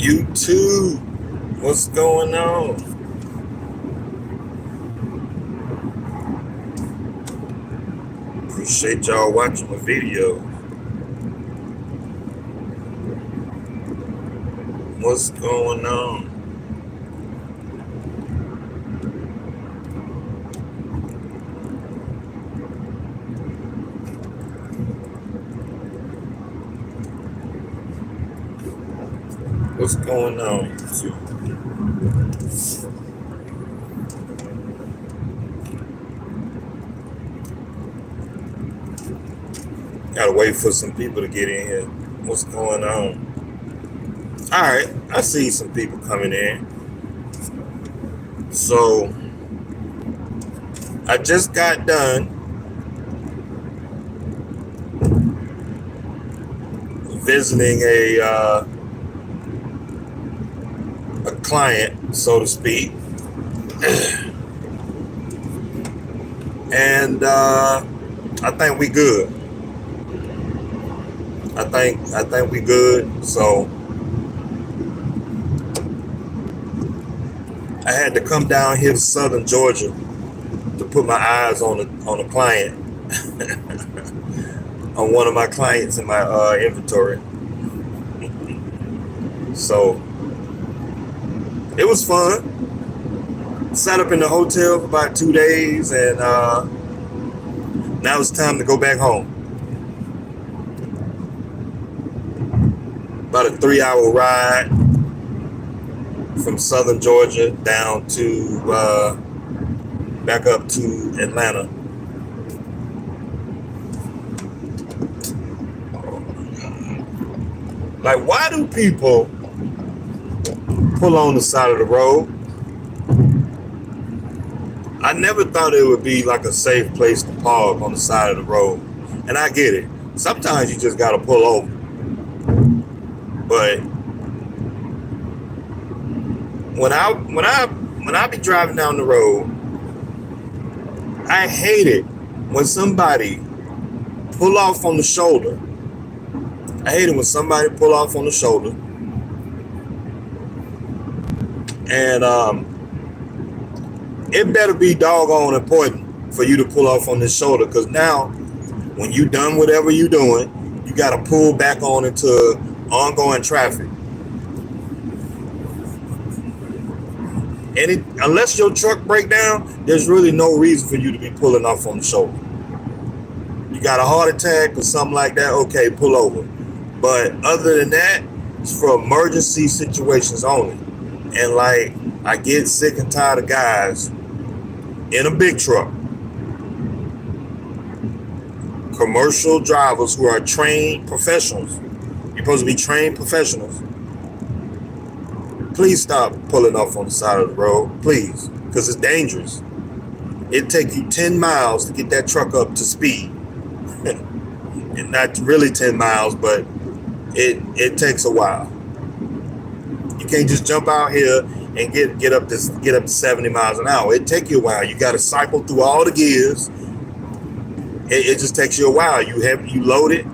YouTube, what's going on? Appreciate y'all watching my video. What's going on? What's going on, YouTube? Gotta wait for some people to get in here. What's going on? All right, I see some people coming in. So I just got done visiting a client, so to speak, and I think we good. I think we good. So I had to come down here to Southern Georgia to put my eyes on a client, on one of my clients in my inventory. So it was fun. Sat up in the hotel for about 2 days, and now it's time to go back home. About a 3-hour ride from Southern Georgia down to back up to Atlanta. Like, why do people pull on the side of the road? I never thought it would be like a safe place to park on the side of the road. And I get it. Sometimes you just gotta pull over. But when I be driving down the road, I hate it when somebody pull off on the shoulder. I hate it when somebody pull off on the shoulder. And it better be doggone important for you to pull off on this shoulder, because now when you done whatever you doing, you got to pull back on into ongoing traffic. And unless your truck break down, there's really no reason for you to be pulling off on the shoulder. You got a heart attack or something like that, okay, pull over. But other than that, it's for emergency situations only. And like, I get sick and tired of guys in a big truck, commercial drivers who are trained professionals. You're supposed to be trained professionals. Please stop pulling off on the side of the road, please, because it's dangerous. It'll take you 10 miles to get that truck up to speed. And not really 10 miles, but it takes a while. You can't just jump out here and get up to 70 miles an hour. It take you a while. You got to cycle through all the gears. It just takes you a while. You load it.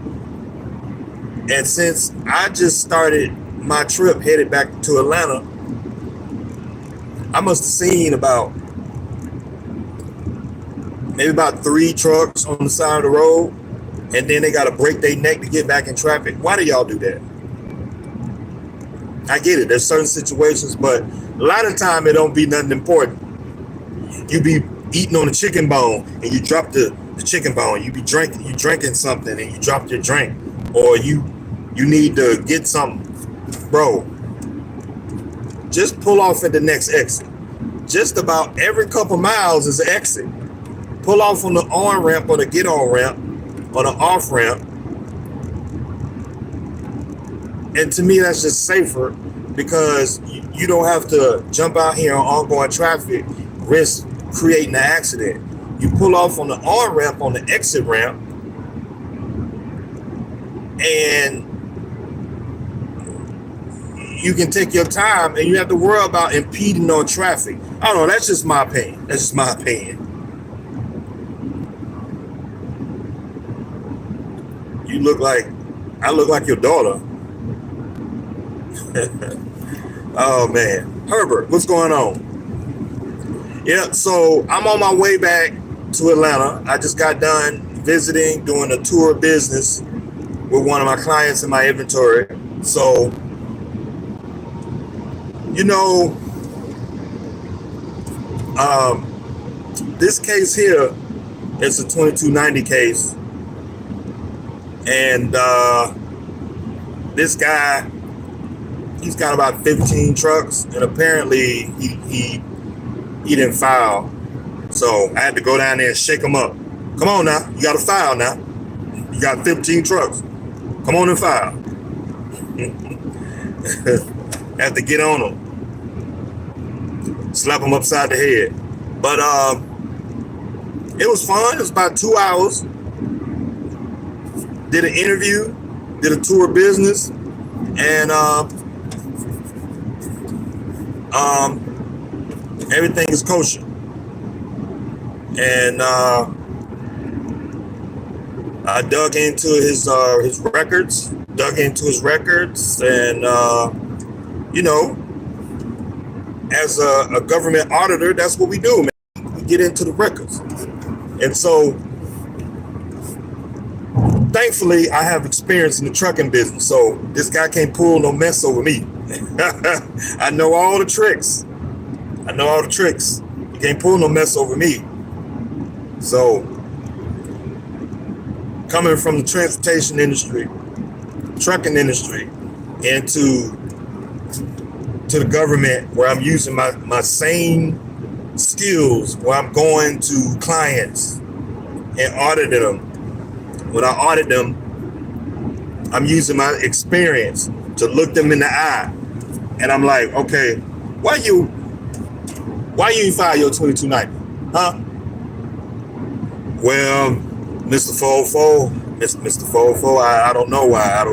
And since I just started my trip headed back to Atlanta, I must have seen maybe about 3 trucks on the side of the road, and then they got to break their neck to get back in traffic. Why do y'all do that? I get it. There's certain situations, but a lot of time it don't be nothing important. You be eating on a chicken bone and you drop the chicken bone. You drinking something and you drop your drink, or you need to get something. Bro, just pull off at the next exit. Just about every couple miles is an exit. Pull off on the on ramp or the get on ramp or the off ramp. And to me, that's just safer, because you don't have to jump out here on ongoing traffic, risk creating an accident. You pull off on the on ramp, on the exit ramp, and you can take your time, and you have to worry about impeding on traffic. I don't know. That's just my opinion. I look like your daughter. Oh man, Herbert, what's going on? Yeah, so I'm on my way back to Atlanta. I just got done visiting, doing a tour of business with one of my clients in my inventory. So, you know, um, this case here is a 2290 case, and this guy, he's got about 15 trucks, and apparently he didn't file. So I had to go down there and shake him up. Come on now, you got to file now. You got 15 trucks. Come on and file. Have to get on them, slap them upside the head. But it was fun. It was about 2 hours. Did an interview, did a tour of business, and everything is kosher. And I dug into his records, and you know, as a government auditor, that's what we do, man. We get into the records, and so thankfully, I have experience in the trucking business, so this guy can't pull no mess over me. I know all the tricks. He can't pull no mess over me. So, coming from the transportation industry, trucking industry, into the government, where I'm using my same skills, where I'm going to clients and auditing them. When I audit them, I'm using my experience to look them in the eye, and I'm like, okay, why you file your 2290, huh? Well, Mr. 404, I don't know why. I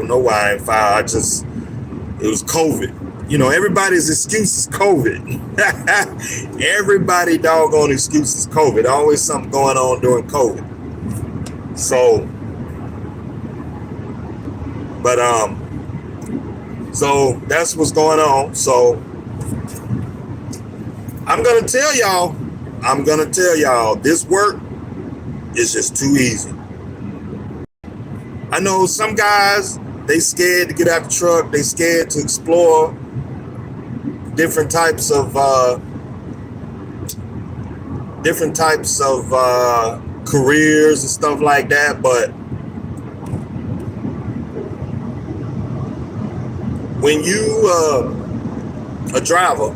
ain't filed. It was COVID. You know, everybody's excuse is COVID. Everybody doggone excuse is COVID. Always something going on during COVID. So, but so that's what's going on. So I'm gonna tell y'all, this work is just too easy. I know some guys, they scared to get out the truck. They scared to explore different types of careers and stuff like that. But when you a driver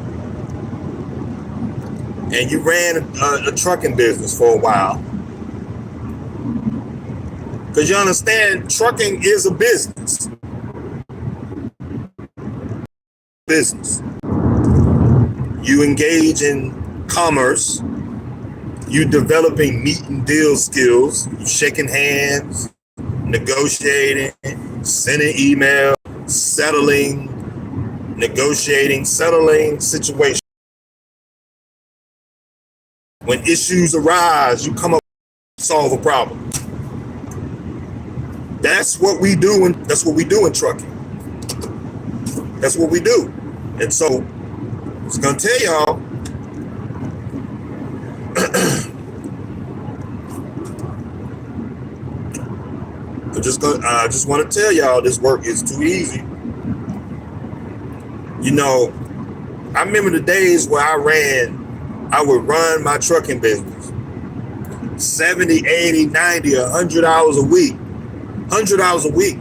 and you ran a trucking business for a while, because you understand, trucking is a business. You engage in commerce. You developing meet and deal skills. You shaking hands, negotiating, sending email, settling situations. When issues arise, you come up and solve a problem. That's what we do in trucking. That's what we do. And so I was gonna tell y'all, I just want to tell y'all, this work is too easy. You know, I remember the days where I would run my trucking business 70, 80, 90, 100 hours a week. 100 hours a week.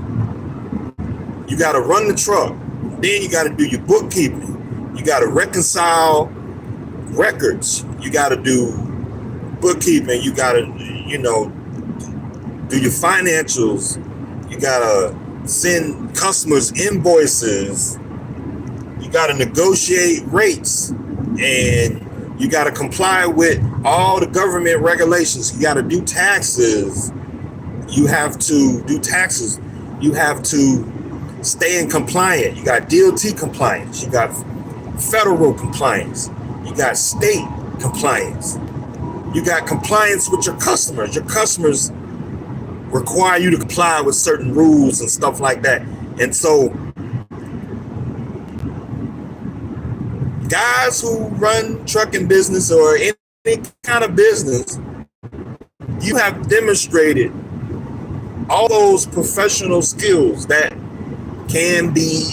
You got to run the truck. Then you got to do your bookkeeping. You got to reconcile records. You got to do bookkeeping. You got to, do your financials. You got to send customers invoices. You got to negotiate rates. And you got to comply with all the government regulations. You got to do taxes. You have to do taxes. You have to stay in compliant. You got DOT compliance. You got federal compliance. You got state compliance. You got compliance with your customers. Your customers require you to comply with certain rules and stuff like that. And so guys who run trucking business or any kind of business, you have demonstrated all those professional skills that can be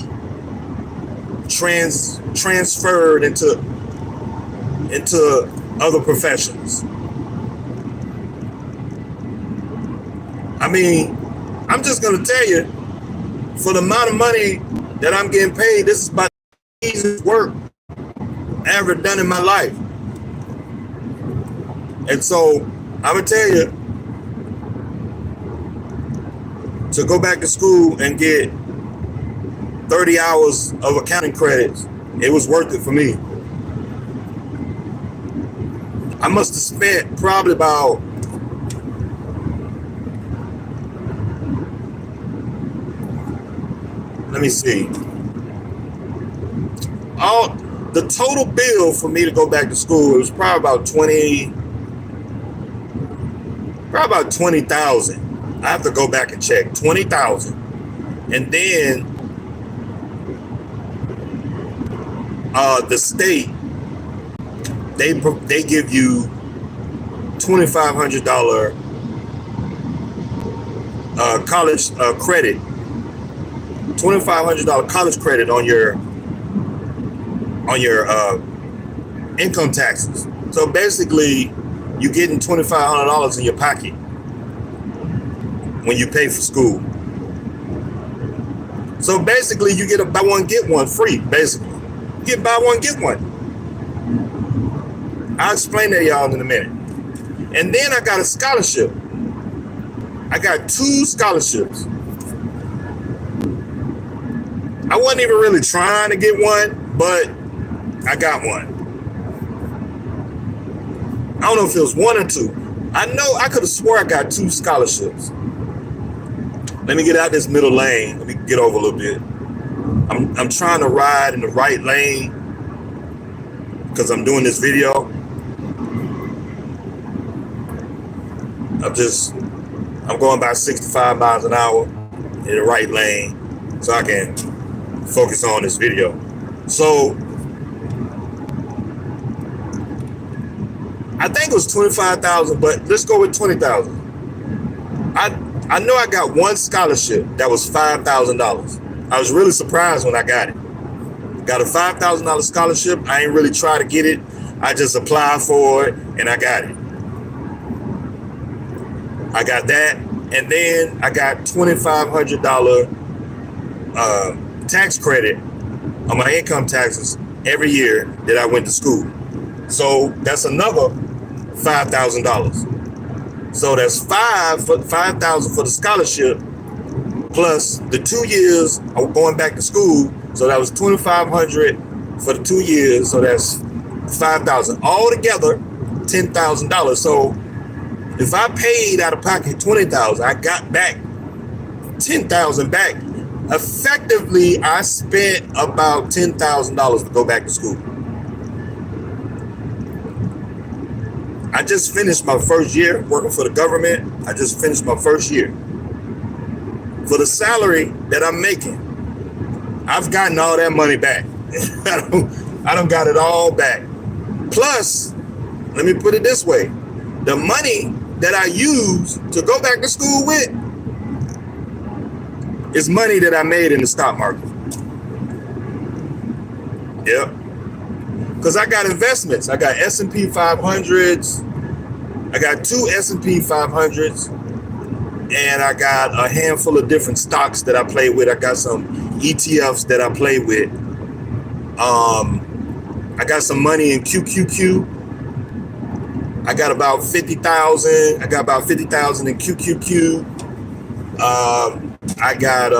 transferred into other professions. I mean, I'm just gonna tell you, for the amount of money that I'm getting paid, this is about the easiest work I ever done in my life. And so I'm gonna tell you, to go back to school and get 30 hours of accounting credits, it was worth it for me. I must have spent probably about let me see. All the total bill for me to go back to school, it was probably about 20,000. I have to go back and check. 20,000. And then the state, they give you $2,500 college credit. $2,500 college credit on your income taxes. So basically, you're getting $2,500 in your pocket when you pay for school. So basically, you get a buy one get one free. Basically, you get buy one get one. I'll explain that to y'all in a minute. And then I got a scholarship. I got 2 scholarships. I wasn't even really trying to get one, but I got one. I don't know if it was 1 or 2. I know I could have swore I got 2 scholarships. Let me get out this middle lane. Let me get over a little bit. I'm trying to ride in the right lane because I'm doing this video. I'm going about 65 miles an hour in the right lane so I can focus on this video. So I think it was 25,000, but let's go with 20,000. I know I got 1 scholarship that was $5,000. I was really surprised when I got it. Got a $5,000 scholarship. I ain't really try to get it. I just applied for it and I got it. I got that, and then I got $2,500 tax credit on my income taxes every year that I went to school. So that's another $5,000. So that's $5,000 for the scholarship, plus the 2 years of going back to school. So that was $2,500 for the 2 years. So that's $5,000 altogether, $10,000. So if I paid out of pocket $20,000, I got back $10,000 back. Effectively, I spent about $10,000 to go back to school. I just finished my first year working for the government. I just finished my first year. For the salary that I'm making, I've gotten all that money back. I don't got it all back. Plus, let me put it this way. The money that I use to go back to school with is money that I made in the stock market. Yep. Because I got investments. I got S&P 500s. I got 2 S&P 500s. And I got a handful of different stocks that I play with. I got some ETFs that I play with. I got some money in QQQ. I got about 50,000. I got about 50,000 in QQQ. I got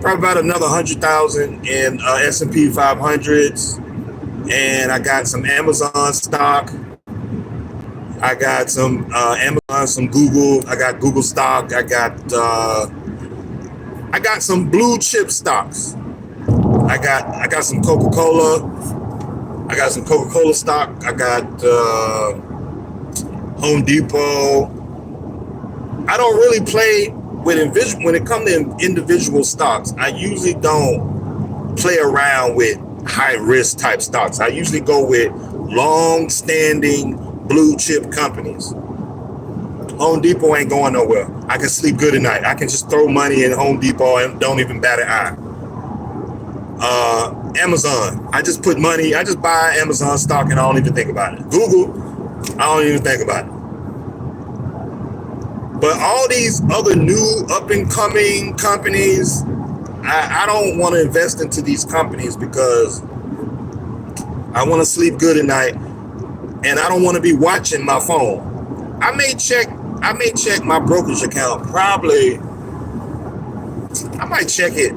probably about another 100,000 in S&P 500s, and I got some Amazon stock. I got some Amazon, some Google. I got Google stock. I got some blue chip stocks. I got some Coca-Cola. I got some Coca-Cola stock. I got Home Depot. I don't really play with when it comes to individual stocks. I usually don't play around with high risk type stocks. I usually go with long standing blue chip companies. Home Depot ain't going nowhere. I can sleep good at night. I can just throw money in Home Depot and don't even bat an eye. Amazon, I just put money, I just buy Amazon stock and I don't even think about it. Google, I don't even think about it. But all these other new up and coming companies, I don't want to invest into these companies because I want to sleep good at night and I don't want to be watching my phone. I may check my brokerage account, probably. I might check it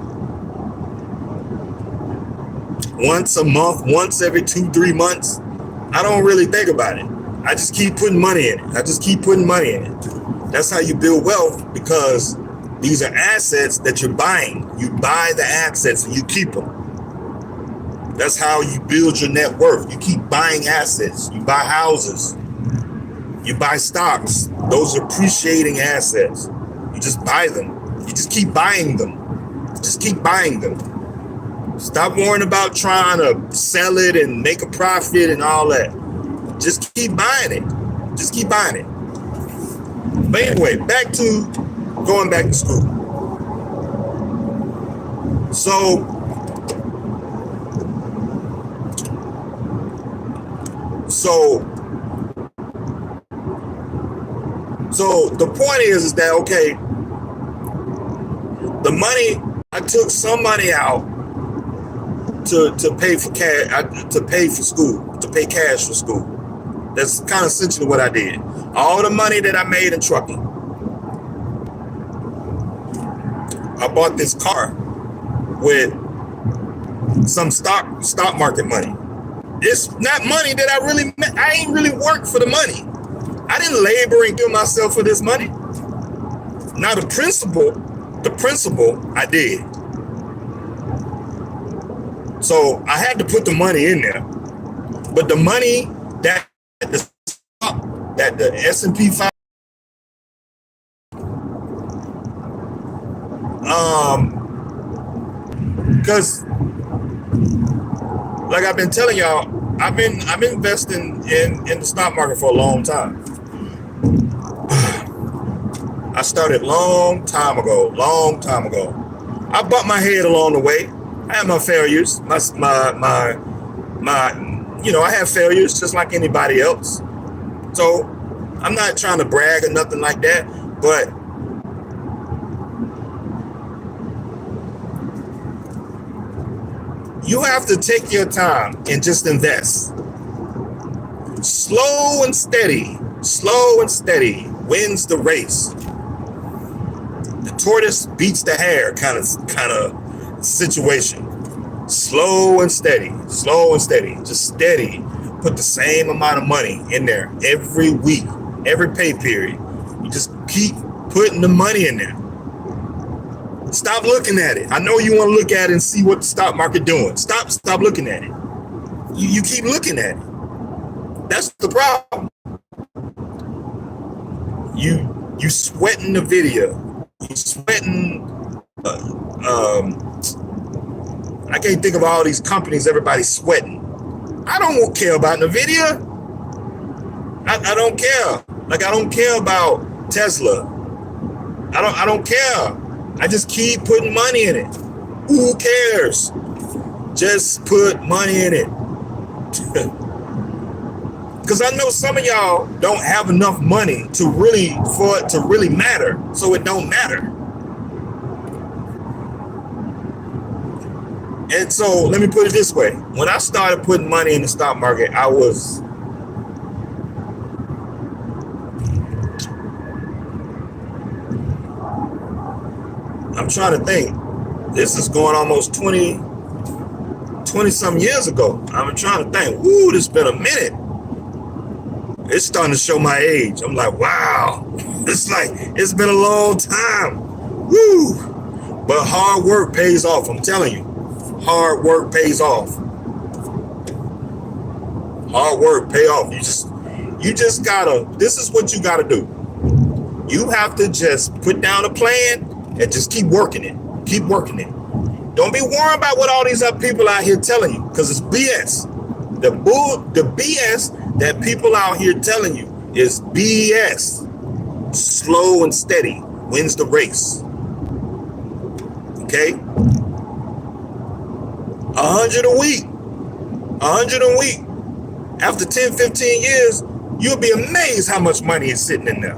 once a month, once every 2-3 months. I don't really think about it. I just keep putting money in it. That's how you build wealth, because these are assets that you're buying. You buy the assets and you keep them. That's how you build your net worth. You keep buying assets. You buy houses. You buy stocks. Those are appreciating assets. You just buy them. You just keep buying them. Just keep buying them. Stop worrying about trying to sell it and make a profit and all that. Just keep buying it. Just keep buying it. But anyway, going back to school. So the point is that, okay, the money, I took some money out to pay for school, to pay cash for school. That's kind of essentially what I did. All the money that I made in trucking, I bought this car with some stock market money. It's not money that I ain't really worked for the money. I didn't labor and kill myself for this money. Now the principle I did. So I had to put the money in there, but the money that the S&P 5, because like I've been telling y'all, I've been investing in the stock market for a long time. I started long time ago. I bumped my head along the way. I had my failures. I have failures just like anybody else. So I'm not trying to brag or nothing like that, but you have to take your time and just invest. Slow and steady wins the race. The tortoise beats the hare kind of situation. Slow and steady, just steady. Put the same amount of money in there every week, every pay period. You just keep putting the money in there. Stop looking at it. I know you want to look at it and see what the stock market doing. Stop looking at it. You keep looking at it. That's the problem. You sweating the video. You sweating. I can't think of all these companies everybody's sweating. I don't care about NVIDIA. I don't care. Like, I don't care about Tesla. I don't care. I just keep putting money in it. Who cares? Just put money in it. Because I know some of y'all don't have enough money for it to really matter. So it don't matter. And so let me put it this way. When I started putting money in the stock market, I'm trying to think. This is going almost 20 some years ago. I'm trying to think. Woo, this has been a minute. It's starting to show my age. I'm like, wow. It's been a long time. Woo. But hard work pays off. I'm telling you. Hard work pays off. Hard work pay off. You just gotta, this is what you gotta do. You have to just put down a plan and just keep working it. Keep working it. Don't be worried about what all these other people out here telling you, because it's BS. The BS that people out here telling you is BS. Slow and steady wins the race. Okay? 100 a week. 100 a week. After 10, 15 years, you'll be amazed how much money is sitting in there.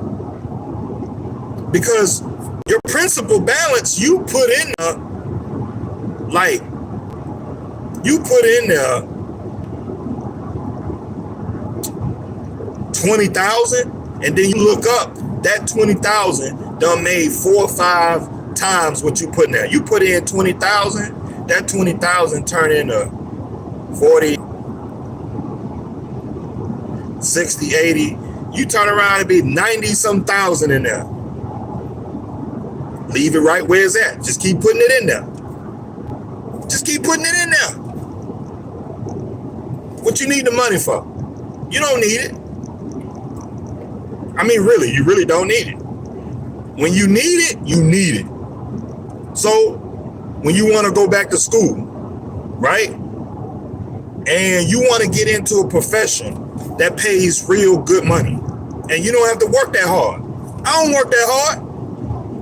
Because your principal balance, you put in there, like, you put in there 20,000, and then you look up, that 20,000 done made 4 or 5 times what you put in there. You put in 20,000, that 20,000 turn into 40, 60, 80. You turn around and be 90-some thousand in there. Leave it right where it's at. Just keep putting it in there. Just keep putting it in there. What you need the money for? You don't need it. I mean, really, you really don't need it. When you need it, you need it. So when you want to go back to school, right? And you want to get into a profession that pays real good money, and you don't have to work that hard. I don't work that hard.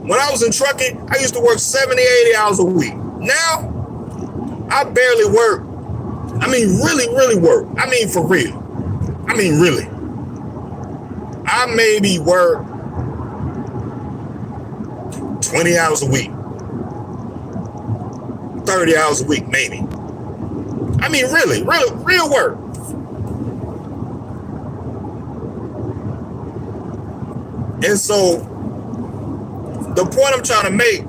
When I was in trucking, I used to work 70, 80 hours a week. Now, I barely work. I mean, really work. I mean, for real. I mean, really. I maybe work 20 hours a week. 30 hours a week, maybe. I mean, really, real work. And so, the point I'm trying to make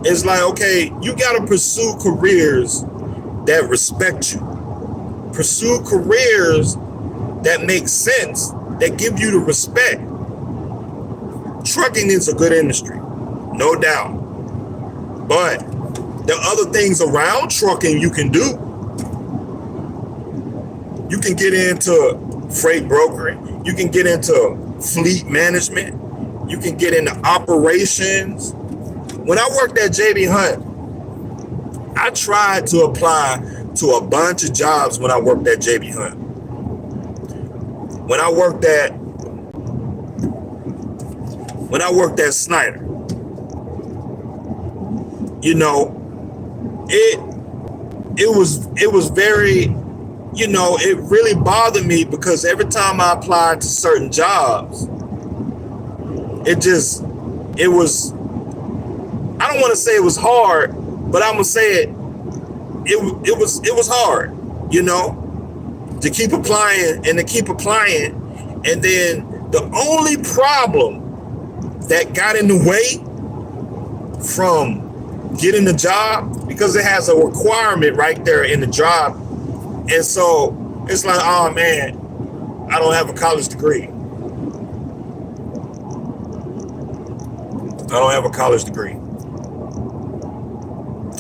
is like, okay, you got to pursue careers that respect you. Pursue careers that make sense, that give you the respect. Trucking is a good industry, no doubt. But there are other things around trucking you can do. You can get into freight brokering. You can get into fleet management. You can get into operations. When I worked at JB Hunt, I tried to apply to a bunch of jobs when I worked at JB Hunt. When I worked at Snyder, you know, it was very, you know, it really bothered me because every time I applied to certain jobs, it was, I don't want to say it was hard, but I'm gonna say it was hard, you know, to keep applying, and and then the only problem that got in the way from getting the job, because it has a requirement right there in the job, and so it's like, oh man, I don't have a college degree. I don't have a college degree.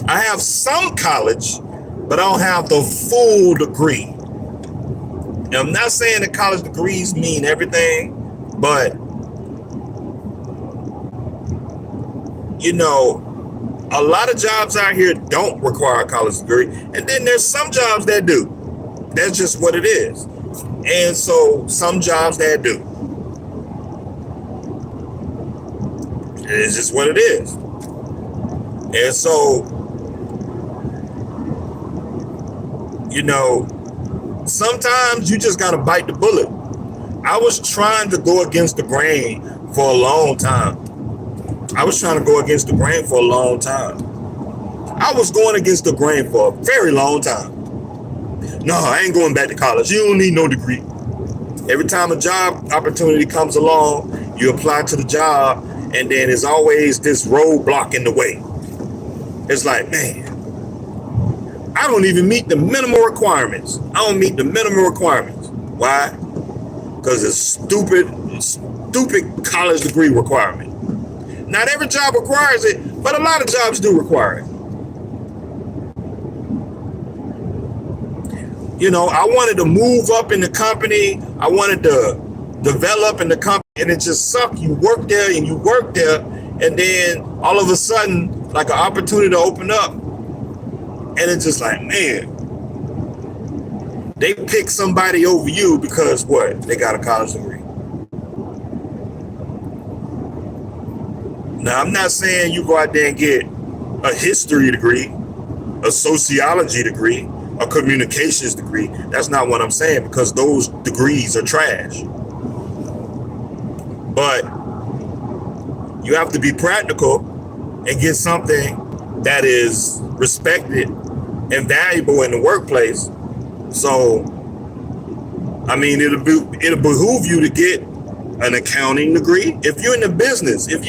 I have some college, but I don't have the full degree. Now, I'm not saying that college degrees mean everything, but, you know, a lot of jobs out here don't require a college degree, and then there's some jobs that do. That's just what it is. And so some jobs that do. It's just what it is. And so, you know, sometimes you just got to bite the bullet. I was trying to go against the grain for a long time. I was going against the grain for a very long time. No, I ain't going back to college. You don't need no degree. Every time a job opportunity comes along, you apply to the job, and then there's always this roadblock in the way. It's like, man, I don't even meet the minimum requirements. I don't meet the minimum requirements. Why? Because it's stupid college degree requirement. Not every job requires it, but a lot of jobs do require it. You know, I wanted to move up in the company. I wanted to develop in the company, and it just sucked. You work there, and then all of a sudden, like an opportunity to open up, And it's just like, man, they pick somebody over you because what? They got a college degree. Now, I'm not saying you go out there and get a history degree, a sociology degree, a communications degree. That's not what I'm saying, because those degrees are trash. But you have to be practical and get something that is respected and valuable in the workplace. So, I mean, it'll behoove you to get an accounting degree. If you're in the business, you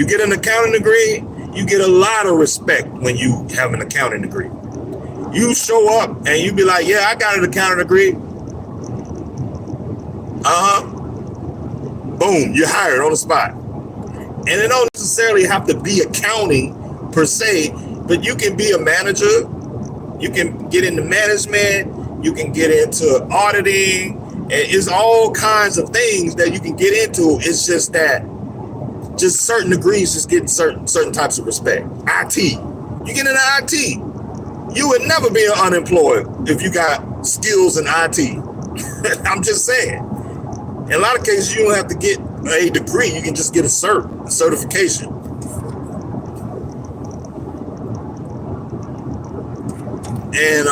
get an accounting degree, you get a lot of respect when you have an accounting degree. You show up and you be like, yeah, I got an accounting degree. Boom, you're hired on the spot. And it don't necessarily have to be accounting per se, but you can be a manager. You can get into management. You can get into auditing. And it's all kinds of things that you can get into. It's just that just certain degrees just get certain types of respect. IT. You get into IT. You would never be unemployed if you got skills in IT. I'm just saying. In a lot of cases, you don't have to get a degree. You can just get a certification. And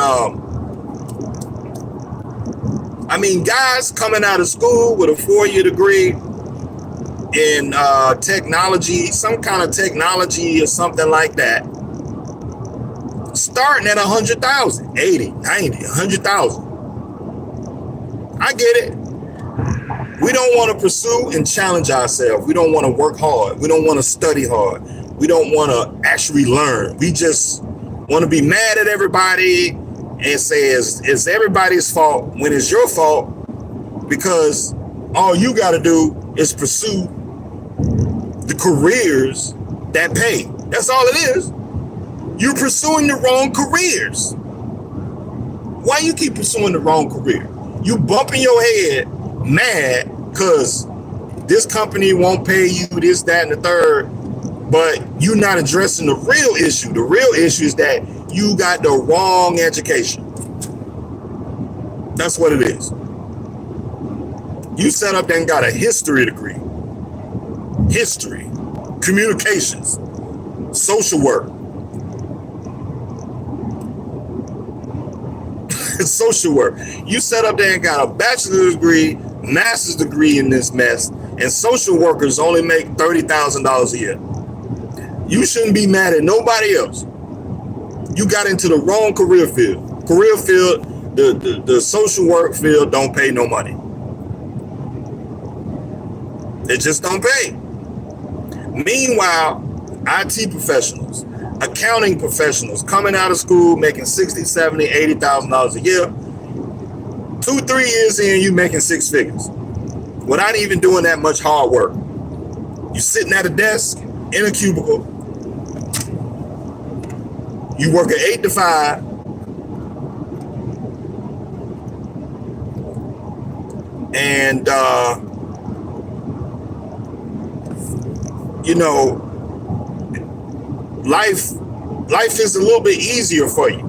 I mean, guys coming out of school with a 4-year degree in technology, some kind of technology or something like that, starting at 100,000, 80, 90, 100,000. I get it. We don't want to pursue and challenge ourselves. We don't want to work hard. We don't want to study hard. We don't want to actually learn. We just want to be mad at everybody and say it's everybody's fault when it's your fault, because all you got to do is pursue the careers that pay. That's all it is. You're pursuing the wrong careers. Why you keep pursuing the wrong career? You bumping your head mad because this company won't pay you this, that, and the third, but you're not addressing the real issue. The real issue is that you got the wrong education. That's what it is. You set up and got a history degree. History, communications, social work. Social work. You set up there and got a bachelor's degree, master's degree in this mess, and social workers only make $30,000 a year. You shouldn't be mad at nobody else. You got into the wrong career field. The social work field don't pay no money. It just don't pay. Meanwhile, IT professionals, accounting professionals coming out of school making $60,000, $70,000, $80,000 a year. 2-3 years in, you making 6 figures without even doing that much hard work. You sitting at a desk in a cubicle. You work at 8 to 5. And you know, life is a little bit easier for you.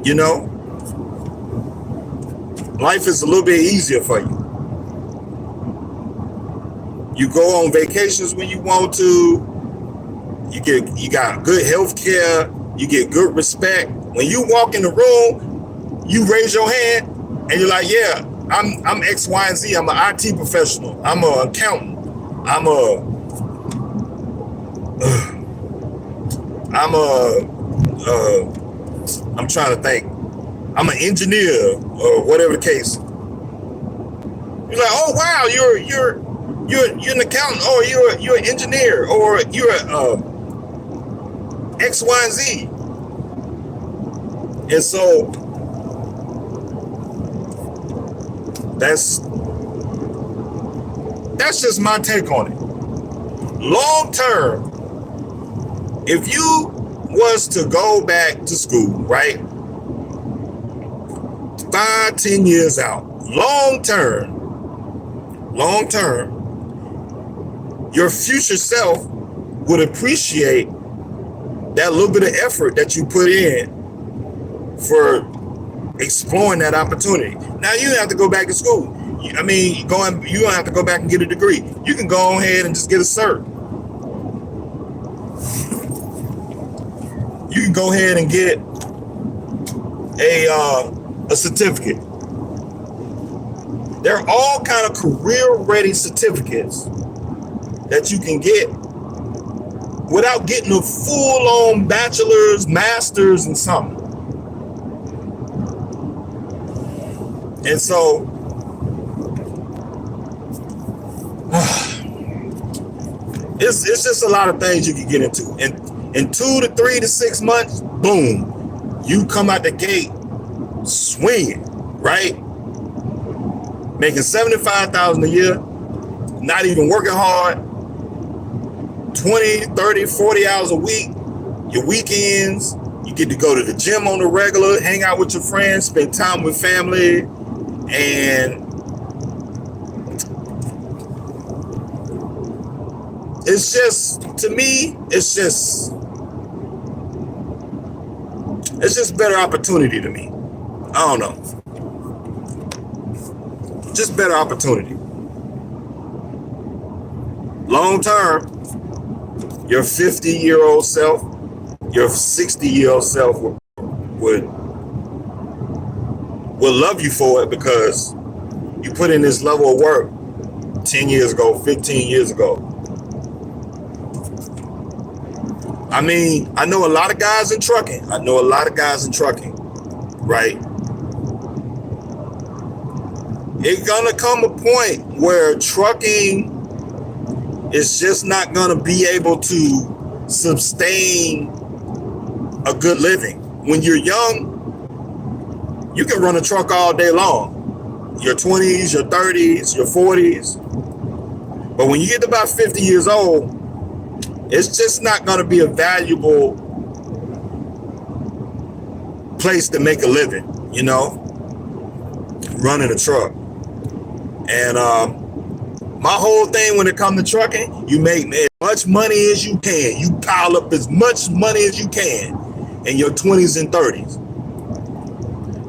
You know, life is a little bit easier for you. You go on vacations when you want to. You got good health care. You get good respect. When you walk in the room, you raise your hand and you're like, yeah, I'm X, Y, and Z. I'm an IT professional. I'm an accountant. I'm trying to think. I'm an engineer or whatever the case. You're like, oh wow, you're an accountant, or you're an engineer, or you're X, Y, and Z. And so that's just my take on it. Long term, if you was to go back to school, right? 5-10 years out, long term, your future self would appreciate that little bit of effort that you put in for exploring that opportunity. Now you don't have to go back to school. I mean, you don't have to go back and get a degree. You can go ahead and just get a cert. You can go ahead and get a certificate. There are all kind of career-ready certificates that you can get without getting a full-on bachelor's, master's, and something. And so, it's just a lot of things you can get into. And in 2 to 3 to 6 months, boom, you come out the gate swinging, right? Making $75,000 a year, not even working hard, 20, 30, 40 hours a week, your weekends, you get to go to the gym on the regular, hang out with your friends, spend time with family, and it's just, to me, it's just better opportunity to me. I don't know. Just better opportunity. Long term, your 50-year-old self, your 60-year-old self would love you for it because you put in this level of work 10 years ago, 15 years ago. I mean, I know a lot of guys in trucking. Right? It's gonna come a point where trucking is just not gonna be able to sustain a good living. When you're young, you can run a truck all day long. Your 20s, your 30s, your 40s. But when you get to about 50 years old, it's just not gonna be a valuable place to make a living, you know, running a truck. And my whole thing when it comes to trucking, you make as much money as you can. You pile up as much money as you can in your 20s and 30s.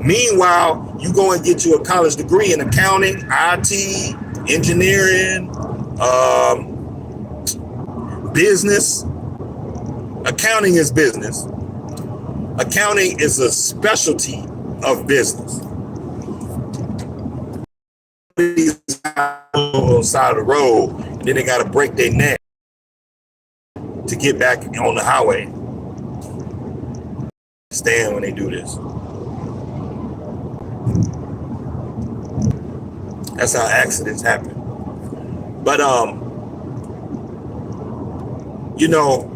Meanwhile, you go and get you a college degree in accounting, IT, engineering, business. Accounting is business. Accounting is a specialty of business. On the side of the road, and then they got to break their neck to get back on the highway. Stand when they do this. That's how accidents happen. But you know,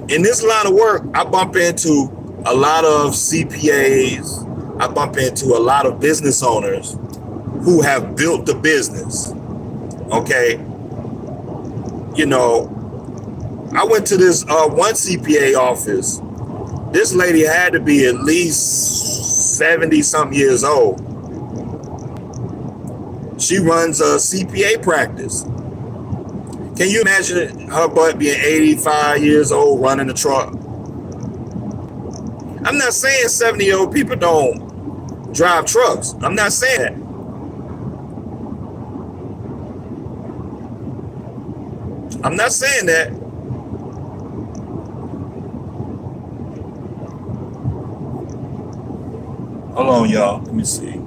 in this line of work, I bump into a lot of CPAs. I bump into a lot of business owners who have built the business. Okay. You know, I went to this one CPA office. This lady had to be at least 70 something years old. She runs a CPA practice. Can you imagine her butt being 85 years old running a truck? I'm not saying 70-year-old people don't drive trucks. I'm not saying that. I'm not saying that. Hold on, y'all. Let me see.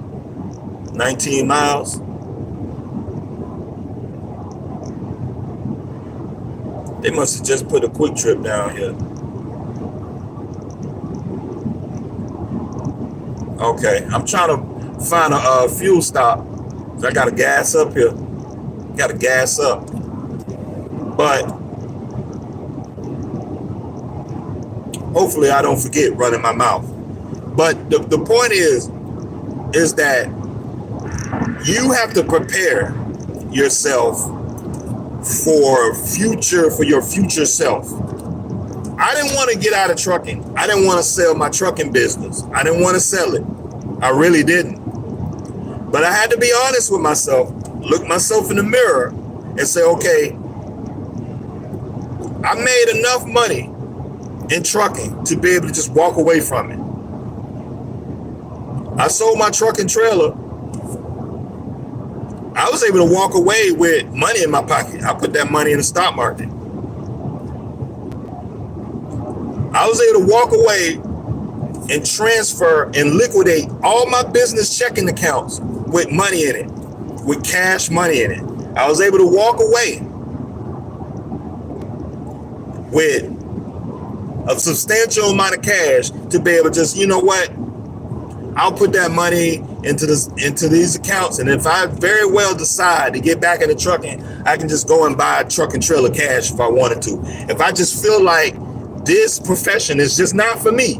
19 miles. They must have just put a quick trip down here. Okay, I'm trying to find a fuel stop. I got to gas up here. Got to gas up. But hopefully I don't forget running my mouth. But the point is that you have to prepare yourself for your future self. I didn't want to get out of trucking. I didn't want to sell my trucking business. I didn't want to sell it. I really didn't. But I had to be honest with myself, look myself in the mirror and say, okay, I made enough money in trucking to be able to just walk away from it. I sold my truck and trailer. I was able to walk away with money in my pocket. I put that money in the stock market. I was able to walk away and transfer and liquidate all my business checking accounts with money in it, with cash money in it. I was able to walk away with a substantial amount of cash to be able to just, you know what, I'll put that money into these accounts, and if I very well decide to get back into trucking, I can just go and buy a truck and trailer cash if I wanted to. If I just feel like this profession is just not for me,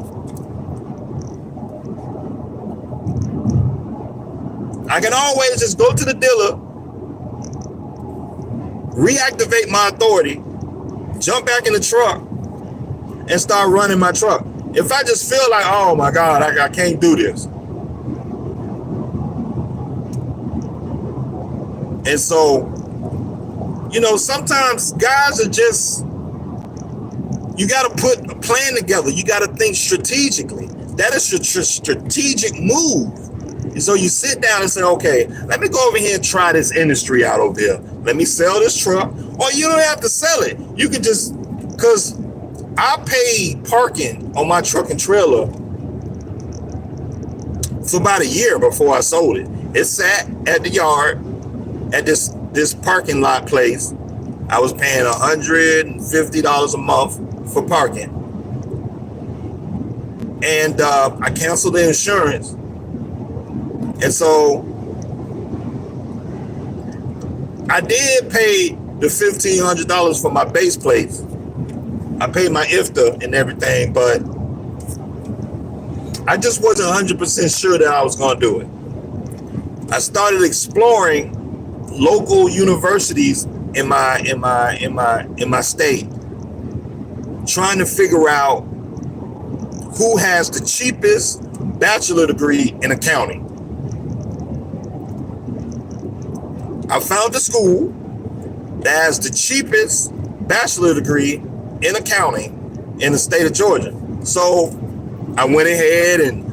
I can always just go to the dealer, reactivate my authority, jump back in the truck, and start running my truck. If I just feel like, oh my God, I can't do this. And so, you know, sometimes guys are just, you got to put a plan together. You got to think strategically. That is your strategic move. And so you sit down and say, okay, let me go over here and try this industry out over here. Let me sell this truck. Or you don't have to sell it. You can just, because I paid parking on my truck and trailer for about a year before I sold it. It sat at the yard at this parking lot place. I was paying $150 a month for parking. And I canceled the insurance. And so I did pay the $1,500 for my base plates. I paid my IFTA and everything, but I just wasn't 100% sure that I was going to do it. I started exploring local universities in my state, trying to figure out who has the cheapest bachelor degree in accounting. I found a school that has the cheapest bachelor degree in accounting in the state of Georgia. So I went ahead and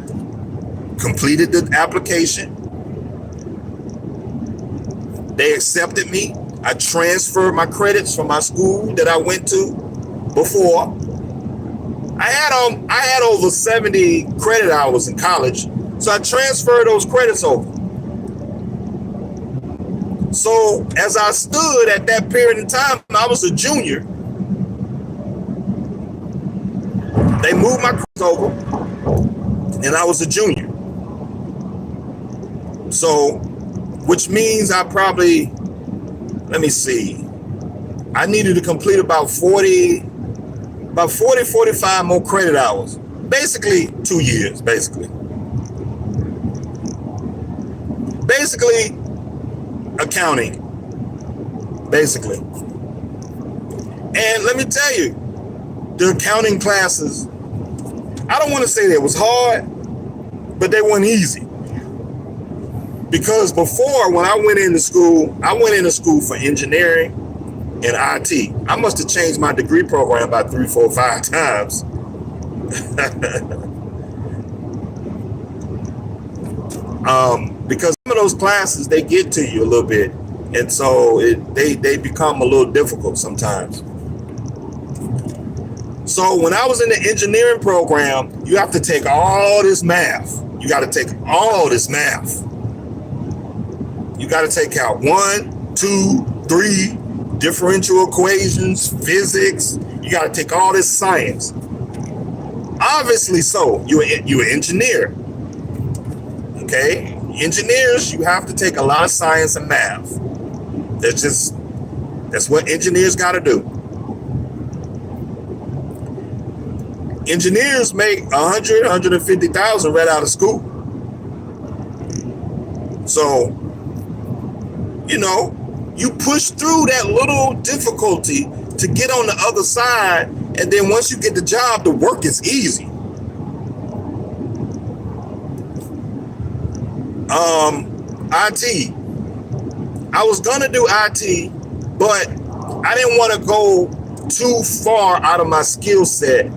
completed the application. They accepted me. I transferred my credits from my school that I went to before. I had over 70 credit hours in college, so I transferred those credits over. So as I stood at that period in time, I was a junior. They moved my credits over, and I was a junior. So, which means I probably, let me see, I needed to complete about 40, 45 more credit hours. Basically 2 years, basically accounting, basically. And let me tell you, the accounting classes, I don't want to say that it was hard, but they weren't easy. Because before, when I went into school for engineering and IT. I must have changed my degree program about 3, 4, 5 times. Because some of those classes, they get to you a little bit. And so they become a little difficult sometimes. So when I was in the engineering program, you have to take all this math. You got to take all this math. You got to take out 1, 2, 3 differential equations, physics. You got to take all this science. Obviously so. You're an engineer. Okay? Engineers, you have to take a lot of science and math. That's what engineers got to do. Engineers make 150,000 right out of school. So, you know, you push through that little difficulty to get on the other side, and then once you get the job, the work is easy. IT. I was gonna do IT, but I didn't want to go too far out of my skill set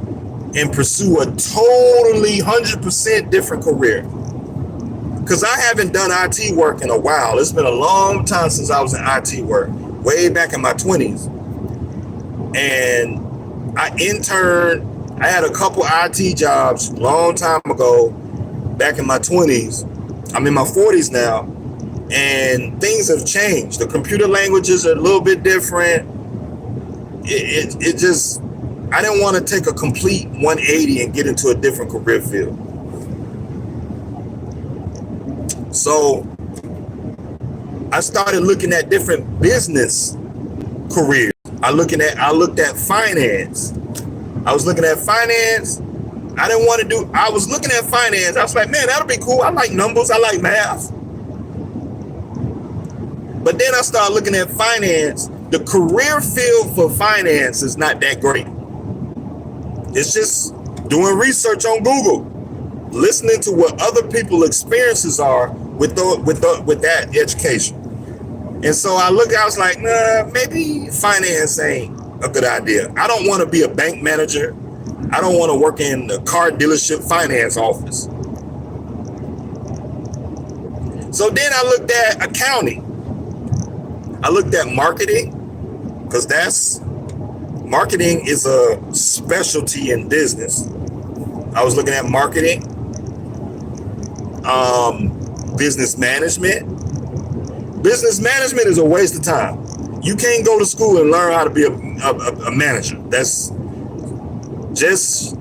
and pursue a totally 100% different career. Because I haven't done IT work in a while. It's been a long time since I was in IT work, way back in my 20s. And I interned, I had a couple IT jobs long time ago, back in my 20s. I'm in my 40s now, and things have changed. The computer languages are a little bit different. It just, I didn't want to take a complete 180 and get into a different career field. So I started looking at different business careers. I looked at finance. I was looking at finance. I was looking at finance. I was like, man, that'll be cool. I like numbers. I like math. But then I started looking at finance. The career field for finance is not that great. It's just doing research on Google, listening to what other people's experiences are with that education. And so I was like, nah, maybe finance ain't a good idea. I don't want to be a bank manager. I don't want to work in the car dealership finance office. So then I looked at accounting. I looked at marketing, because marketing is a specialty in business. I was looking at marketing, business management. Business management is a waste of time. You can't go to school and learn how to be a manager. That's just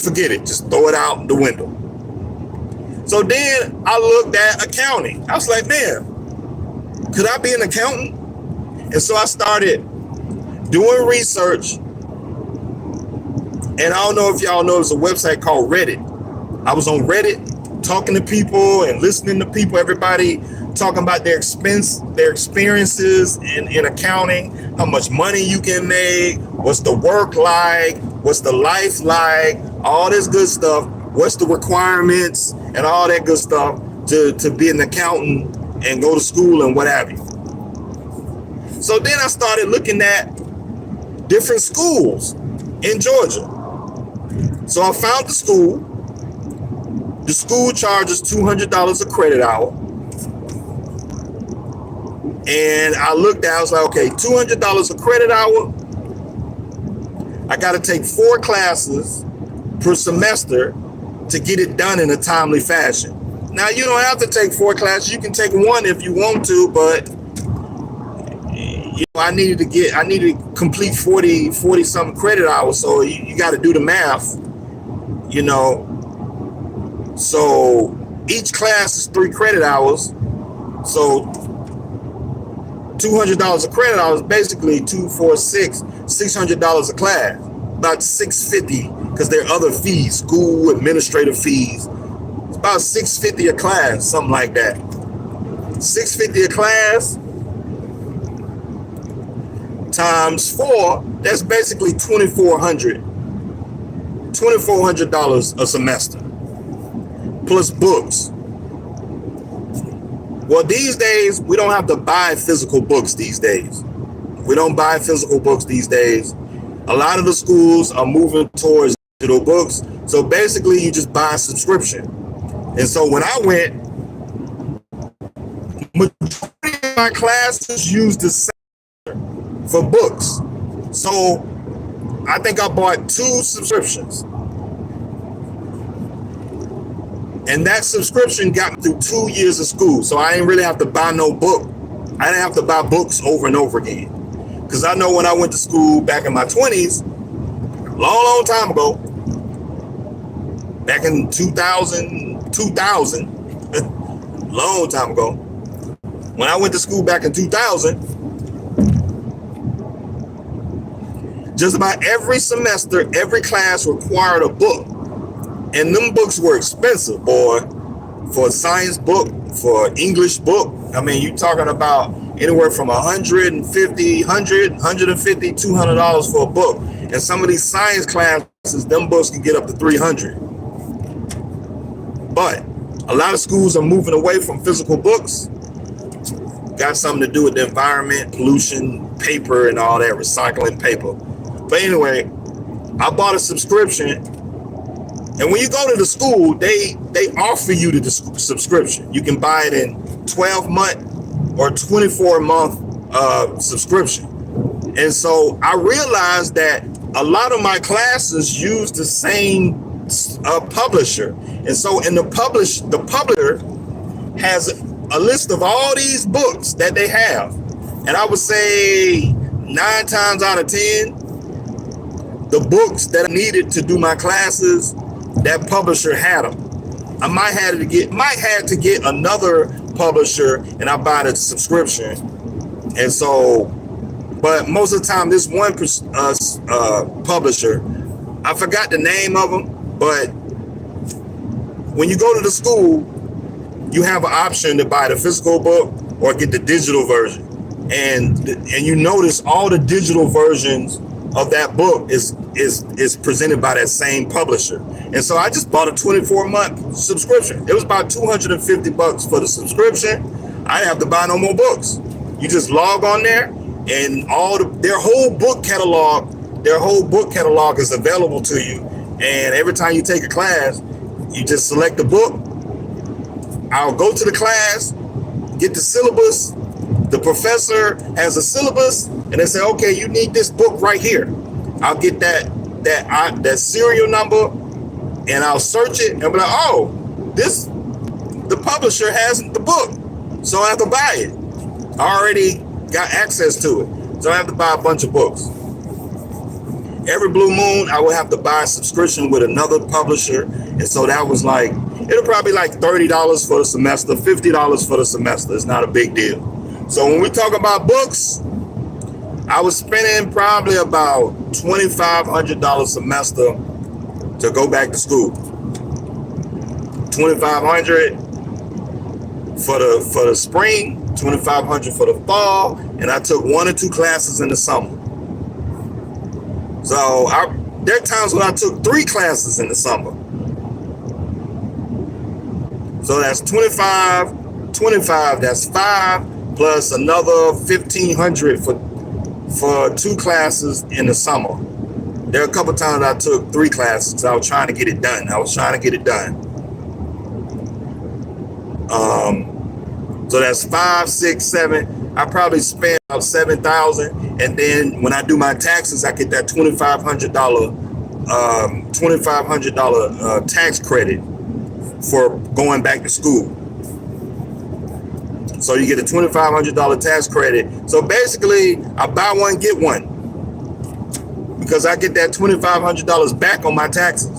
forget it. Just throw it out the window. So then I looked at accounting. I was like, man, could I be an accountant? And so I started doing research. And I don't know if y'all know, there's a website called Reddit. I was on Reddit talking to people and listening to people, everybody talking about their experiences in accounting, how much money you can make, what's the work like, what's the life like, all this good stuff, what's the requirements and all that good stuff to be an accountant and go to school and what have you. So then I started looking at different schools in Georgia. So I found the school. The school charges $200 a credit hour. And I looked at, I was like, okay, $200 a credit hour. I got to take 4 classes per semester to get it done in a timely fashion. Now, you don't have to take 4 classes. You can take 1 if you want to, but I needed to complete 40 something credit hours. So you got to do the math, So each class is 3 credit hours. So $200 a credit hour is basically $600 a class, about $650, because there are other fees, school administrative fees. It's about $650 a class, something like that. $650 a class times 4, that's basically $2,400 a semester, plus books. Well, these days, we don't have to buy physical books these days. We don't buy physical books these days. A lot of the schools are moving towards digital books. So basically, you just buy a subscription. And so when I went, majority of my classes used the same for books. So I think I bought 2 subscriptions. And that subscription got me through 2 years of school. So I didn't really have to buy no book. I didn't have to buy books over and over again. Because I know when I went to school back in my 20s, long time ago, back in 2000, long time ago, when I went to school back in 2000, just about every semester, every class required a book. And them books were expensive, boy. For a science book, for an English book, I mean, you're talking about anywhere from $150, $200 for a book. And some of these science classes, them books can get up to $300. But a lot of schools are moving away from physical books. Got something to do with the environment, pollution, paper, and all that, recycling paper. But anyway, I bought a subscription, and when you go to the school, they offer you the subscription. You can buy it in 12-month or 24-month subscription. And so I realized that a lot of my classes use the same publisher. And so in the publisher has a list of all these books that they have. And I would say 9 times out of 10, the books that I needed to do my classes, that publisher had them. I might have to get another publisher, and I buy the subscription. And so, but most of the time, this one publisher, I forgot the name of them, but when you go to the school, you have an option to buy the physical book or get the digital version. And you notice all the digital versions of that book is presented by that same publisher. And so I just bought a 24-month subscription. It was about $250 for the subscription. I didn't have to buy no more books. You just log on there, and their whole book catalog is available to you. And every time you take a class, you just select the book. I'll go to the class, get the syllabus. The professor has a syllabus, and they say, okay, you need this book right here. I'll get that serial number, and I'll search it, and I'll be like, oh, the publisher has the book, so I have to buy it. I already got access to it, so I have to buy a bunch of books. Every blue moon, I would have to buy a subscription with another publisher, and so that was like, it'll probably like $30 for the semester, $50 for the semester. It's not a big deal. So when we talk about books, I was spending probably about $2,500 a semester to go back to school. $2,500 for the spring, $2,500 for the fall, and I took 1 or 2 classes in the summer. So there are times when I took 3 classes in the summer. So that's 25, that's 5. Plus another $1,500 for 2 classes in the summer. There are a couple times I took 3 classes because I was trying to get it done. So that's 5, 6, 7. I probably spent about $7,000, and then when I do my taxes, I get that $2,500 tax credit for going back to school. So you get a $2,500 tax credit. So basically, I buy one, get one, because I get that $2,500 back on my taxes.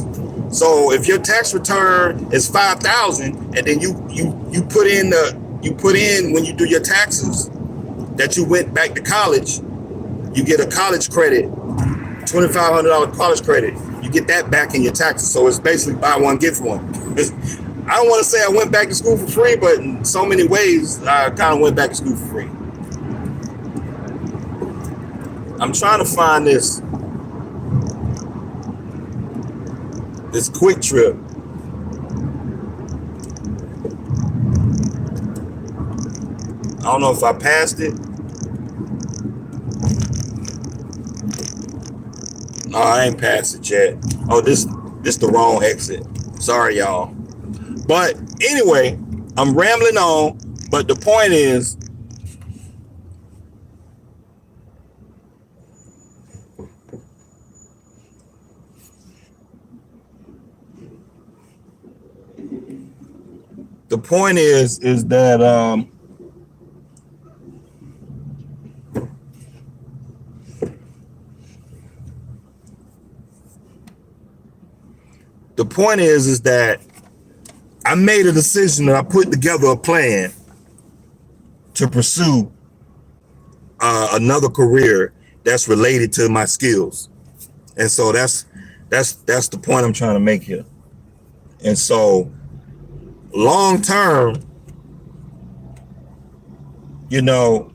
So if your tax return is $5,000, and then you put in when you do your taxes that you went back to college, you get a college credit, $2,500 college credit. You get that back in your taxes. So it's basically buy one, get one. I don't want to say I went back to school for free, but in so many ways, I kind of went back to school for free. I'm trying to find this Quick Trip. I don't know if I passed it. No, I ain't passed it yet. Oh, this the wrong exit. Sorry, y'all. But anyway, I'm rambling on, but the point is, that I made a decision and I put together a plan to pursue another career that's related to my skills. And so that's the point I'm trying to make here. And so long term, your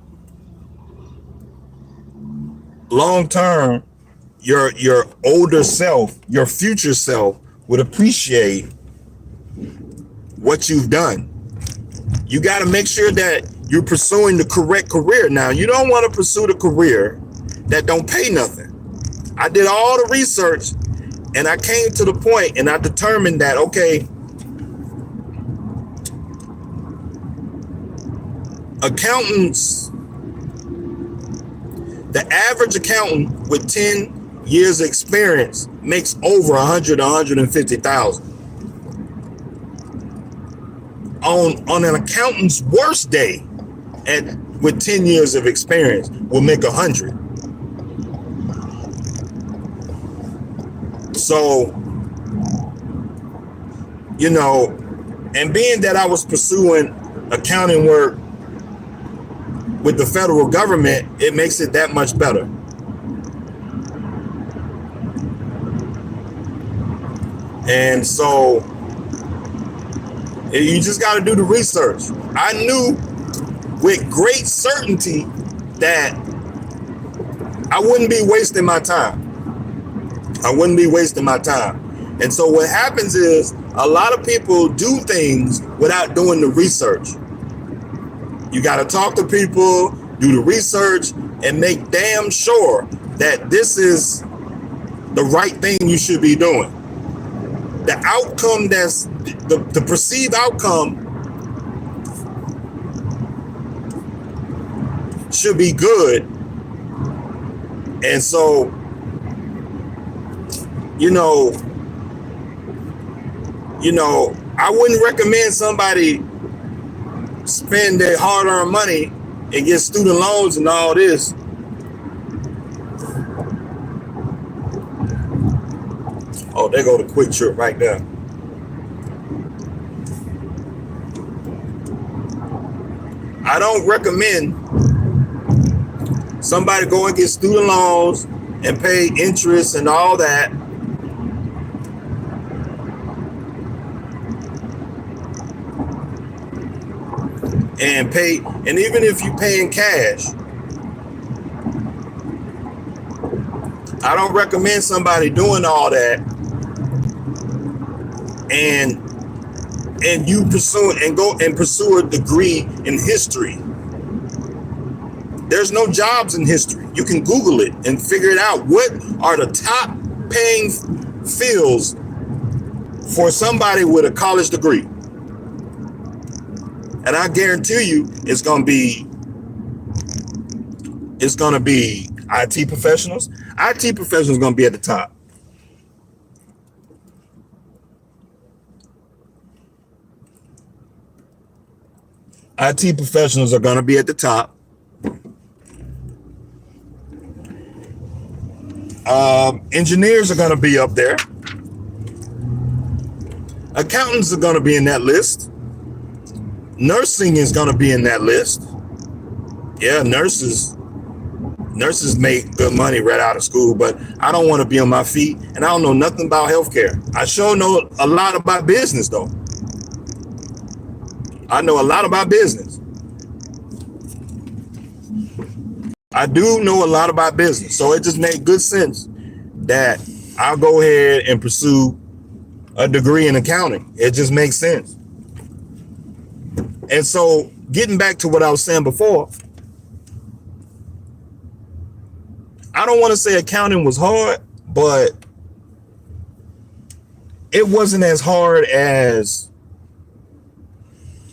older self, your future self would appreciate what you've done. You got to make sure that you're pursuing the correct career. Now, you don't want to pursue the career that don't pay nothing. I did all the research, and I came to the point, and I determined that, okay, accountants, the average accountant with 10 years of experience makes over 150,000. On an accountant's worst day, with 10 years of experience, will make 100. So, you know, and being that I was pursuing accounting work with the federal government, it makes it that much better. And so you just got to do the research. I knew with great certainty that I wouldn't be wasting my time. And so what happens is a lot of people do things without doing the research. You got to talk to people, do the research, and make damn sure that this is the right thing you should be doing. The outcome, that's the perceived outcome, should be good. And so, you know, I wouldn't recommend somebody spend their hard-earned money and get student loans and all this. Oh, there go the Quick Trip right there. I don't recommend somebody go and get student loans and pay interest and all that. And even if you pay in cash, I don't recommend somebody doing all that and you pursue a degree in history. There's no jobs in history. You can Google it and figure it out. What are the top paying fields for somebody with a college degree? And I guarantee you it's going to be IT professionals. IT professionals are going to be at the top. IT professionals are going to be at the top. Engineers are going to be up there. Accountants are going to be in that list. Nursing is going to be in that list. Yeah, nurses make good money right out of school, but I don't want to be on my feet, and I don't know nothing about healthcare. I sure know a lot about business, though. I know a lot about business. I do know a lot about business, so it just made good sense that I'll go ahead and pursue a degree in accounting. It just makes sense. And so, getting back to what I was saying before, I don't want to say accounting was hard, but it wasn't as hard as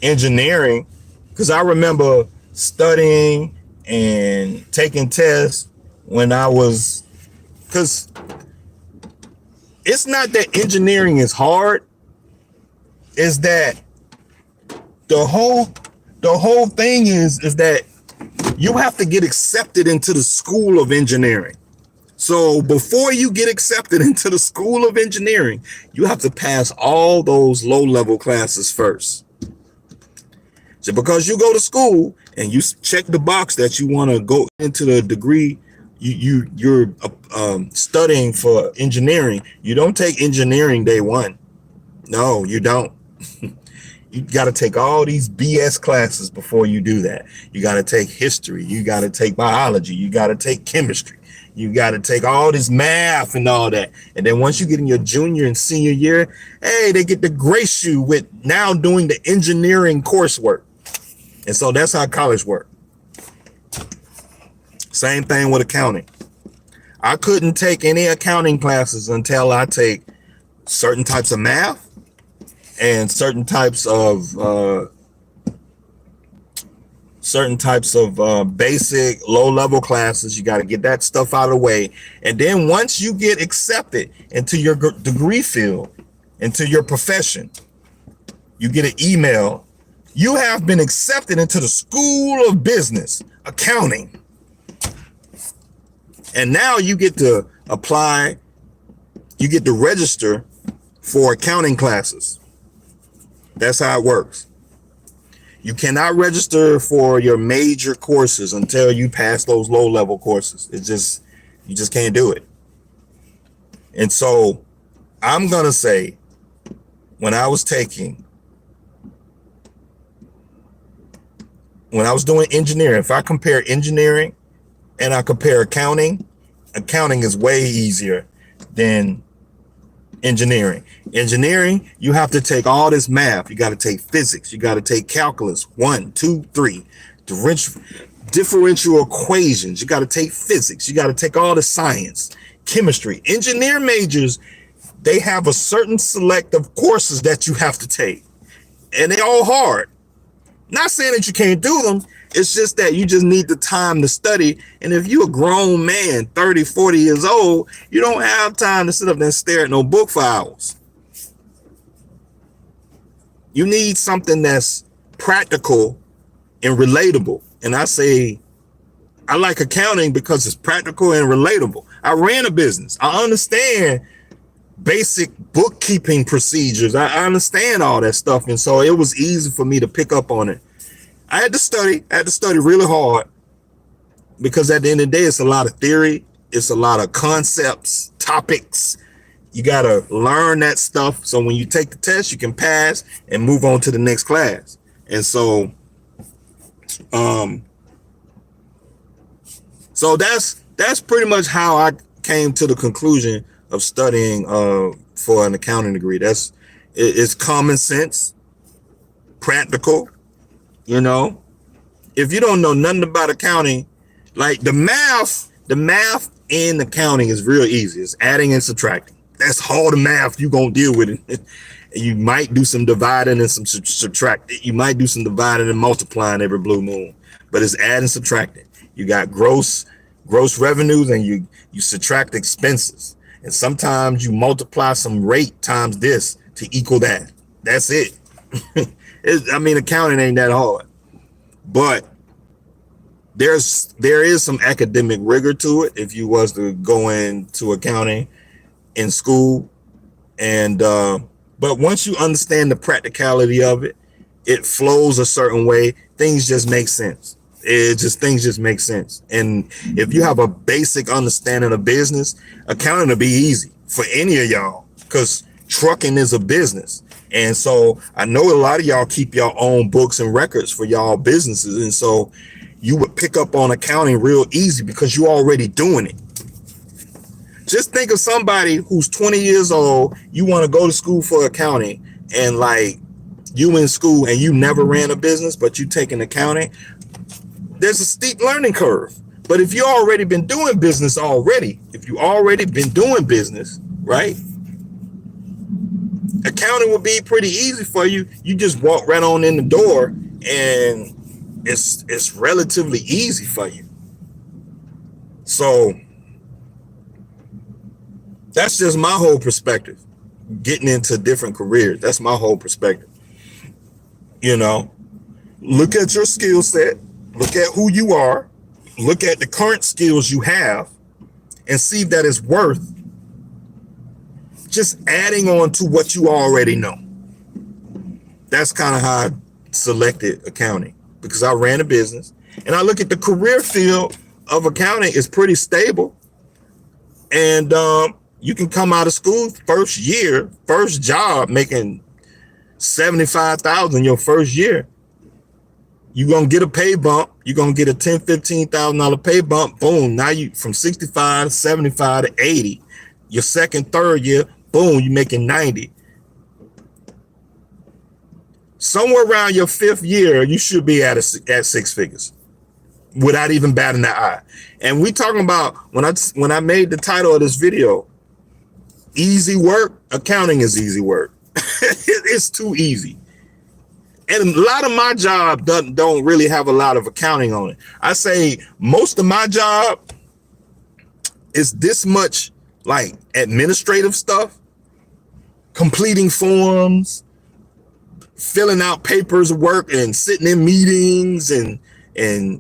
engineering, because I remember studying and taking tests when I was, because it's not that engineering is hard, it's that the whole thing is that you have to get accepted into the school of engineering. So before you get accepted into the school of engineering, you have to pass all those low-level classes first. So because you go to school and you check the box that you want to go into the degree you're studying for engineering, you don't take engineering day one. No, you don't. You got to take all these BS classes before you do that. You got to take history. You got to take biology. You got to take chemistry. You got to take all this math and all that. And then once you get in your junior and senior year, hey, they get to grace you with now doing the engineering coursework. And so that's how college works. Same thing with accounting. I couldn't take any accounting classes until I take certain types of math and certain types of basic low-level classes. You got to get that stuff out of the way. And then once you get accepted into your degree field, into your profession, you get an email. You have been accepted into the School of Business, Accounting. And now you get to apply, you get to register for accounting classes. That's how it works. You cannot register for your major courses until you pass those low-level courses. You just can't do it. And so I'm going to say, when I was doing engineering, if I compare engineering and I compare accounting, accounting is way easier than engineering. Engineering, you have to take all this math. You got to take physics. You got to take calculus 1, 2, 3, differential equations. You got to take physics. You got to take all the science, chemistry. Engineer majors, they have a certain select of courses that you have to take, and they're all hard. Not saying that you can't do them. It's just that you just need the time to study. And if you're a grown man, 30, 40 years old, you don't have time to sit up there and stare at no book for hours. You need something that's practical and relatable. And I say, I like accounting because it's practical and relatable. I ran a business. I understand basic bookkeeping procedures. I understand all that stuff. And so it was easy for me to pick up on it. I had to study really hard, because at the end of the day, it's a lot of theory. It's a lot of concepts, topics. You got to learn that stuff. So when you take the test, you can pass and move on to the next class. And so, so that's pretty much how I came to the conclusion of studying for an accounting degree. It's common sense, practical. You know, if you don't know nothing about accounting, like the math in accounting is real easy. It's adding and subtracting. That's all the math you're going to deal with. You might do some dividing and some subtracting. You might do some dividing and multiplying every blue moon, but it's adding and subtracting. You got gross revenues, and you subtract expenses. And sometimes you multiply some rate times this to equal that. That's it. Accounting ain't that hard, but there is some academic rigor to it if you was to go into accounting in school. And but once you understand the practicality of it, it flows a certain way. Things just make sense. Things just make sense. And if you have a basic understanding of business, accounting will be easy for any of y'all, because trucking is a business. And so I know a lot of y'all keep your own books and records for y'all businesses. And so you would pick up on accounting real easy because you're already doing it. Just think of somebody who's 20 years old. You want to go to school for accounting, and like you in school and you never ran a business, but you taking accounting. There's a steep learning curve. But if you already been doing business right? Accounting will be pretty easy for you. You just walk right on in the door, and it's relatively easy for you. So that's just my whole perspective. Getting into different careers, that's my whole perspective. You know, look at your skill set, look at who you are, look at the current skills you have, and see that it's worth just adding on to what you already know. That's kind of how I selected accounting, because I ran a business, and I look at the career field of accounting is pretty stable. And you can come out of school first job, making $75,000 your first year. You're going to get a pay bump. You're going to get a $10,000, $15,000 pay bump. Boom. Now you from 65 to 75 to 80. Your second, third year, boom, you're making 90. Somewhere around your fifth year, you should be at six figures. without even batting an eye. And we talking about when I made the title of this video, easy work, accounting is easy work. It's too easy. And a lot of my job don't really have a lot of accounting on it. I say most of my job is this much like administrative stuff, completing forms, filling out papers, work, and sitting in meetings and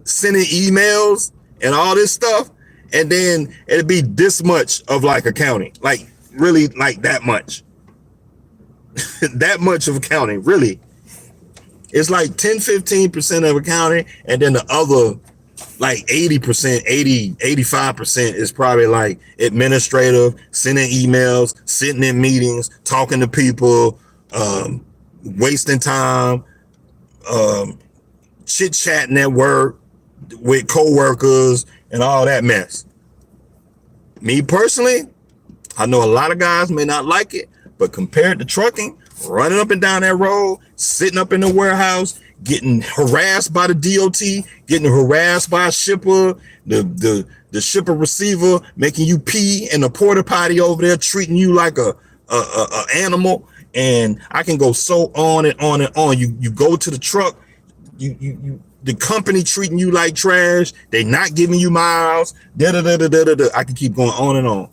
sending emails and all this stuff. And then it'd be this much of like accounting, like really like that much, that much of accounting, really. It's like 10-15% of accounting, and then the other like 80%, 85% is probably like administrative, sending emails, sitting in meetings, talking to people, wasting time, chit-chatting at work with coworkers and all that mess. Me personally, I know a lot of guys may not like it, but compared to trucking, running up and down that road, sitting up in the warehouse, getting harassed by the DOT, getting harassed by a shipper, the shipper receiver making you pee in the porta potty over there, treating you like a animal, and I can go so on and on and on. You go to the truck, the company treating you like trash, they not giving you miles, I can keep going on and on.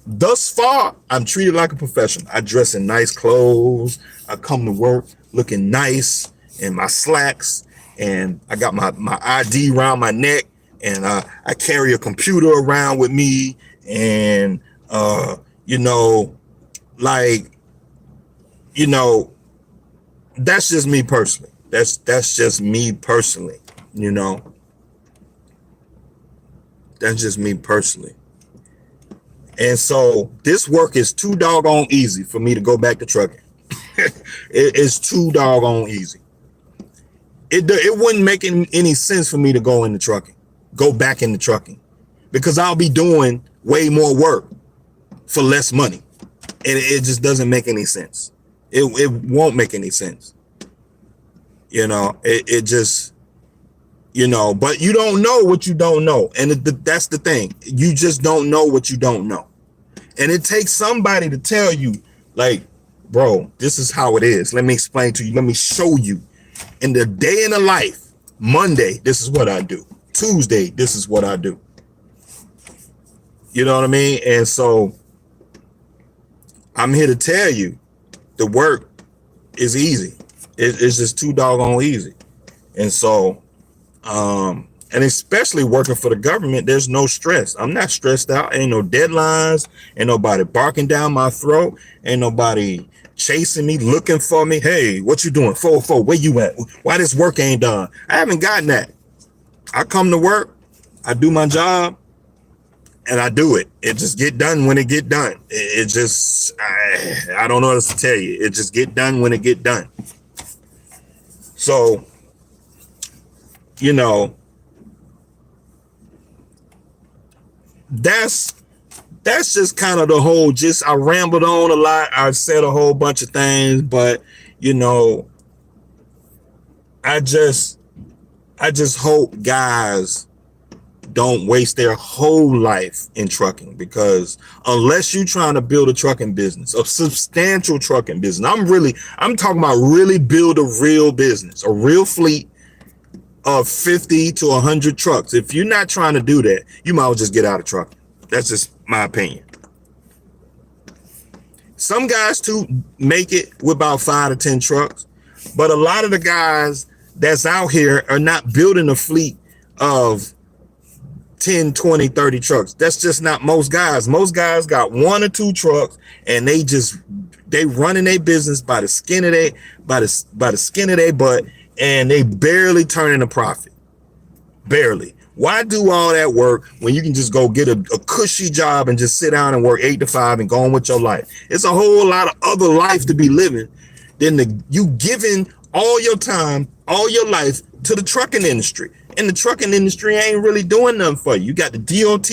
Thus far, I'm treated like a professional. I dress in nice clothes. I come to work looking nice in my slacks, and I got my ID around my neck, and I carry a computer around with me, and that's just me personally. That's just me personally, That's just me personally. And so this work is too doggone easy for me to go back to trucking. It is too doggone easy. It wouldn't make any sense for me to go back into trucking, because I'll be doing way more work for less money. And it just doesn't make any sense. It won't make any sense. It just, but you don't know what you don't know. And that's the thing. You just don't know what you don't know. And it takes somebody to tell you, like, bro, this is how it is. Let me explain to you. Let me show you. In the day in the life, Monday, this is what I do. Tuesday, this is what I do. You know what I mean? And so I'm here to tell you the work is easy. It's just too doggone easy. And so, and especially working for the government, there's no stress. I'm not stressed out. Ain't no deadlines. Ain't nobody barking down my throat. Ain't nobody chasing me, looking for me. Hey, what you doing? 404, where you at? Why this work ain't done? I haven't gotten that. I come to work, I do my job, and I do it. It just get done when it get done. It just, I don't know what else to tell you. It just get done when it get done. So, that's just kind of the whole gist. I rambled on a lot. I said a whole bunch of things, but I just hope guys don't waste their whole life in trucking, because unless you're trying to build a trucking business, a substantial trucking business, I'm talking about really build a real business, a real fleet of 50 to 100 trucks. If you're not trying to do that, you might as well just get out of trucking. That's just my opinion. Some guys too make it with about 5 to 10 trucks, but a lot of the guys that's out here are not building a fleet of 10, 20, 30 trucks. That's just not most guys. Most guys got 1 or 2 trucks, and they running their business by the skin of their butt, and they barely turning a profit. Barely. Why do all that work when you can just go get a cushy job and just sit down and work 8 to 5 and go on with your life? It's a whole lot of other life to be living than you giving all your time, all your life to the trucking industry. And the trucking industry ain't really doing nothing for you. You got the DOT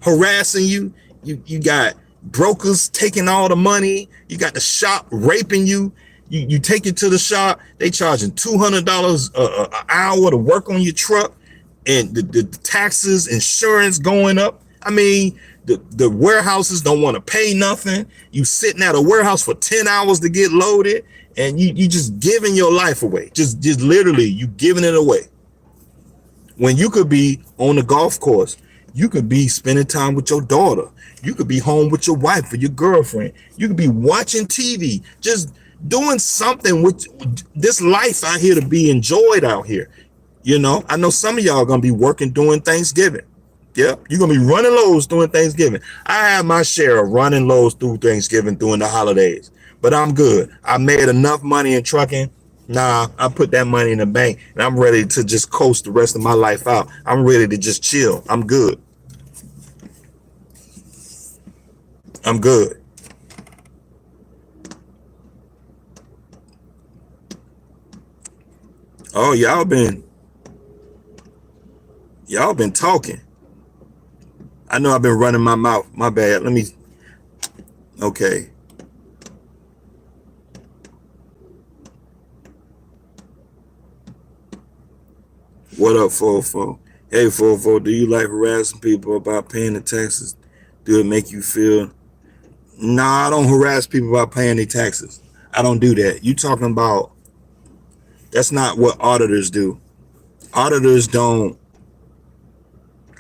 harassing you. You got brokers taking all the money. You got the shop raping you. You take it to the shop. They charging $200 an hour to work on your truck. and the taxes, insurance going up. I mean, the warehouses don't want to pay nothing. You sitting at a warehouse for 10 hours to get loaded, and you just giving your life away. Just literally you giving it away. When you could be on the golf course, you could be spending time with your daughter. You could be home with your wife or your girlfriend. You could be watching TV, just doing something with this life out here to be enjoyed out here. You know, I know some of y'all are going to be working during Thanksgiving. Yeah, you're going to be running lows during Thanksgiving. I have my share of running lows through Thanksgiving during the holidays, but I'm good. I made enough money in trucking. Nah, I put that money in the bank and I'm ready to just coast the rest of my life out. I'm ready to just chill. I'm good. I'm good. Oh, y'all been talking. I know I've been running my mouth. My bad. Let me. Okay. What up, 404? Hey, 404, do you like harassing people about paying the taxes? Do it make you feel? Nah, I don't harass people about paying their taxes. I don't do that. You talking about, that's not what auditors do. Auditors don't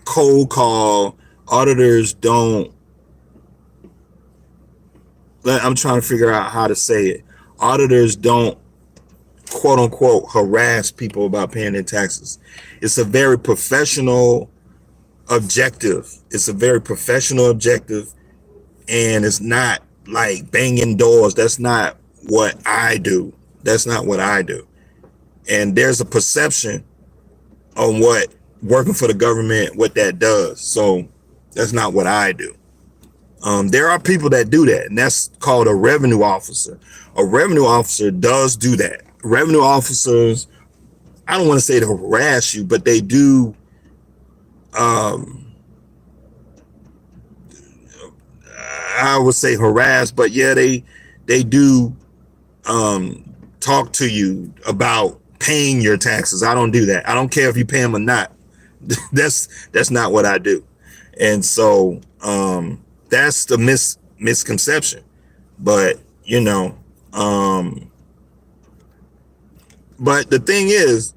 cold call. Auditors don't, I'm trying to figure out how to say it. Auditors don't quote unquote harass people about paying their taxes. It's a very professional objective. It's a very professional objective, and it's not like banging doors. That's not what I do. That's not what I do. And there's a perception on what working for the government, what that does. So that's not what I do. There are people that do that, and that's called a revenue officer. A revenue officer does do that. Revenue officers, I don't want to say to harass you, but they do. I would say harass, but yeah, they do talk to you about paying your taxes. I don't do that. I don't care if you pay them or not. That's not what I do. And so that's the misconception. But you know, but the thing is,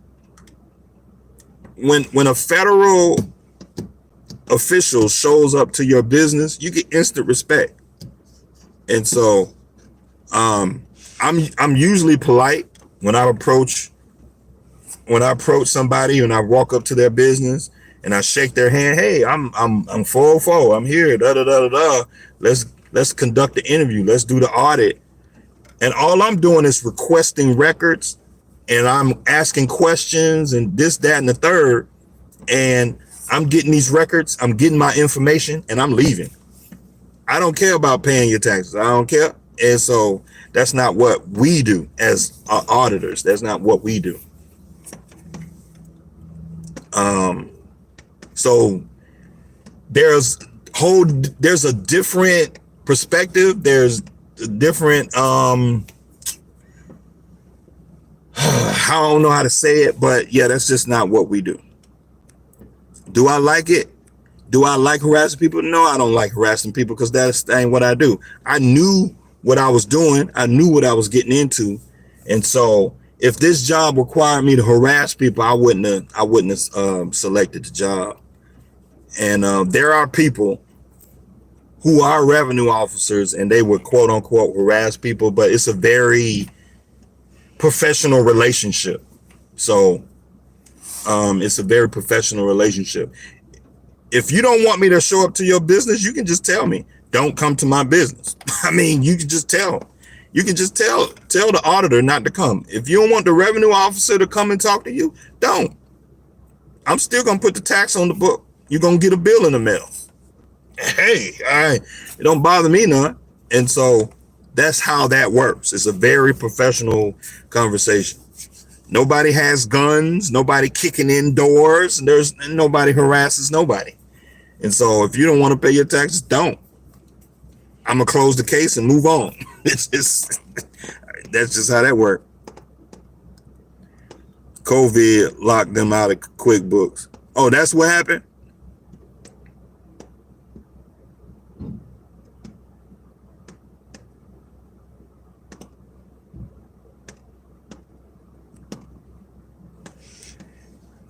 when a federal official shows up to your business, you get instant respect. And so I'm usually polite when I approach somebody and I walk up to their business and I shake their hand. Hey, I'm 404. I'm here. Da da da da da. Let's conduct the interview. Let's do the audit. And all I'm doing is requesting records, and I'm asking questions and this, that, and the third. And I'm getting these records. I'm getting my information, and I'm leaving. I don't care about paying your taxes. I don't care. And so that's not what we do as auditors. That's not what we do. So there's a different perspective. There's a different, I don't know how to say it, but yeah, that's just not what we do. Do I like it? Do I like harassing people? No, I don't like harassing people, because that ain't what I do. I knew what I was doing. I knew what I was getting into. And so if this job required me to harass people, I wouldn't have selected the job. And there are people who are revenue officers and they would quote unquote harass people, but it's a very professional relationship. So it's a very professional relationship. If you don't want me to show up to your business, you can just tell me, don't come to my business. I mean, you can just tell the auditor not to come. If you don't want the revenue officer to come and talk to you, don't. I'm still going to put the tax on the book. You're going to get a bill in the mail. Hey, it don't bother me none. And so that's how that works. It's a very professional conversation. Nobody has guns, nobody kicking in doors, and nobody harasses nobody. And so if you don't want to pay your taxes, don't. I'm gonna close the case and move on. It's just, that's just how that works. COVID locked them out of QuickBooks. Oh, that's what happened?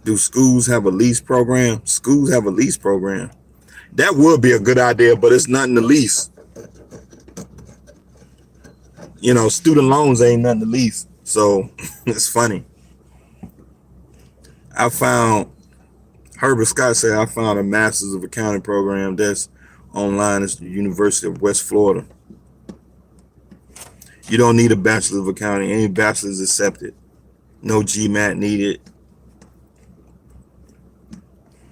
Do schools have a lease program? Schools have a lease program. That would be a good idea, but it's not in the lease. You know, student loans ain't nothing to lease. So it's funny. I found, Herbert Scott said, I found a Masters of Accounting program that's online. It's the University of West Florida. You don't need a Bachelor of Accounting. Any bachelor's accepted. No GMAT needed.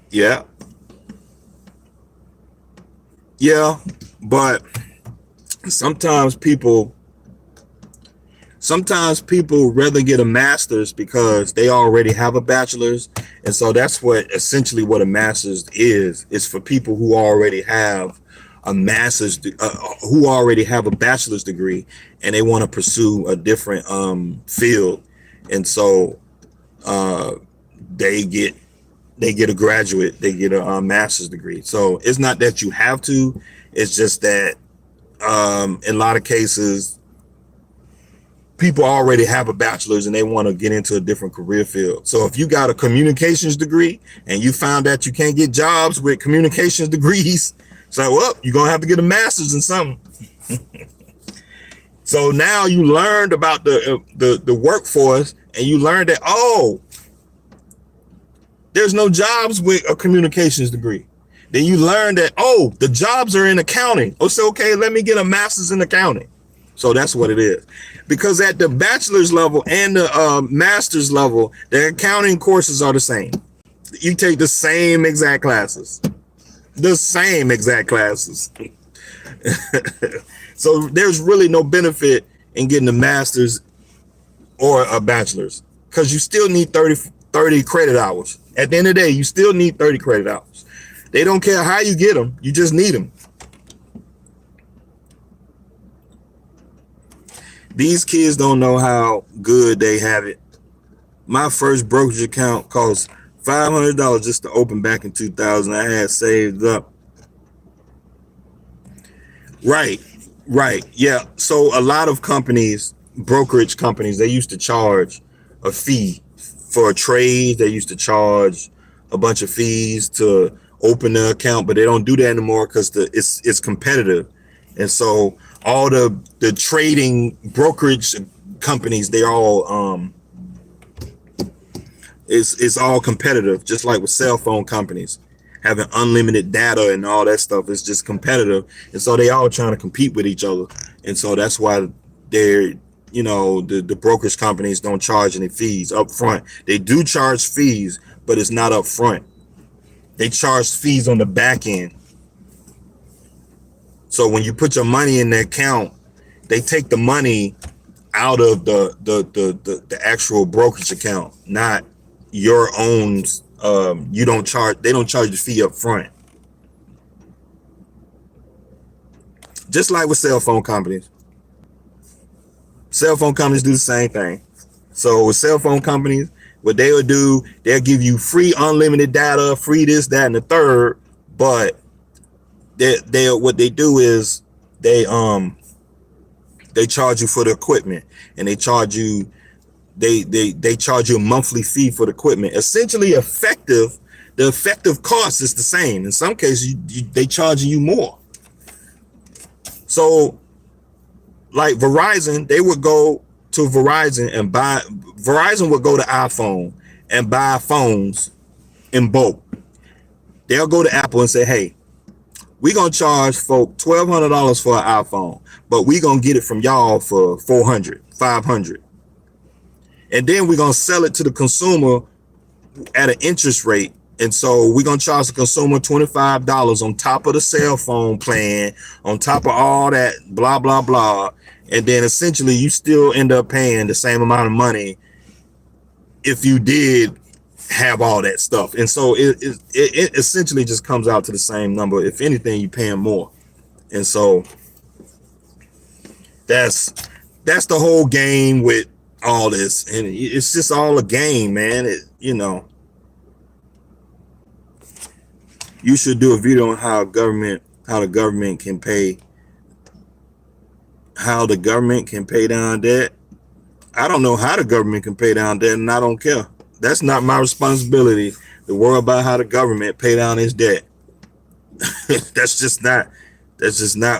Yeah. Yeah, but sometimes people rather get a master's because they already have a bachelor's, and so that's what essentially what a master's is. It's for people who already have a master's, who already have a bachelor's degree, and they want to pursue a different field, and so they get a graduate, they get a master's degree. So it's not that you have to, it's just that in a lot of cases, people already have a bachelor's and they want to get into a different career field. So if you got a communications degree and you found that you can't get jobs with communications degrees, so well, you're gonna have to get a master's in something. So now you learned about the workforce, and you learned that, oh, there's no jobs with a communications degree. Then you learn that, oh, the jobs are in accounting. Oh, so okay, let me get a master's in accounting. So that's what it is. Because at the bachelor's level and the master's level, the accounting courses are the same. You take the same exact classes. The same exact classes. So there's really no benefit in getting a master's or a bachelor's, because you still need 30 credit hours. At the end of the day, you still need 30 credit hours. They don't care how you get them. You just need them. These kids don't know how good they have it. My first brokerage account cost $500 just to open back in 2000. I had saved up. Right. Yeah. So a lot of companies, brokerage companies, they used to charge a fee for a trade. They used to charge a bunch of fees to open the account, but they don't do that anymore because it's competitive. And so all the trading brokerage companies, they all it's all competitive, just like with cell phone companies having unlimited data and all that stuff. It's just competitive, and so they all trying to compete with each other. And so that's why they're, you know, the brokerage companies don't charge any fees up front. They do charge fees, but it's not up front. They charge fees on the back end. So when you put your money in the account, they take the money out of the actual brokerage account, not your own. They don't charge the fee up front. Just like with cell phone companies. Cell phone companies do the same thing. So with cell phone companies, what they will do, they'll give you free unlimited data, free this, that, and the third. But they what they do is they charge you for the equipment, and they charge you a monthly fee for the equipment. Essentially, the effective cost is the same. In some cases, they charging you more. So like Verizon, they would go to Verizon would go to iPhone and buy phones in bulk. They'll go to Apple and say, hey, we're going to charge folk $1,200 for an iPhone, but we're going to get it from y'all for $400, $500. And then we're going to sell it to the consumer at an interest rate. And so we're going to charge the consumer $25 on top of the cell phone plan, on top of all that, blah, blah, blah. And then essentially you still end up paying the same amount of money if you did have all that stuff. And so it essentially just comes out to the same number. If anything, you're paying more. And so that's the whole game with all this. And it's just all a game, man. You know. You should do a video on how the government can pay down debt. I don't know how the government can pay down debt, and I don't care. That's not my responsibility to worry about how the government pay down its debt. That's just not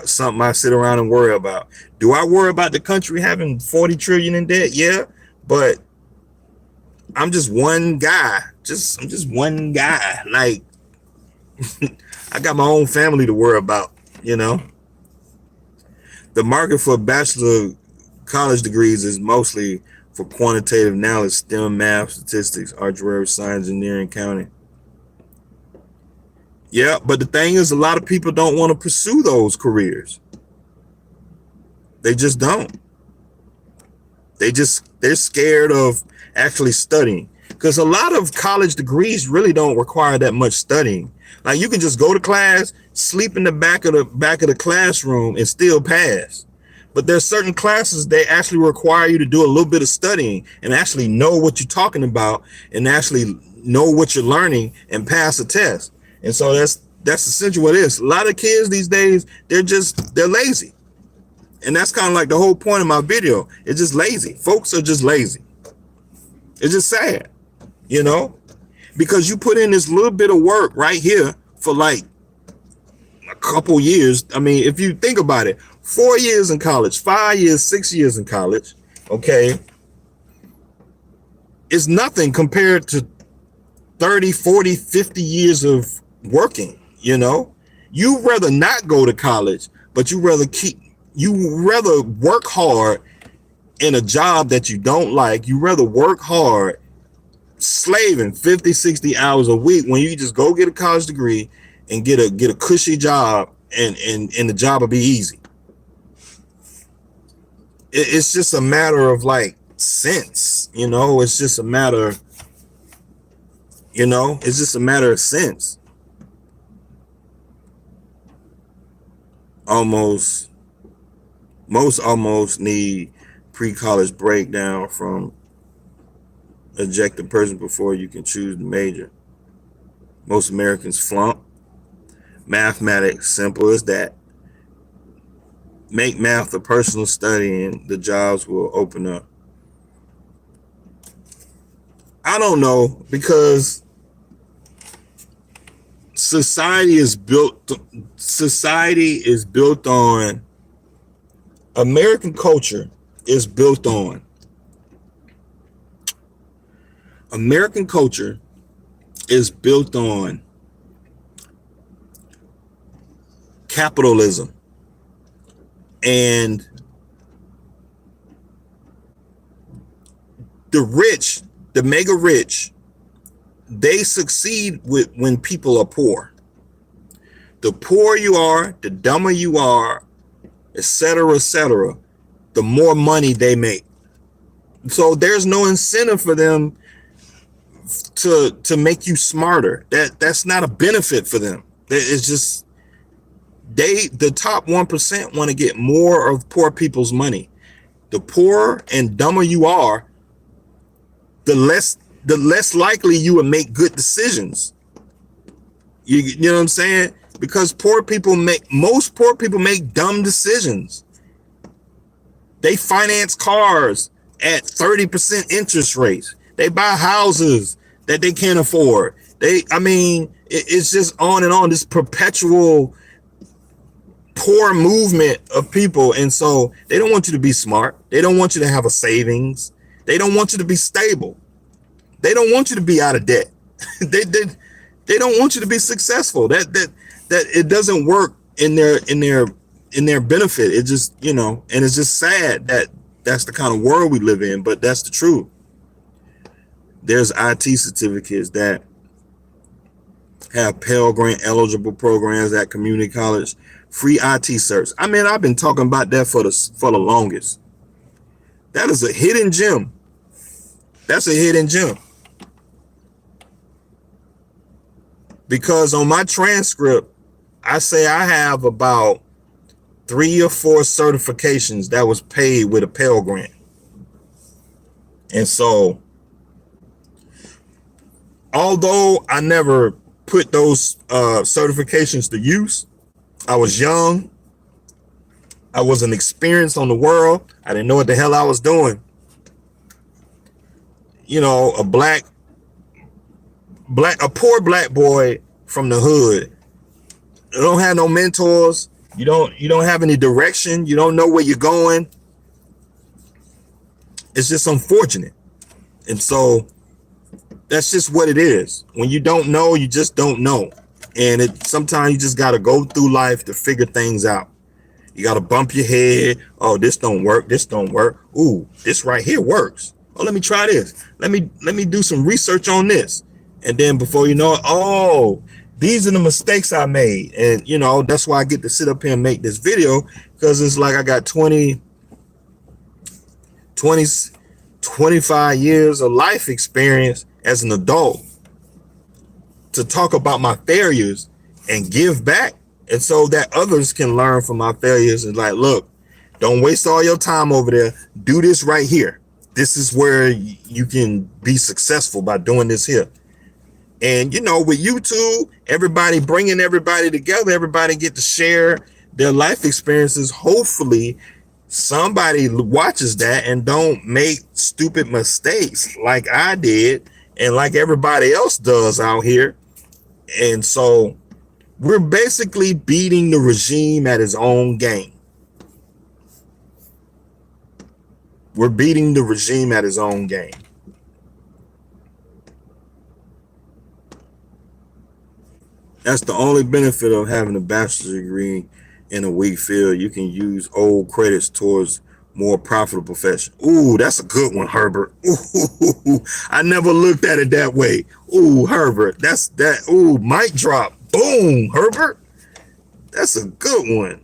something I sit around and worry about. Do I worry about the country having 40 trillion in debt? Yeah, but I'm just one guy. I'm just one guy. Like, I got my own family to worry about, you know. The market for bachelor college degrees is mostly for quantitative knowledge, STEM, math, statistics, archery, science, engineering, accounting. Yeah, but the thing is, a lot of people don't want to pursue those careers. They just don't. They're scared of actually studying, because a lot of college degrees really don't require that much studying. Like, you can just go to class, sleep in the back of the classroom, and still pass. But there's certain classes they actually require you to do a little bit of studying and actually know what you're talking about and actually know what you're learning and pass a test. And so that's essentially what it is. A lot of kids these days, they're lazy. And that's kind of like the whole point of my video. It's just lazy. Folks are just lazy. It's just sad, you know, because you put in this little bit of work right here for like a couple years. I mean, if you think about it, 4 years in college, 5 years, 6 years in college, okay, it's nothing compared to 30, 40, 50 years of working, you know. You rather not go to college, but you rather work hard in a job that you don't like. You rather work hard slaving 50, 60 hours a week when you just go get a college degree and get a cushy job, and the job will be easy. It's just a matter of like sense, you know. It's just a matter, you know, it's just a matter of sense. Most almost need pre-college breakdown from eject a person before you can choose the major. Most Americans flunk. Mathematics, simple as that. Make math a personal study and the jobs will open up. I don't know, because society is built on, American culture is built on, capitalism. And the rich, the mega rich, they succeed when people are poor. The poorer you are, the dumber you are, etc., the more money they make. So there's no incentive for them to make you smarter. That's not a benefit for them. It's just the top 1% want to get more of poor people's money. The poorer and dumber you are, the less likely you will make good decisions. You know what I'm saying? Because most poor people make dumb decisions. They finance cars at 30% interest rates. They buy houses that they can't afford. It's just on and on, this perpetual poor movement of people. And so they don't want you to be smart. They don't want you to have a savings. They don't want you to be stable. They don't want you to be out of debt. They don't want you to be successful. That it doesn't work in their benefit. It just, you know, and it's just sad that that's the kind of world we live in, but that's the truth. There's IT certificates that have Pell Grant eligible programs at community college, free IT certs. I mean, I've been talking about that for the longest. That is a hidden gem. That's a hidden gem. Because on my transcript, I say I have about 3 or 4 certifications that was paid with a Pell Grant. And so, although I never put those certifications to use. I was young. I wasn't experienced on the world. I didn't know what the hell I was doing. You know, a poor black boy from the hood. You don't have no mentors. You don't have any direction. You don't know where you're going. It's just unfortunate. And so that's just what it is. When you don't know, you just don't know. And sometimes you just got to go through life to figure things out. You got to bump your head. Oh, this don't work. This don't work. Ooh, this right here works. Oh, let me try this. Let me do some research on this. And then before you know it, oh, these are the mistakes I made. And, you know, that's why I get to sit up here and make this video, because it's like I got 25 years of life experience as an adult to talk about my failures and give back. And so that others can learn from my failures. And like, look, don't waste all your time over there. Do this right here. This is where you can be successful by doing this here. And, you know, with YouTube, everybody bringing everybody together, everybody get to share their life experiences. Hopefully somebody watches that and don't make stupid mistakes like I did and like everybody else does out here. And so we're basically beating the regime at his own game. We're beating the regime at his own game. That's the only benefit of having a bachelor's degree in a weak field. You can use old credits towards more profitable profession. Ooh, that's a good one, Herbert. Ooh, I never looked at it that way. Ooh, Herbert, that's that. Ooh, mic drop. Boom, Herbert. That's a good one.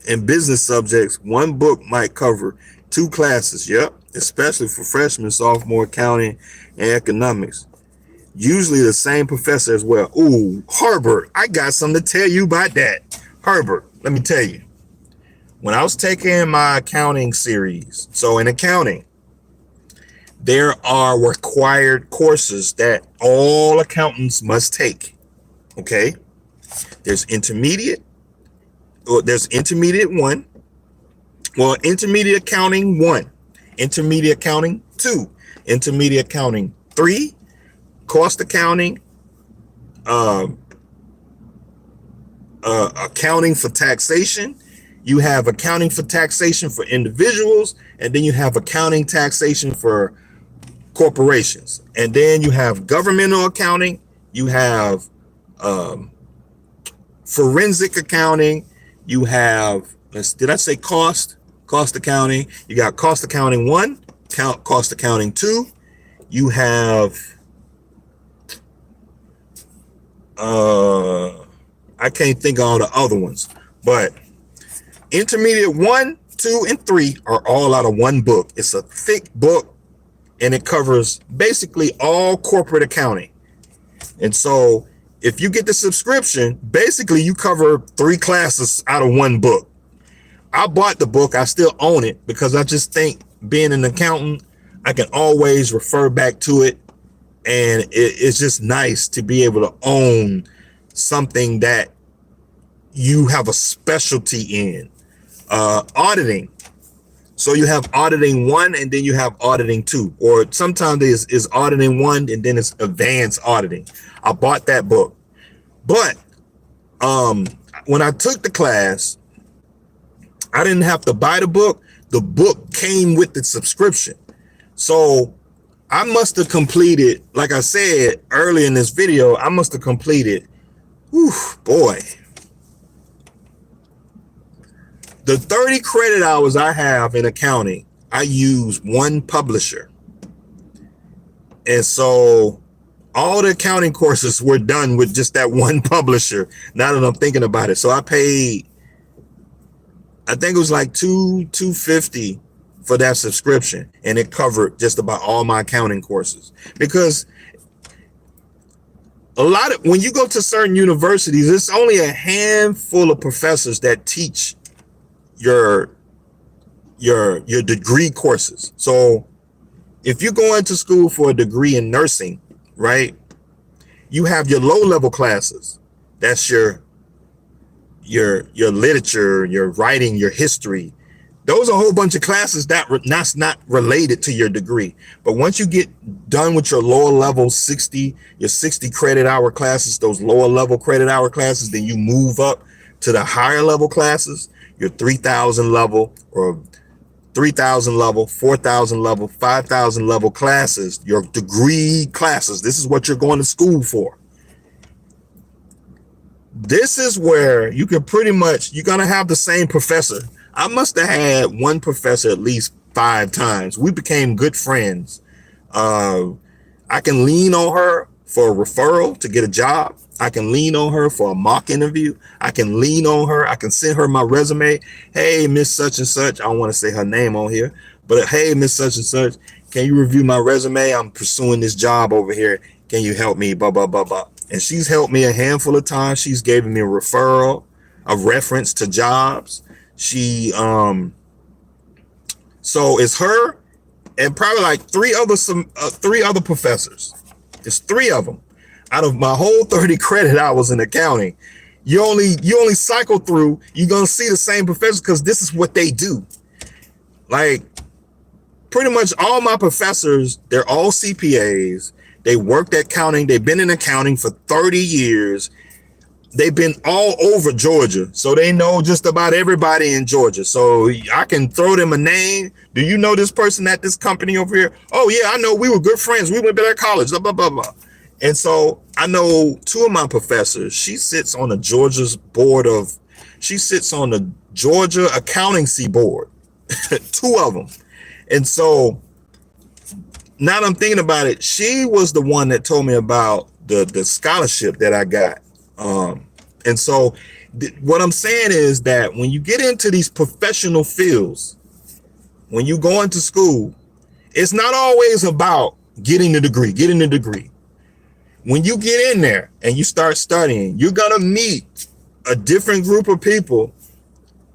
In business subjects, one book might cover 2 classes. Yep, especially for freshmen, sophomore, accounting, and economics. Usually the same professor as well. Ooh, Herbert, I got something to tell you about that. Herbert, let me tell you. When I was taking my accounting series, so in accounting, there are required courses that all accountants must take. Okay. There's intermediate, or there's intermediate 1. Well, intermediate accounting 1, intermediate accounting 2, intermediate accounting 3, cost accounting, accounting for taxation. You have accounting for taxation for individuals, and then you have accounting taxation for corporations. And then you have governmental accounting. You have forensic accounting. You have, did I say cost accounting? You got cost accounting 1, cost accounting 2. You have I can't think of all the other ones, but intermediate 1, 2, and 3 are all out of one book. It's a thick book, and it covers basically all corporate accounting. And so if you get the subscription, basically you cover 3 classes out of one book. I bought the book. I still own it because I just think, being an accountant, I can always refer back to it. And it's just nice to be able to own something that you have a specialty in. Auditing. So you have auditing 1, and then you have auditing 2, or sometimes is auditing 1 and then it's advanced auditing. I bought that book, but when I took the class, I didn't have to buy the book. The book came with the subscription. So I must have completed, like I said earlier in this video, I must have completed, boy, the 30 credit hours I have in accounting, I use one publisher. And so all the accounting courses were done with just that one publisher, now that I'm thinking about it. So I paid, I think it was like $250 for that subscription, and it covered just about all my accounting courses. Because when you go to certain universities, it's only a handful of professors that teach your degree courses. So if you go into school for a degree in nursing, right, You have your low level classes. That's your literature, your writing, your history. Those are a whole bunch of classes that's not related to your degree. But once you get done with your lower level your 60 credit hour classes, those lower level credit hour classes, then you move up to the higher level classes, your 3,000 level or 3,000 level, 4,000 level, 5,000 level classes, your degree classes. This is what you're going to school for. This is where you can pretty much, you're going to have the same professor. I must have had one professor at least 5 times. We became good friends. I can lean on her for a referral to get a job. I can lean on her for a mock interview. I can lean on her. I can send her my resume. Hey, Miss Such and Such. I don't want to say her name on here, but hey, Miss Such and Such, can you review my resume? I'm pursuing this job over here. Can you help me? Blah, blah, blah, blah. And she's helped me a handful of times. She's given me a referral, a reference to jobs. She, so it's her and probably like 3 other professors. It's 3 of them out of my whole 30 credit hours in accounting. You only cycle through, you're going to see the same professors because this is what they do. Like pretty much all my professors, they're all CPAs. They worked at accounting. They've been in accounting for 30 years. They've been all over Georgia, so they know just about everybody in Georgia. So I can throw them a name. Do you know this person at this company over here? Oh yeah, I know. We were good friends. We went to their college. Blah blah blah blah. And so I know 2 of my professors. She sits on the Georgia Accountancy Board. 2 of them. And so now that I'm thinking about it, she was the one that told me about the scholarship that I got. And so what I'm saying is that when you get into these professional fields, when you go into school, it's not always about getting the degree. When you get in there and you start studying, you're going to meet a different group of people,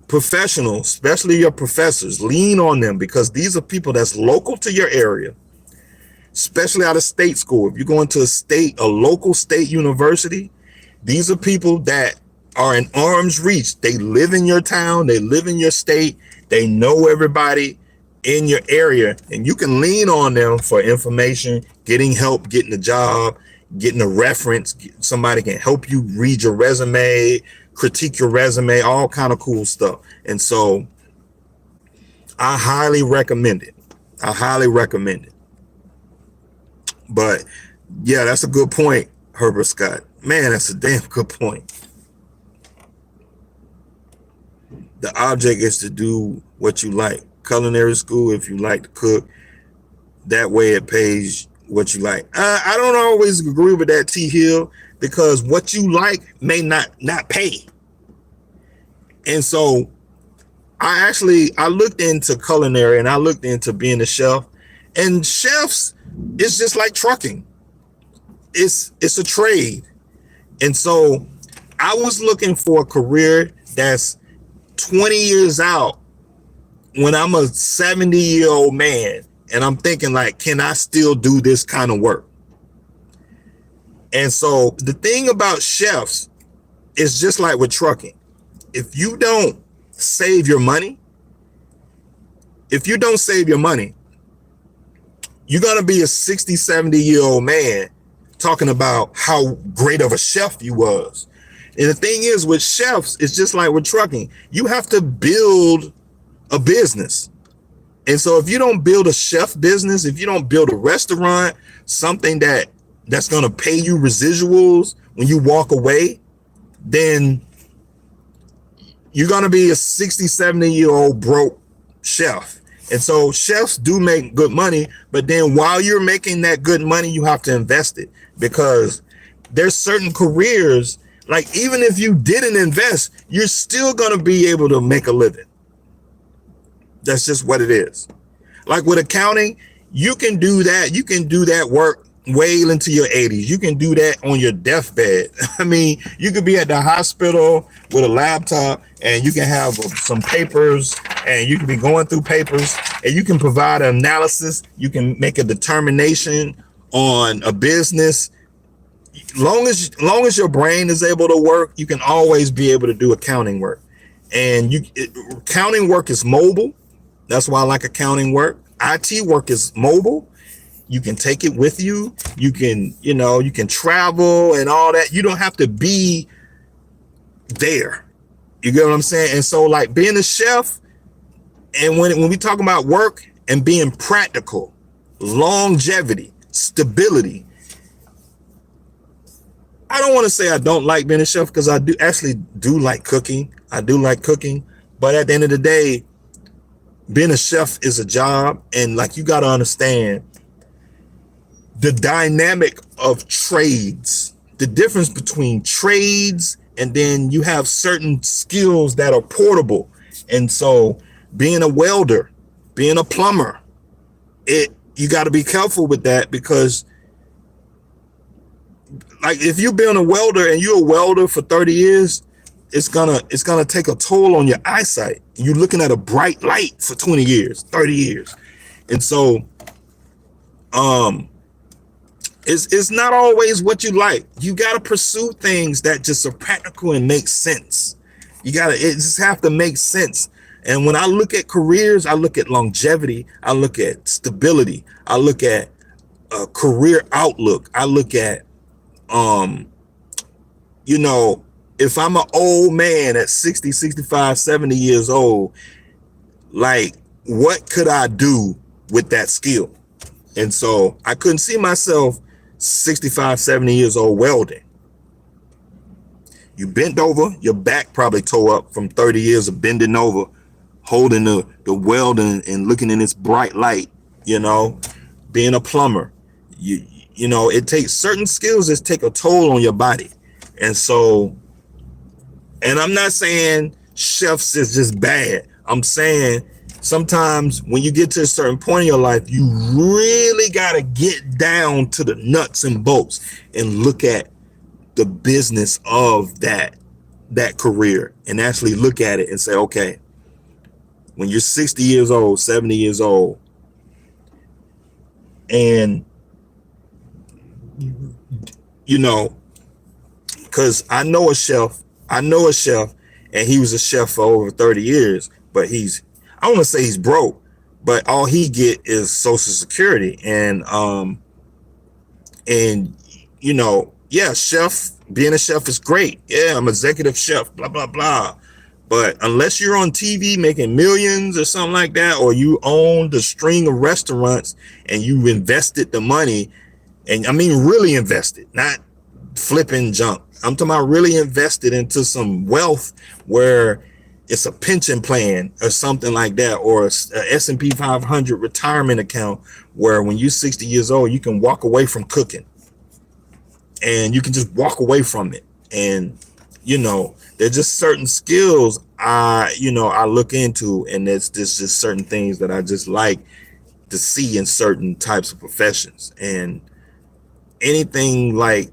professionals, especially your professors. Lean on them because these are people that's local to your area, especially out of state school. If you're going to a local state university, these are people that are in arm's reach. They live in your town. They live in your state. They know everybody in your area, and you can lean on them for information, getting help, getting a job, getting a reference. Somebody can help you read your resume, critique your resume, all kind of cool stuff. And so I highly recommend it. But yeah, that's a good point, Herbert Scott. Man, that's a damn good point. The object is to do what you like. Culinary school, if you like to cook, that way it pays what you like. I don't always agree with that, T. Hill, because what you like may not pay. And so I looked into culinary and I looked into being a chef, and chefs, it's just like trucking. It's a trade. And so I was looking for a career that's 20 years out when I'm a 70-year-old man, and I'm thinking like, can I still do this kind of work? And so the thing about chefs is just like with trucking. If you don't save your money, you're going to be a 60, 70-year-old man talking about how great of a chef you was. And the thing is with chefs, it's just like with trucking. You have to build a business. And so if you don't build a chef business, if you don't build a restaurant, something that's going to pay you residuals when you walk away, then you're going to be a 60, 70-year-old broke chef. And so chefs do make good money, but then while you're making that good money, you have to invest it, because there's certain careers, like even if you didn't invest, you're still going to be able to make a living. That's just what it is. Like with accounting, you can do that. You can do that work way into your 80s. You can do that on your deathbed. I mean, you could be at the hospital with a laptop and you can have some papers and you can be going through papers and you can provide an analysis. You can make a determination on a business long as your brain is able to work, you can always be able to do accounting work. And accounting work is mobile. That's why I like accounting work. IT work is mobile. You can take it with you. You can, you can travel and all that. You don't have to be there. You get what I'm saying? And so like being a chef, and when we talk about work and being practical, longevity, stability, I don't want to say I don't like being a chef, because I do like cooking. I do like cooking. But at the end of the day, being a chef is a job. And like, you got to understand the dynamic of trades, the difference between trades, and then you have certain skills that are portable. And so being a welder, being a plumber, you got to be careful with that, because like if you've been a welder and you're a welder for 30 years, it's gonna take a toll on your eyesight. You're looking at a bright light for 20 years, 30 years. And so it's not always what you like. You got to pursue things that just are practical and make sense. It just have to make sense. And when I look at careers, I look at longevity, I look at stability, I look at career outlook, I look at if I'm an old man at 60, 65, 70 years old, like, what could I do with that skill? And so I couldn't see myself 65, 70 years old welding. You bent over, your back probably tore up from 30 years of bending over, holding the welding and looking in this bright light, being a plumber. It takes certain skills that take a toll on your body. And so, and I'm not saying chefs is just bad. I'm saying sometimes when you get to a certain point in your life, you really got to get down to the nuts and bolts and look at the business of that career, and actually look at it and say, okay, when you're 60 years old, 70 years old, and because I know a chef, and he was a chef for over 30 years, but I want to say he's broke, but all he get is Social Security. And yeah, being a chef is great. Yeah, I'm executive chef, blah, blah, blah. But unless you're on TV making millions or something like that, or you own the string of restaurants and you invested the money, and I mean really invested, not flipping junk. I'm talking about really invested into some wealth where it's a pension plan or something like that, or a S&P 500 retirement account where when you're 60 years old, you can walk away from cooking and you can just walk away from it. And, there's just certain skills I look into, and there's just certain things that I just like to see in certain types of professions. And anything like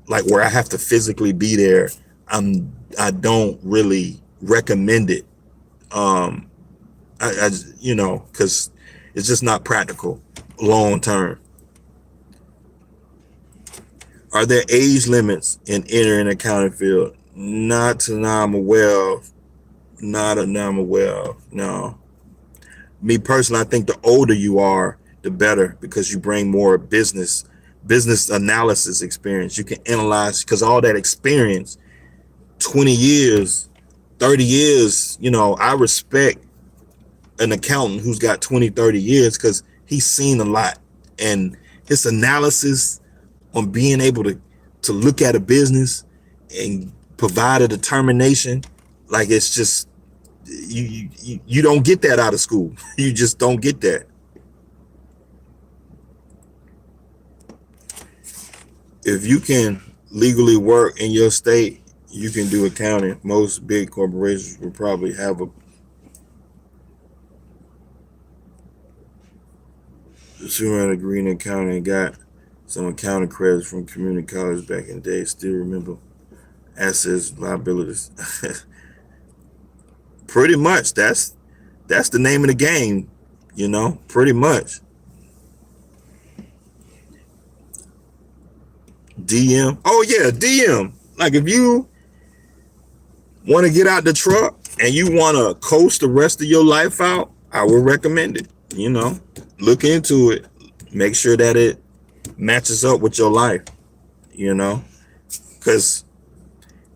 where I have to physically be there, I don't really recommend it. Because it's just not practical long term. Are there age limits in entering the accounting field? Not that I'm aware of. No. Me personally, I think the older you are, the better, because you bring more business analysis experience. You can analyze, because all that experience, 20 years, 30 years, I respect an accountant who's got 20, 30 years, because he's seen a lot, and his analysis on being able to look at a business and provide a determination, like, it's just, you don't get that out of school. You just don't get that. If you can legally work in your state, you can do accounting. Most big corporations will probably have a 200 degree in accounting. Got some accounting credits from community college back in the day. Still remember assets, liabilities. Pretty much, that's the name of the game, pretty much. DM. Oh yeah, DM. Like if you want to get out the truck and you want to coast the rest of your life out, I would recommend it. You know, look into it. Make sure that it matches up with your life, you know, because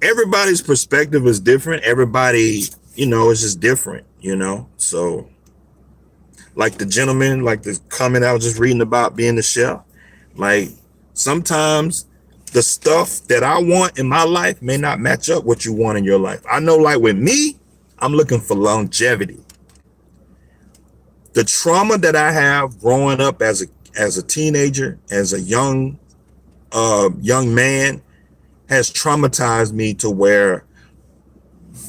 everybody's perspective is different. Everybody, you know, is just different, you know. So like the gentleman, like the comment I was just reading about being the chef, like sometimes the stuff that I want in my life may not match up what you want in your life. I know, like with me, I'm looking for longevity. The trauma that I have growing up as a teenager, as a young man, has traumatized me to where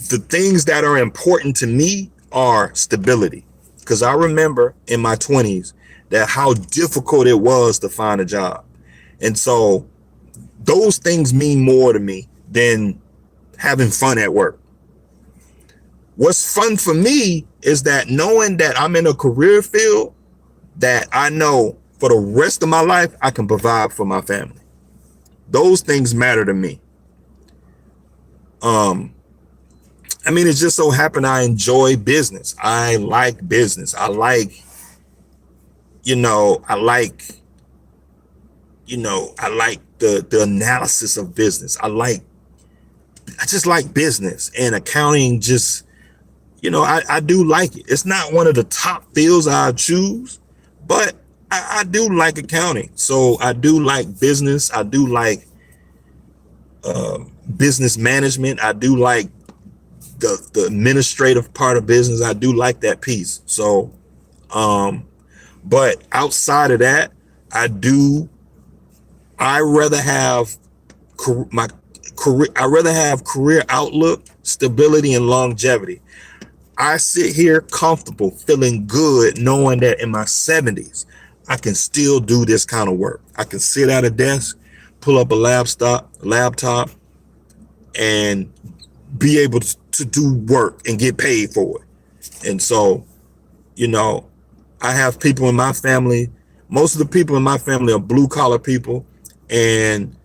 the things that are important to me are stability. Because I remember in my 20s that how difficult it was to find a job. And so those things mean more to me than having fun at work. What's fun for me is that knowing that I'm in a career field that I know for the rest of my life, I can provide for my family. Those things matter to me. I mean, it just so happened I enjoy business. I like business. I like, I like the analysis of business. I just like business and accounting. Just, I do like it. It's not one of the top fields I choose, but I do like accounting. So I do like business. I do like business management. I do like the administrative part of business. I do like that piece. So, but outside of that, I rather have career outlook, stability, and longevity. I sit here comfortable, feeling good, knowing that in my 70s, I can still do this kind of work. I can sit at a desk, pull up a laptop, and be able to do work and get paid for it. And so, I have people in my family. Most of the people in my family are blue collar people. And,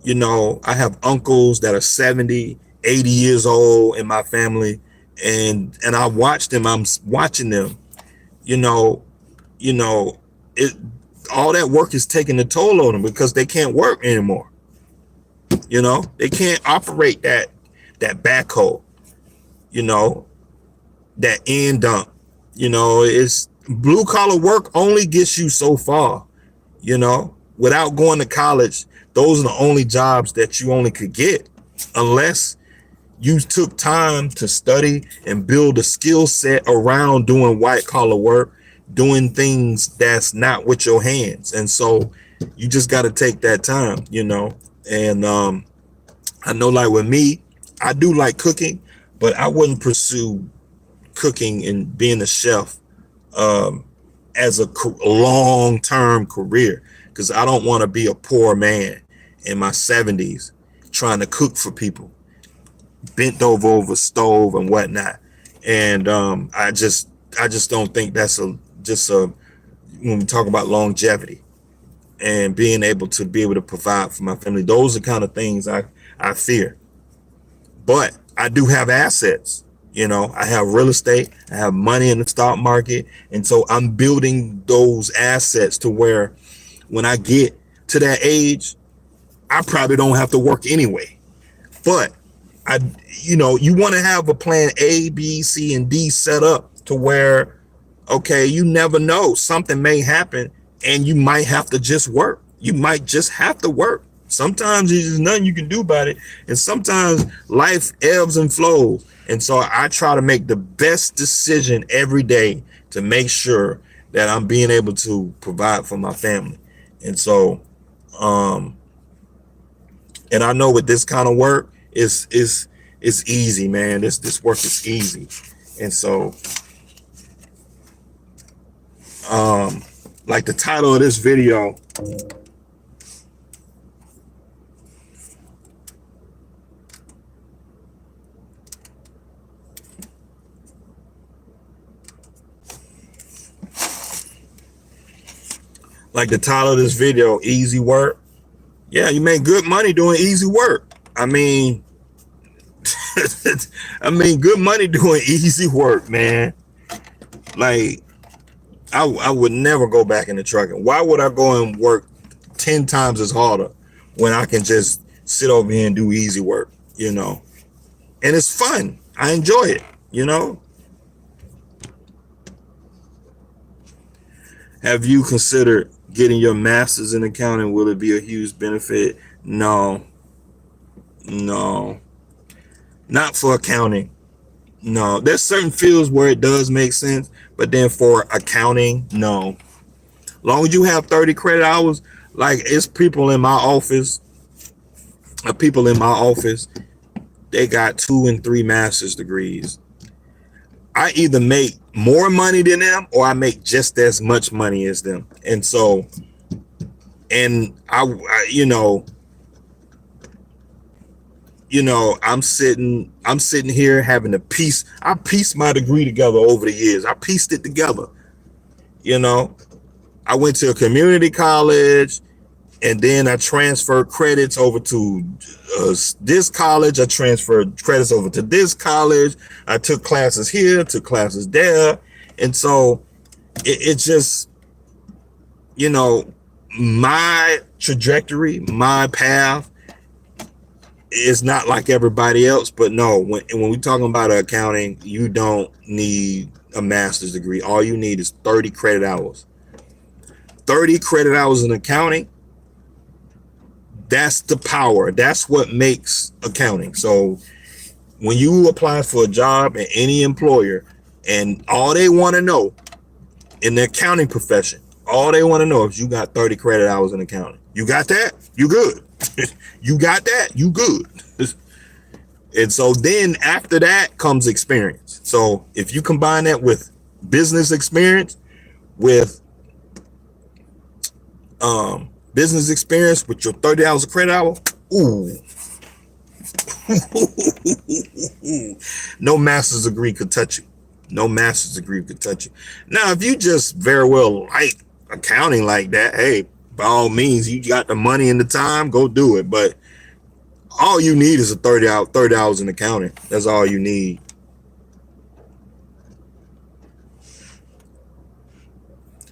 I have uncles that are 70, 80 years old in my family. And I watch them. I'm watching them, all that work is taking a toll on them because they can't work anymore. They can't operate that backhoe, that end dump. It's blue collar work only gets you so far, without going to college. Those are the only jobs that you only could get unless you took time to study and build a skill set around doing white collar work, doing things that's not with your hands. And so you just got to take that time, and I know, like with me, I do like cooking, but I wouldn't pursue cooking and being a chef as a long-term career, because I don't want to be a poor man in my 70s trying to cook for people, bent over a stove and whatnot. And I just don't think that's when we talk about longevity and being able to provide for my family, those are kind of things I fear. But I do have assets. I have real estate, I have money in the stock market. And so I'm building those assets to where when I get to that age, I probably don't have to work anyway. But you want to have a plan A, B, C, and D set up to where, okay, you never know, something may happen and you might have to just work. You might just have to work. Sometimes there's nothing you can do about it. And sometimes life ebbs and flows. And so I try to make the best decision every day to make sure that I'm being able to provide for my family. And so, and I know with this kind of work, it's easy, man. This work is easy. And so, like the title of this video, easy work. Yeah, you make good money doing easy work. I mean, good money doing easy work, man. Like, I would never go back into trucking. Why would I go and work 10 times as harder when I can just sit over here and do easy work, you know? And it's fun. I enjoy it, you know? Have you considered getting your master's in accounting? Will it be a huge benefit? No, no, not for accounting. No, there's certain fields where it does make sense, but then for accounting, no. Long as you have 30 credit hours, like it's people in my office, they got 2 and 3 master's degrees. I either make more money than them or I make just as much money as them. And so, and I I'm sitting here having I pieced my degree together over the years. I pieced it together. You know, I went to a community college, and then I transferred credits over to this college. I transferred credits over to this college. I took classes here, took classes there. And so it's just, my trajectory, my path is not like everybody else. But no, when we're talking about accounting, you don't need a master's degree. All you need is 30 credit hours. 30 credit hours in accounting. That's the power. That's what makes accounting. So when you apply for a job at any employer, and all they want to know in the accounting profession, all they want to know is you got 30 credit hours in accounting. You got that? You good. You got that? You good. And so then after that comes experience. So if you combine that with business experience, with with your 30 hours of credit hour, ooh. No master's degree could touch you. No master's degree could touch you. Now, if you just very well like accounting like that, hey, by all means, you got the money and the time, go do it. But all you need is 30 hours in accounting. That's all you need.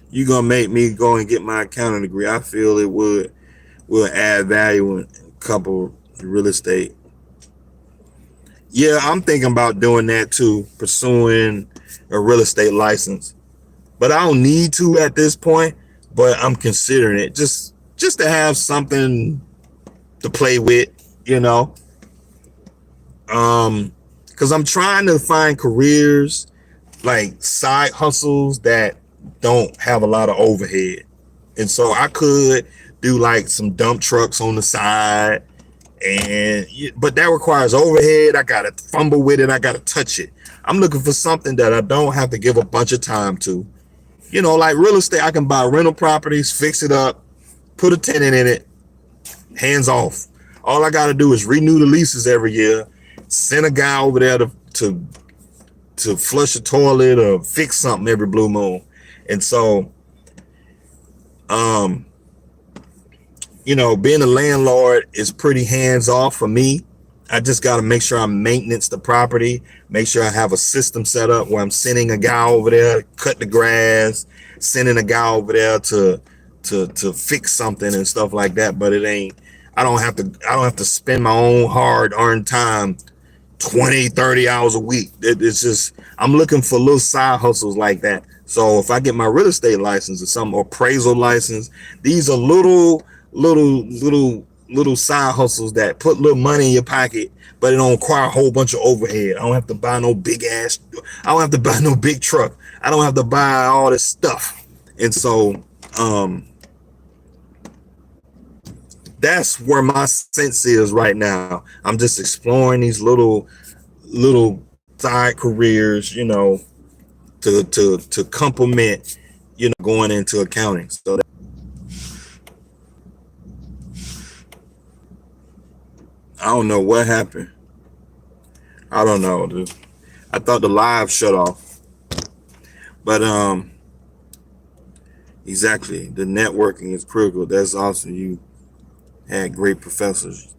You gonna make me go and get my accounting degree? I feel it will add value in a couple real estate. Yeah, I'm thinking about doing that too, pursuing a real estate license. But I don't need to at this point, but I'm considering it just to have something to play with, because I'm trying to find careers, like side hustles that don't have a lot of overhead. And so I could do like some dump trucks on the side, but that requires overhead. I gotta fumble with it. I gotta touch it. I'm looking for something that I don't have to give a bunch of time to. Like real estate, I can buy rental properties, fix it up, put a tenant in it, hands off. All I got to do is renew the leases every year, send a guy over there to flush a toilet or fix something every blue moon. And so, being a landlord is pretty hands off for me. I just got to make sure I maintenance the property, make sure I have a system set up where I'm sending a guy over there to cut the grass, sending a guy over there to fix something and stuff like that. But I don't have to spend my own hard-earned time 20, 30 hours a week. It's just, I'm looking for little side hustles like that. So if I get my real estate license or some appraisal license, these are little side hustles that put little money in your pocket, but it don't require a whole bunch of overhead. I don't have to buy no big truck. I don't have to buy all this stuff. And so that's where my sense is right now. I'm just exploring these little side careers, to complement, going into accounting. So I don't know what happened. I don't know, dude. I thought the live shut off. But exactly, the networking is critical. That's awesome. had great professors.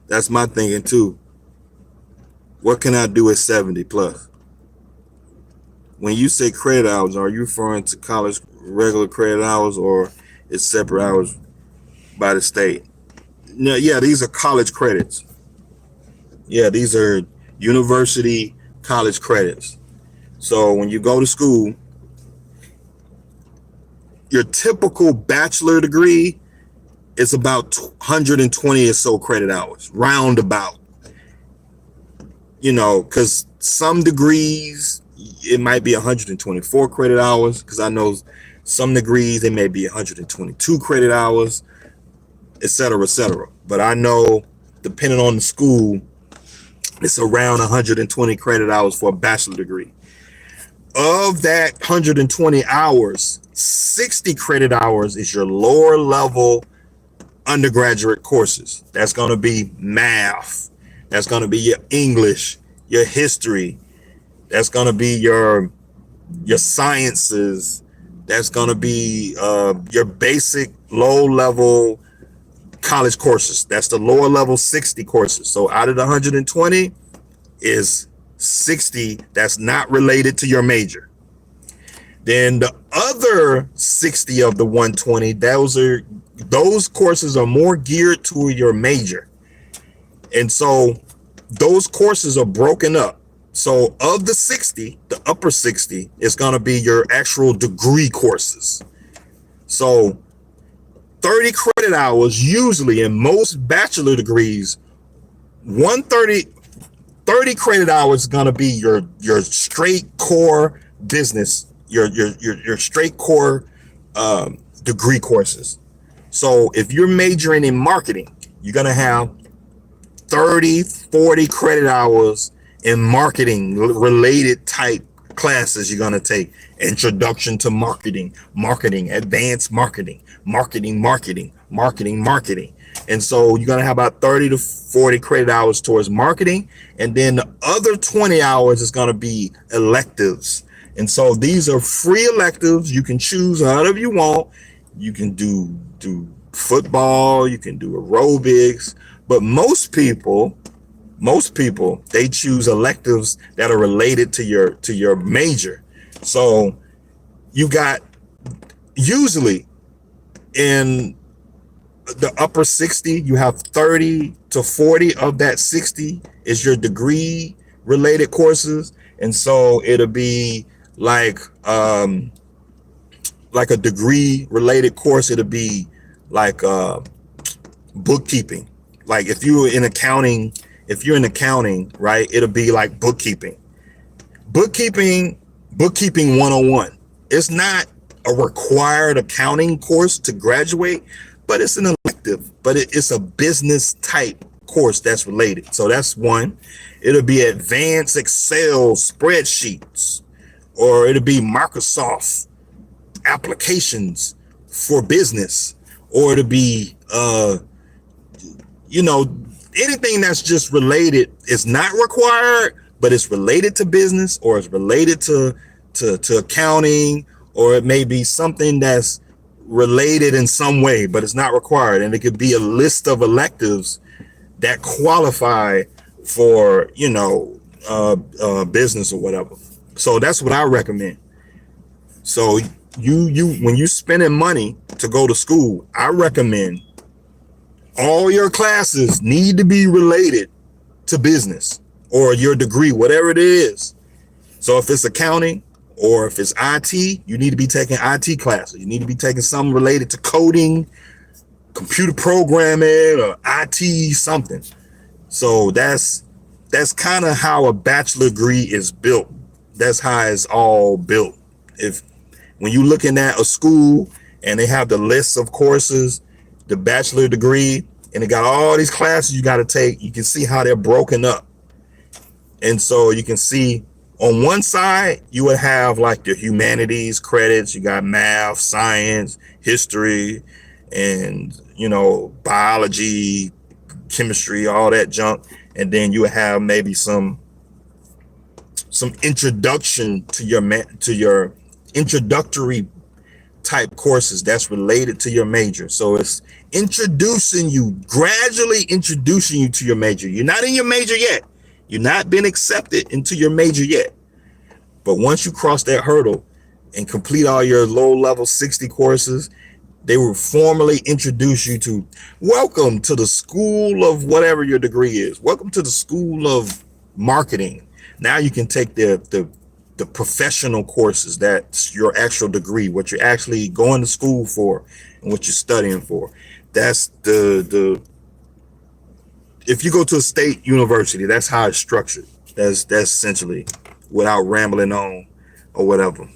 That's my thinking too. What can I do at 70 plus? When you say credit hours, are you referring to college regular credit hours, or it's separate hours by the state? No, yeah, these are college credits. Yeah, these are university college credits. So when you go to school, your typical bachelor degree is about 120 or so credit hours, roundabout. Because some degrees, it might be 124 credit hours, because I know some degrees, they may be 122 credit hours, et cetera, et cetera. But I know, depending on the school, it's around 120 credit hours for a bachelor degree. Of that 120 hours, 60 credit hours is your lower level undergraduate courses. That's going to be math. That's going to be your English, your history. That's going to be your sciences. That's going to be your basic low level college courses. That's the lower level 60 courses. So out of the 120 is 60 that's not related to your major. Then the other 60 of the 120, those courses are more geared to your major. And so those courses are broken up. So of the 60, the upper 60 is going to be your actual degree courses. So 30 credit hours, usually in most bachelor degrees, 30 credit hours is going to be your straight core business, your straight core degree courses. So if you're majoring in marketing, you're going to have 30, 40 credit hours in marketing related type classes. You're going to take introduction to marketing, advanced marketing. And so you're going to have about 30 to 40 credit hours towards marketing. And then the other 20 hours is going to be electives. And so these are free electives. You can choose whatever you want. You can do football, you can do aerobics, but most people, they choose electives that are related to your major. So you got, usually in the upper 60, you have 30 to 40 of that 60 is your degree related courses. And so it'll be like a degree related course. It'll be like bookkeeping. Like if you're in accounting, right, it'll be like bookkeeping 101. It's not a required accounting course to graduate, but it's an elective, but it's a business type course that's related. So that's one. It'll be advanced Excel spreadsheets, or it'll be Microsoft applications for business, or it'll be anything that's just related. Is not required, but it's related to business, or it's related to accounting, or it may be something that's related in some way, but it's not required. And it could be a list of electives that qualify for business or whatever. So that's what I recommend. So you when you spending money to go to school, I recommend all your classes need to be related to business or your degree, whatever it is. So if it's accounting or if it's IT, you need to be taking IT classes. You need to be taking something related to coding, computer programming, or IT something. So that's kind of how a bachelor degree is built. That's how it's all built. When you're looking at a school and they have the list of courses, the bachelor degree, and they got all these classes you got to take, you can see how they're broken up. And so you can see on one side, you would have like the humanities credits. You got math, science, history, and, biology, chemistry, all that junk. And then you would have maybe some introduction to your introductory type courses that's related to your major. So it's introducing you, gradually introducing you to your major. You're not in your major yet. You're not been accepted into your major yet. But once you cross that hurdle and complete all your low level 60 courses, they will formally introduce you to, welcome to the school of whatever your degree is. Welcome to the school of marketing. Now you can take the professional courses. That's your actual degree, what you're actually going to school for and what you're studying for. That's the if you go to a state university, that's how it's structured. That's essentially, without rambling on or whatever.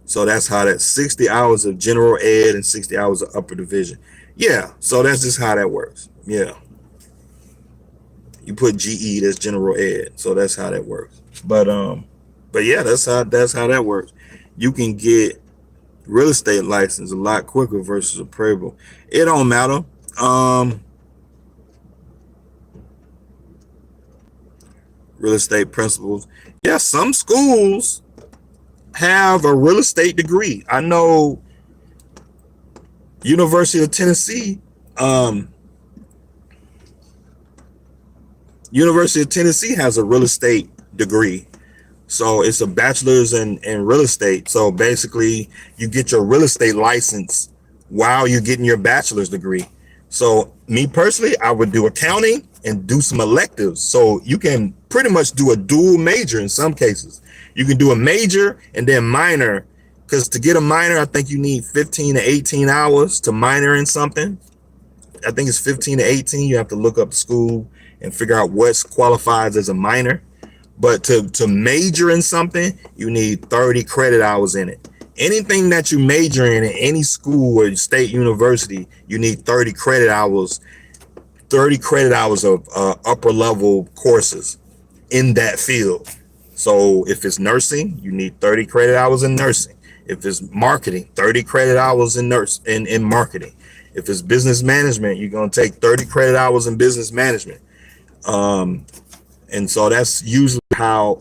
So that's how that 60 hours of general ed and 60 hours of upper division. Yeah, so that's just how that works. Yeah. You put GE, that's general ed. So that's how that works. But yeah, that's how that works. You can get real estate license a lot quicker versus a appraisal. It don't matter. Real estate principles. Yeah, some schools have a real estate degree. I know University of Tennessee, University of Tennessee has a real estate degree. So it's a bachelor's in real estate. So basically you get your real estate license while you're getting your bachelor's degree. So me personally, I would do accounting and do some electives. So you can pretty much do a dual major in some cases. You can do a major and then minor, because to get a minor, I think you need 15 to 18 hours to minor in something. I think it's 15 to 18. You have to look up the school and figure out what qualifies as a minor. But to major in something, you need 30 credit hours in it. Anything that you major in any school or state university, you need 30 credit hours, 30 credit hours of upper level courses in that field. So if it's nursing, you need 30 credit hours in nursing. If it's marketing, 30 credit hours in marketing. If it's business management, you're going to take 30 credit hours in business management. And so that's usually how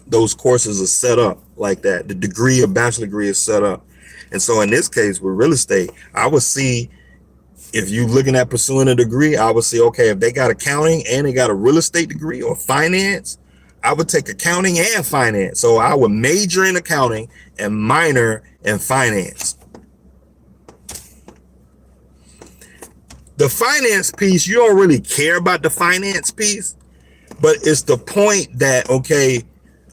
those courses are set up like that. The degree, a bachelor degree, is set up. And so in this case with real estate, I would see, if you're looking at pursuing a degree, I would say, okay, if they got accounting and they got a real estate degree or finance, I would take accounting and finance. So I would major in accounting and minor in finance. The finance piece, you don't really care about the finance piece, but it's the point that, okay,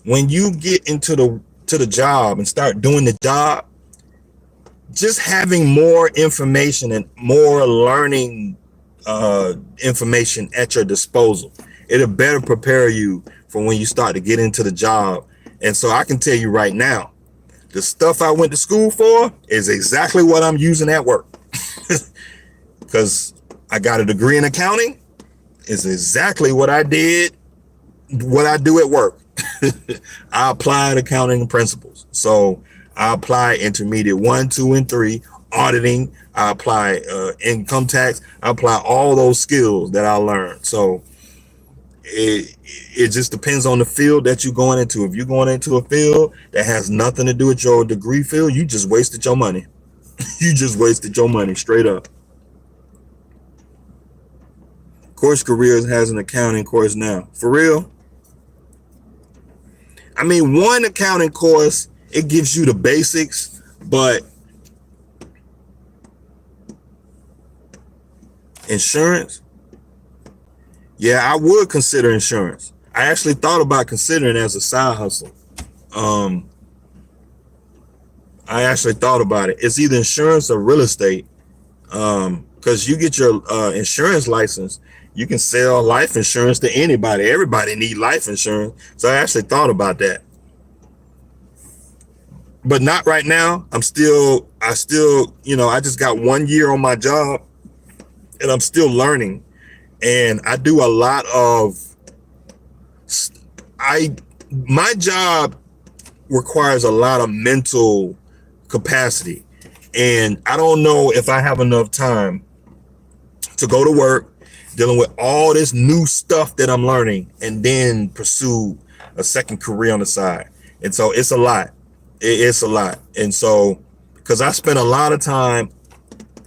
when you get into the job and start doing the job, just having more information and more learning information at your disposal, it'll better prepare you for when you start to get into the job. And so I can tell you right now, the stuff I went to school for is exactly what I'm using at work. Because I got a degree in accounting. It's exactly what I did, what I do at work. I applied accounting principles. So I apply intermediate 1, 2, and 3, auditing. I apply income tax. I apply all those skills that I learned. So it just depends on the field that you're going into. If you're going into a field that has nothing to do with your degree field, you just wasted your money. You just wasted your money straight up. Course Careers has an accounting course now. For real? I mean, one accounting course, it gives you the basics, but insurance? Yeah, I would consider insurance. I actually thought about considering it as a side hustle. I actually thought about it. It's either insurance or real estate. Because you get your insurance license, you can sell life insurance to anybody. Everybody need life insurance. So I actually thought about that. But not right now. I still, I just got 1 year on my job and I'm still learning. And I do a lot of, my job requires a lot of mental capacity. And I don't know if I have enough time to go to work dealing with all this new stuff that I'm learning and then pursue a second career on the side. And so it's a lot. It's a lot. And so because I spent a lot of time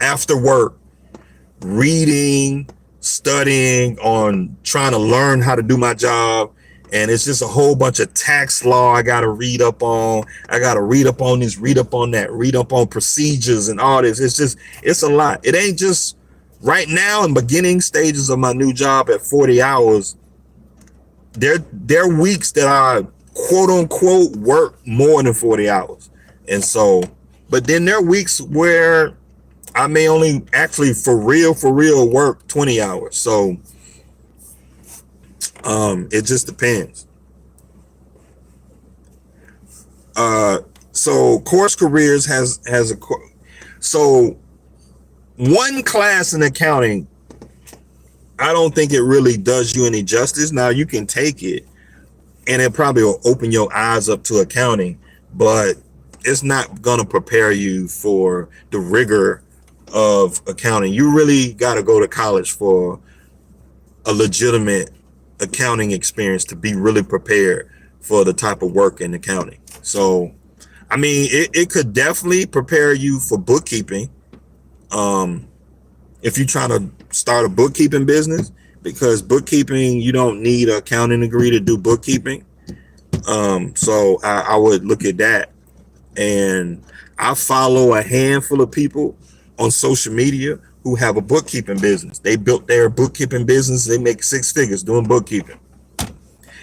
after work reading, studying on trying to learn how to do my job. And it's just a whole bunch of tax law I got to read up on. I got to read up on this, read up on that, read up on procedures and all this. It's a lot. It ain't just right now in beginning stages of my new job at 40 hours. There are weeks that I quote unquote work more than 40 hours. And so, but then there are weeks where I may only actually for real work 20 hours. So it just depends. So Course Careers has a so one class in accounting, I don't think it really does you any justice. Now you can take it and it probably will open your eyes up to accounting, but it's not going to prepare you for the rigor of accounting. You really got to go to college for a legitimate accounting experience to be really prepared for the type of work in accounting. So, I mean, it could definitely prepare you for bookkeeping. If you're trying to start a bookkeeping business, because bookkeeping, you don't need an accounting degree to do bookkeeping. So I would look at that. And I follow a handful of people on social media who have a bookkeeping business. They built their bookkeeping business. They make 6 figures doing bookkeeping.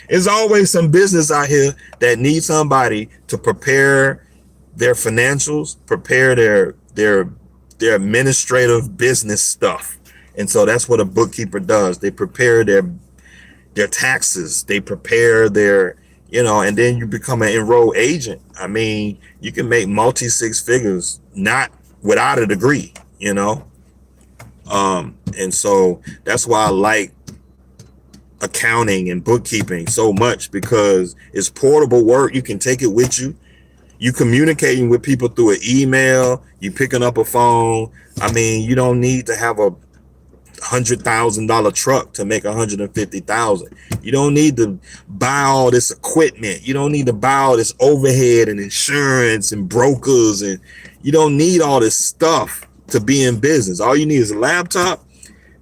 There's always some business out here that needs somebody to prepare their financials, prepare their administrative business stuff. And so that's what a bookkeeper does. They prepare their taxes. They prepare their, and then you become an enrolled agent. I mean, you can make multi 6 figures, not without a degree, and so that's why I like accounting and bookkeeping so much, because it's portable work. You can take it with you. You communicating with people through an email, you picking up a phone. I mean, you don't need to have a $100,000 truck to make 150,000. You don't need to buy all this equipment. You don't need to buy all this overhead and insurance and brokers, and you don't need all this stuff to be in business. All you need is a laptop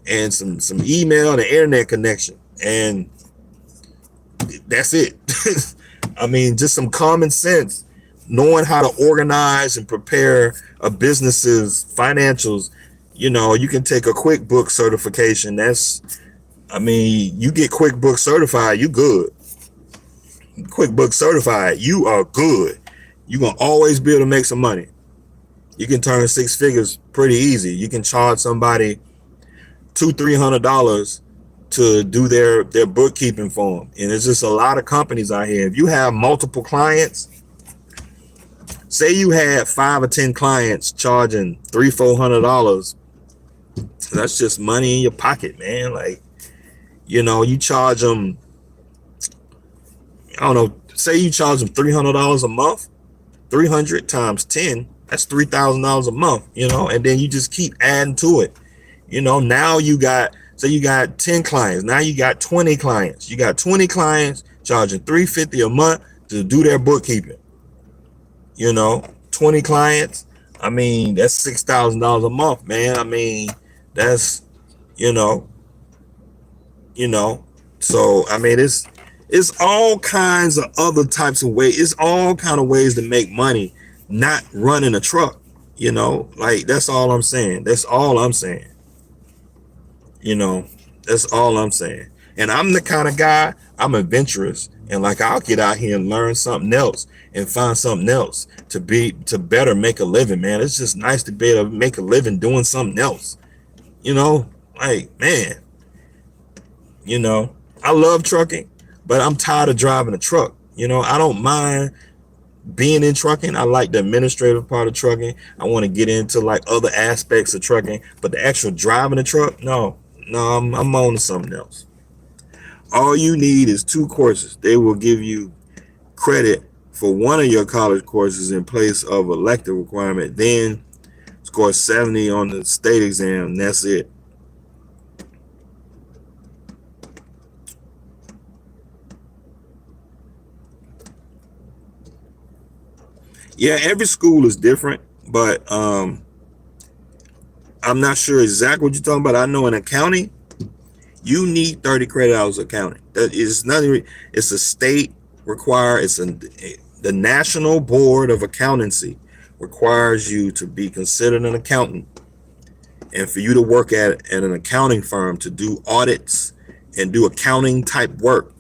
and some email and an internet connection, and that's it. I mean, just some common sense, knowing how to organize and prepare a business's financials. You can take a QuickBooks certification. You get QuickBooks certified, you good. QuickBooks certified, you are good. You're going to always be able to make some money. You can turn 6 figures pretty easy. You can charge somebody $200-300 to do their bookkeeping for them. And there's just a lot of companies out here. If you have multiple clients, say you had 5 or 10 clients charging $300-400, that's just money in your pocket, man. Like, you charge them, I don't know, say you charge them $300 a month, 300 times 10, that's $3,000 a month, and then you just keep adding to it. Now you got 10 clients. Now you got 20 clients. You got 20 clients charging $350 a month to do their bookkeeping. 20 clients. I mean, that's $6,000 a month, man. I mean, that's, so I mean, it's all kinds of other types of ways. It's all kind of ways to make money, not running a truck, like that's all I'm saying. That's all I'm saying. That's all I'm saying. And I'm the kind of guy, I'm adventurous, and like I'll get out here and learn something else and find something else to better make a living, man. It's just nice to be able to make a living doing something else. Like, man, I love trucking, but I'm tired of driving a truck. I don't mind being in trucking. I like the administrative part of trucking. I want to get into like other aspects of trucking, but the actual driving a truck, no, I'm on to something else. All you need is 2 courses. They will give you credit for one of your college courses in place of elective requirement. Then score 70 on the state exam, and that's it. Yeah, every school is different, but I'm not sure exactly what you're talking about. I know in accounting, you need 30 credit hours of accounting. That is nothing. It's a state require. The National Board of Accountancy requires you to be considered an accountant, and for you to work at an accounting firm to do audits and do accounting type work,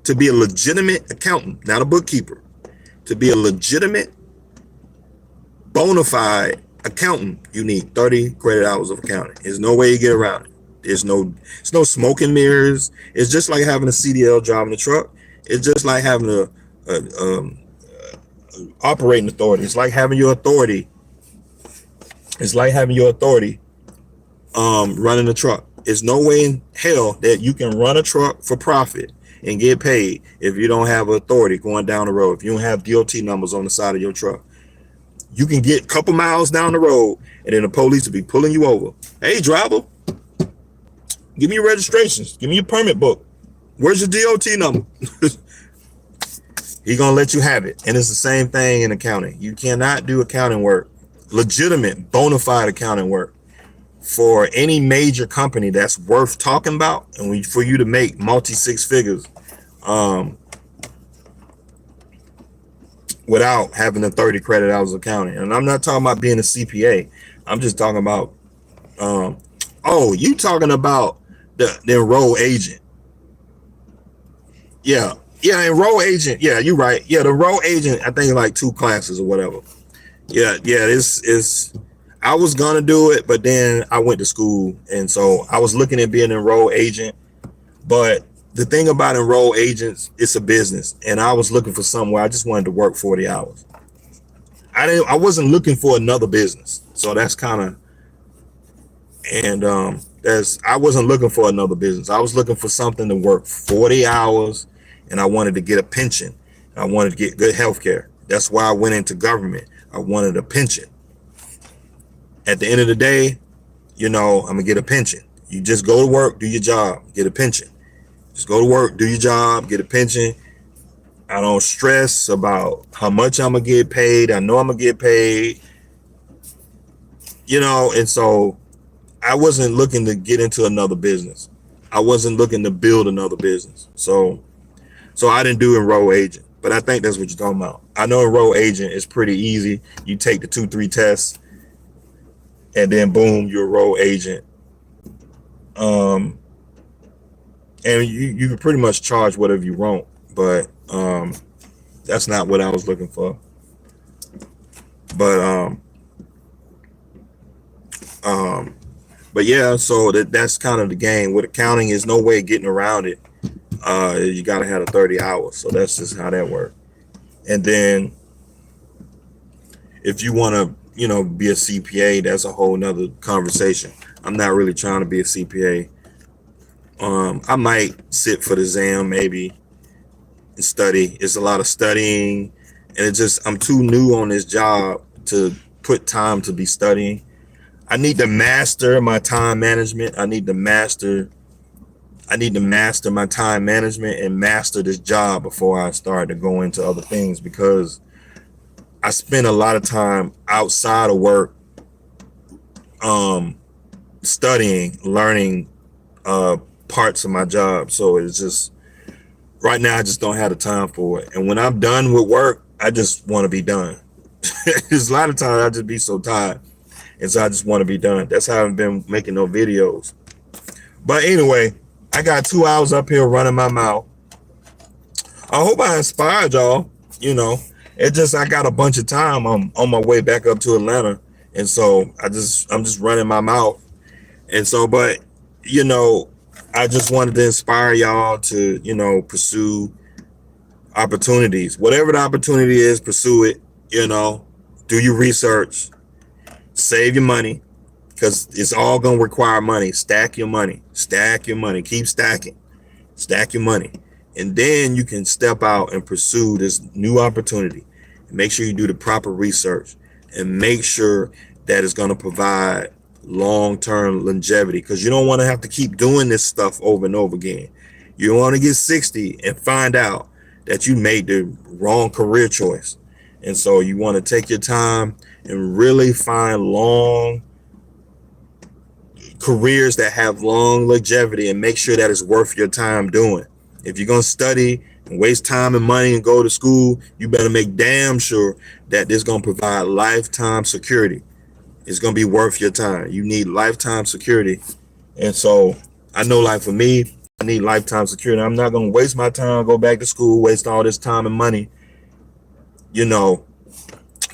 to be a legitimate accountant, not a bookkeeper, to be a legitimate, bona fide accountant, you need 30 credit hours of accounting. There's no way you get around it. There's no smoke and mirrors. It's just like having a CDL driving the truck. It's just like having a operating authority. It's like having your authority. It's like having your authority running a truck. There's no way in hell that you can run a truck for profit and get paid if you don't have authority going down the road. If you don't have DOT numbers on the side of your truck, you can get a couple miles down the road and then the police will be pulling you over. Hey, driver, give me your registrations. Give me your permit book. Where's your DOT number? He's going to let you have it. And it's the same thing in accounting. You cannot do accounting work, legitimate, bona fide accounting work, for any major company that's worth talking about, and for you to make multi-six figures without having the 30 credit hours of accounting. And I'm not talking about being a CPA. I'm just talking about, oh, you talking about the enroll agent. Yeah, enroll agent. Yeah, you're right. Yeah, the enroll agent, I think like 2 classes or whatever. Yeah, it's I was gonna do it, but then I went to school, and so I was looking at being an enroll agent. But the thing about enroll agents, it's a business, and I was looking for something where I just wanted to work 40 hours. I wasn't looking for another business, so that's kind of, and I wasn't looking for another business. I was looking for something to work 40 hours, and I wanted to get a pension. I wanted to get good health care. That's why I went into government. I wanted a pension. At the end of the day, I'm gonna get a pension. You just go to work, do your job, get a pension. Just go to work, do your job, get a pension. I don't stress about how much I'm gonna get paid. I know I'm gonna get paid, and so I wasn't looking to get into another business. I wasn't looking to build another business. So I didn't do enroll agent, but I think that's what you're talking about. I know enroll agent is pretty easy. You take the 2-3 tests, and then boom, you're a enroll agent. And you can pretty much charge whatever you want, but that's not what I was looking for. But yeah, so that's kind of the game with accounting. Is no way getting around it. You gotta have the 30 hours, so that's just how that works. And then if you want to be a CPA, that's a whole nother conversation. I'm not really trying to be a CPA. I might sit for the exam maybe and study. It's a lot of studying, and I'm too new on this job to put time to be studying. I need to master my time management. I need to master my time management and master this job before I start to go into other things, because I spend a lot of time outside of work studying, learning parts of my job. So it's just, right now I just don't have the time for it. And when I'm done with work, I just want to be done. There's a lot of times I just be so tired, and so I just want to be done. That's how I've been making no videos. But anyway, I got 2 hours up here running my mouth. I hope I inspired y'all. It just, I got a bunch of time. I'm on my way back up to Atlanta, and so I'm just running my mouth. And so, but I just wanted to inspire y'all to pursue opportunities. Whatever the opportunity is, pursue it. Do your research, save your money, because it's all gonna require money. Stack your money, keep stacking, stack your money, and then you can step out and pursue this new opportunity. Make sure you do the proper research, and make sure that it's going to provide long-term longevity, because you don't want to have to keep doing this stuff over and over again. You don't want to get 60 and find out that you made the wrong career choice. And so you want to take your time and really find long careers that have long longevity and make sure that it's worth your time doing. If you're going to study and waste time and money and go to school, you better make damn sure that this is going to provide lifetime security. It's going to be worth your time. You need lifetime security. And so I know, like for me, I need lifetime security. I'm not going to waste my time, go back to school, waste all this time and money. You know,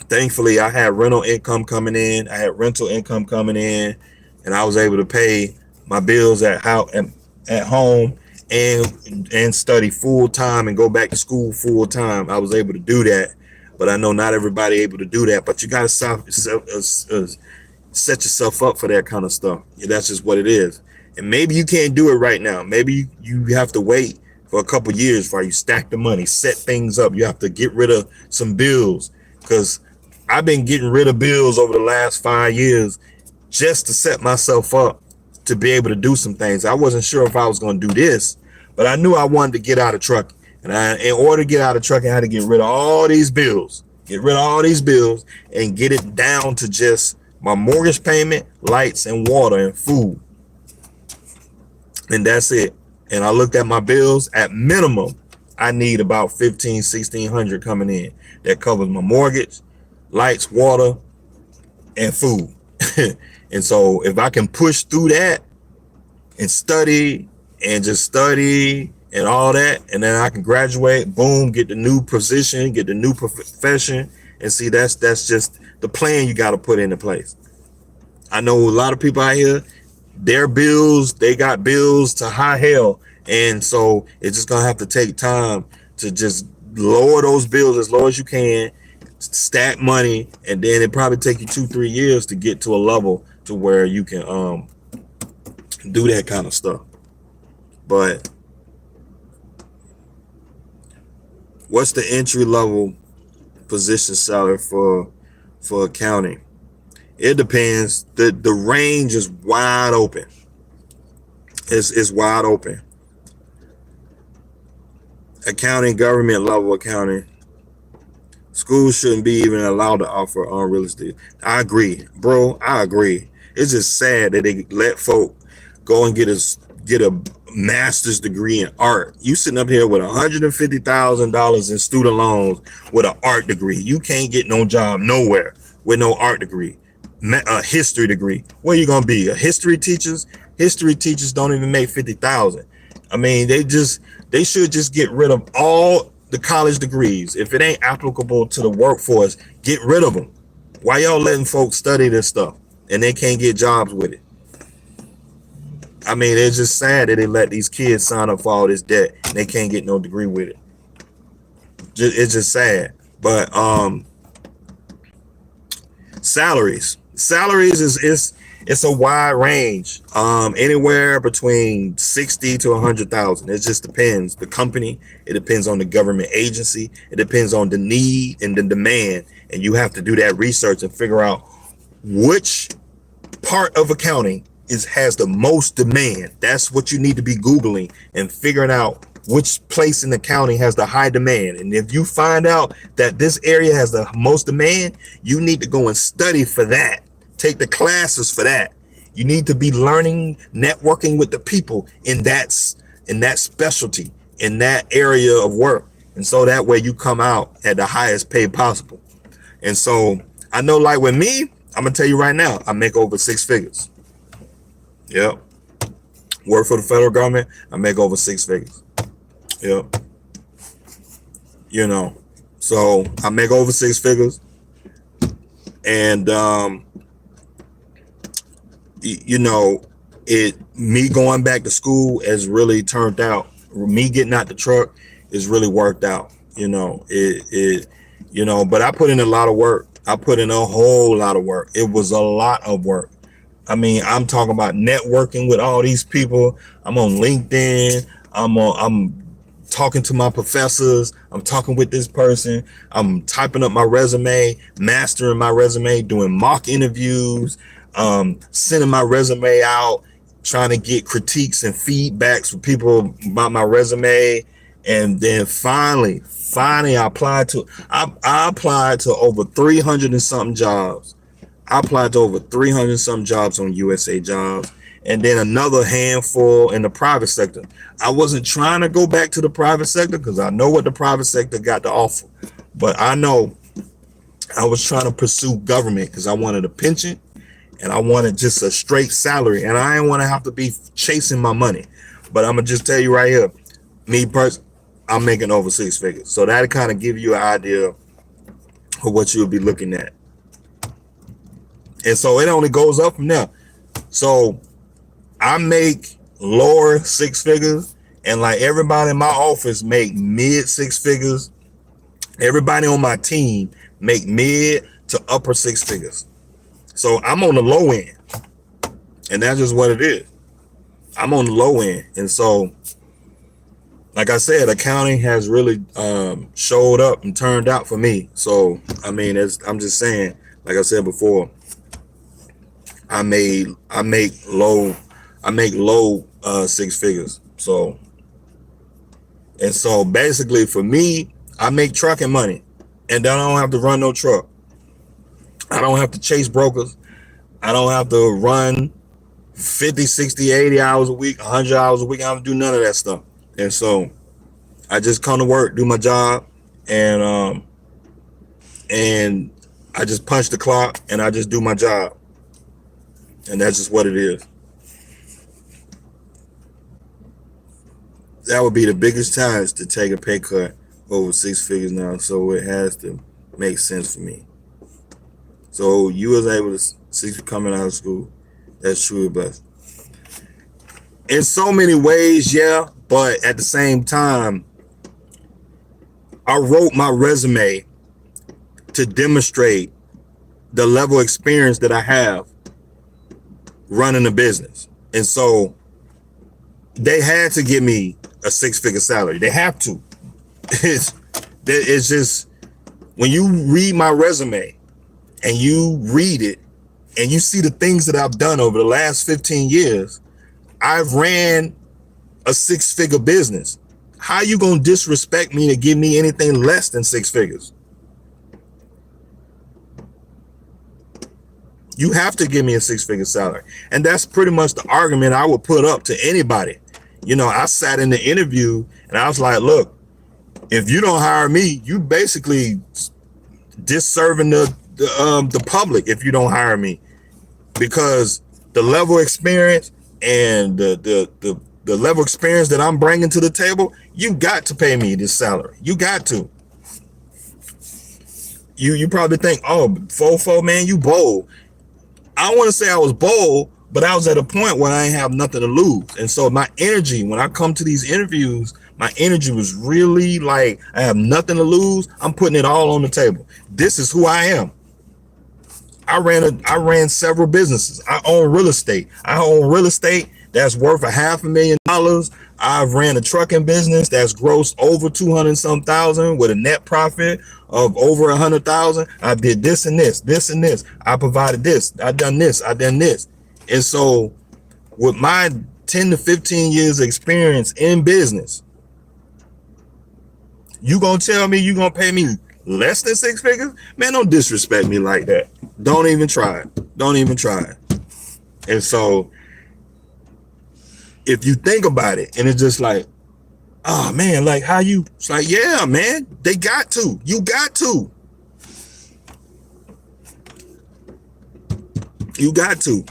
thankfully I had rental income coming in. I had rental income coming in, and I was able to pay my bills at home and study full time and go back to school full time. I was able to do that, but I know not everybody able to do that. But you got to set yourself up for that kind of stuff. That's just what it is. And maybe you can't do it right now. Maybe you have to wait for a couple years before you stack the money, set things up. You have to get rid of some bills, because I've been getting rid of bills over the last 5 years just to set myself up to be able to do some things. I wasn't sure if I was going to do this, but I knew I wanted to get out of trucking. And in order to get out of trucking, I had to get rid of all these bills, and get it down to just my mortgage payment, lights and water and food. And that's it. And I looked at my bills. At minimum, I need about $1,500-$1,600 coming in. That covers my mortgage, lights, water, and food. And so if I can push through that and study and just study and all that, and then I can graduate, boom, get the new position, get the new profession. And see, that's just the plan you got to put into place. I know a lot of people out here, their bills, they got bills to high hell. And so it's just going to have to take time to just lower those bills as low as you can, stack money, and then it probably take you 2-3 years to get to a level to where you can do that kind of stuff. But what's the entry level position salary for accounting? It depends. The range is wide open. It's wide open. Accounting, government level accounting, schools shouldn't be even allowed to offer real estate. I agree, bro. I agree. It's just sad that they let folk go and get a master's degree in art. You sitting up here with $150,000 in student loans with an art degree. You can't get no job nowhere with no art degree. A history degree. Where you gonna be? A history teachers? History teachers don't even make $50,000. I mean, they should just get rid of all the college degrees. If it ain't applicable to the workforce, get rid of them. Why y'all letting folks study this stuff and they can't get jobs with it? I mean, it's just sad that they let these kids sign up for all this debt and they can't get no degree with it. It's just sad. But salaries is it's a wide range, anywhere between 60 to 100,000. It just depends the company. It depends on the government agency. It depends on the need and the demand, and you have to do that research and figure out which part of accounting has the most demand. That's what you need to be Googling and figuring out which place in accounting has the high demand. And if you find out that this area has the most demand, you need to go and study for that. Take the classes for that. You need to be learning, networking with the people in that specialty, in that area of work. And so that way you come out at the highest pay possible. And so I know, like with me, I'm gonna tell you right now, I make over 6 figures. Yep. Work for the federal government, I make over 6 figures. Yep. You know, so I make over 6 figures. And you know, me going back to school has really turned out. Me getting out the truck is really worked out. You know, you know, but I put in a lot of work. I put in a whole lot of work. It was a lot of work. I mean, I'm talking about networking with all these people. I'm on LinkedIn. I'm talking to my professors. I'm talking with this person. I'm typing up my resume, mastering my resume, doing mock interviews, sending my resume out, trying to get critiques and feedbacks from people about my resume. And then finally I applied to I applied to over 300 and something jobs. I applied to over 300 some jobs on USA Jobs, and then another handful in the private sector. I wasn't trying to go back to the private sector because I know what the private sector got to offer, but I know I was trying to pursue government because I wanted a pension and I wanted just a straight salary, and I didn't want to have to be chasing my money. But I'm gonna just tell you right here, me personally, I'm making over 6 figures, so that kind of give you an idea of what you'll be looking at. And so it only goes up from there. So I make lower 6 figures, and like everybody in my office make mid 6 figures. Everybody on my team make mid to upper 6 figures. So I'm on the low end, and that's just what it is. I'm on the low end. And so, like I said, accounting has really showed up and turned out for me. So, I mean, I'm just saying, like I said before, I make low 6 figures. So, and so basically for me, I make trucking money, and then I don't have to run no truck. I don't have to chase brokers. I don't have to run 50, 60, 80 hours a week, 100 hours a week. I don't do none of that stuff. And so I just come to work, do my job, and I just punch the clock and I just do my job. And that's just what it is. That would be the biggest challenge, to take a pay cut over 6 figures now. So it has to make sense for me. So you was able to see coming out of school. That's truly blessed. In so many ways, yeah. But at the same time, I wrote my resume to demonstrate the level of experience that I have running a business. And so they had to give me a 6-figure salary. They have to. It's just, when you read my resume and you read it and you see the things that I've done over the last 15 years, I've ran a 6-figure business. How you gonna disrespect me to give me anything less than 6 figures? You have to give me a 6-figure salary. And that's pretty much the argument I would put up to anybody. You know, I sat in the interview and I was like, look, if you don't hire me, you basically disserving the public if you don't hire me, because the level of experience and the level of experience that I'm bringing to the table, you got to pay me this salary. You got to. You probably think, oh, 404, man, you bold. I don't want to say I was bold, but I was at a point where I ain't have nothing to lose. And so my energy, when I come to these interviews, my energy was really like, I have nothing to lose. I'm putting it all on the table. This is who I am. I ran several businesses. I own real estate. I own real estate that's worth $500,000. I've ran a trucking business that's grossed over 200 some thousand with a net profit of over 100,000. I did this and this, this and this. I provided this. I done this. I done this. And so with my 10 to 15 years of experience in business, you gonna tell me you gonna pay me less than 6 figures? Man, don't disrespect me like that. Don't even try it. Don't even try it. And so if you think about it, and it's just like, oh man, like how you, it's like, yeah, man, they got to. You got to. You got to.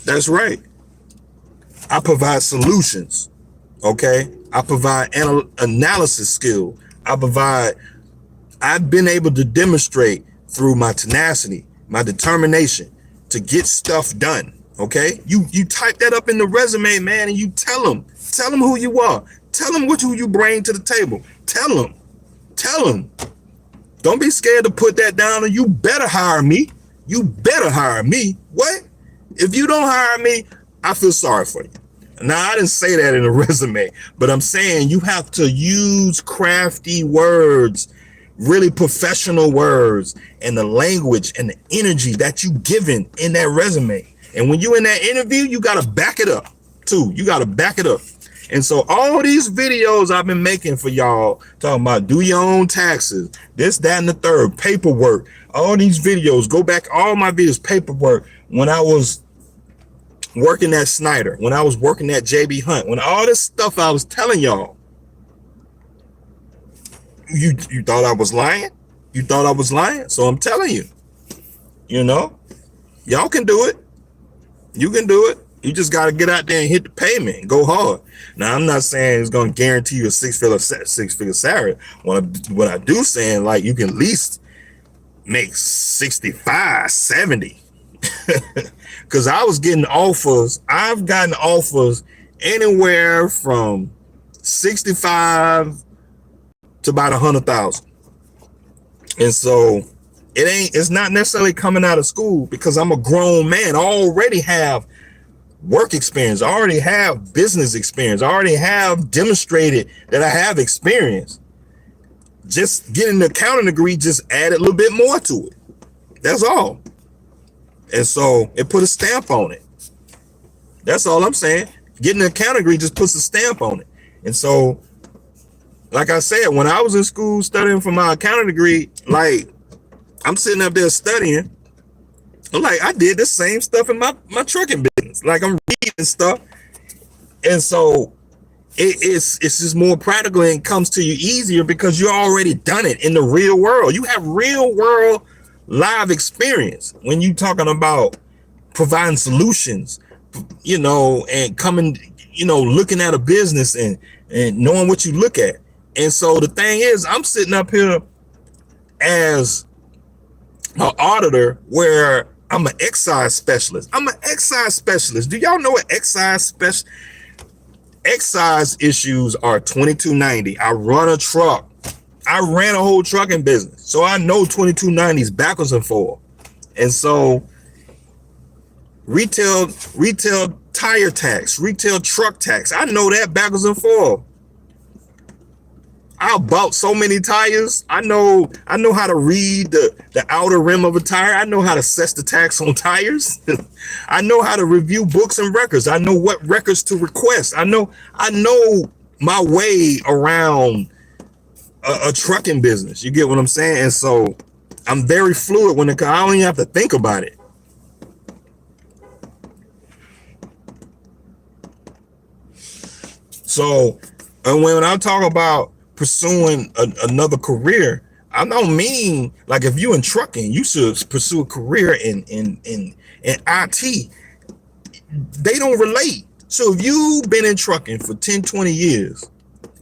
That's right. I provide solutions. Okay. I provide analysis skill. I've been able to demonstrate through my tenacity, my determination to get stuff done. Okay. You type that up in the resume, man, and you tell them who you are. Tell them who you bring to the table. Tell them. Don't be scared to put that down, and you better hire me. You better hire me. What? If you don't hire me, I feel sorry for you. Now, I didn't say that in a resume, but I'm saying you have to use crafty words, really professional words and the language and the energy that you given in that resume. And when you in that interview, you got to back it up too. You got to back it up. And so all these videos I've been making for y'all, talking about do your own taxes, this, that, and the third, paperwork, all these videos, go back, all my videos, paperwork, when I was working at Snyder, when I was working at JB Hunt, when all this stuff I was telling y'all, you thought I was lying? You thought I was lying? So I'm telling you, you know, y'all can do it. You can do it. You just got to get out there and hit the pavement and go hard. Now, I'm not saying it's going to guarantee you a six-figure salary. What I do saying, like, you can at least make 65, 70. Because I was getting offers. I've gotten offers anywhere from 65 to about 100,000. And so it's not necessarily coming out of school, because I'm a grown man. I already have work experience. I already have business experience. I already have demonstrated that I have experience. Just getting the accounting degree just added a little bit more to it. That's all. And so it put a stamp on it. That's all I'm saying. Getting the accounting degree just puts a stamp on it. And so, like I said, when I was in school studying for my accounting degree, like, I'm sitting up there studying. I'm like, I did the same stuff in my trucking business. Like, I'm reading stuff. And so it's just more practical and comes to you easier because you already done it in the real world. You have real world live experience when you talking about providing solutions, you know, and coming, you know, looking at a business and knowing what you look at. And so the thing is, I'm sitting up here as an auditor where I'm an excise specialist. I'm an excise specialist. Do y'all know what excise issues are? 2290. I run a truck. I ran a whole trucking business. So I know 2290s backwards and forwards. And so retail tire tax, retail truck tax, I know that backwards and forwards. I bought so many tires. I know how to read the outer rim of a tire. I know how to assess the tax on tires. I know how to review books and records. I know what records to request. I know my way around a trucking business. You get what I'm saying? And so I'm very fluid when I don't even have to think about it. So, and when I talk about pursuing another career, I don't mean like if you in trucking, you should pursue a career in IT. They don't relate. So if you've been in trucking for 10, 20 years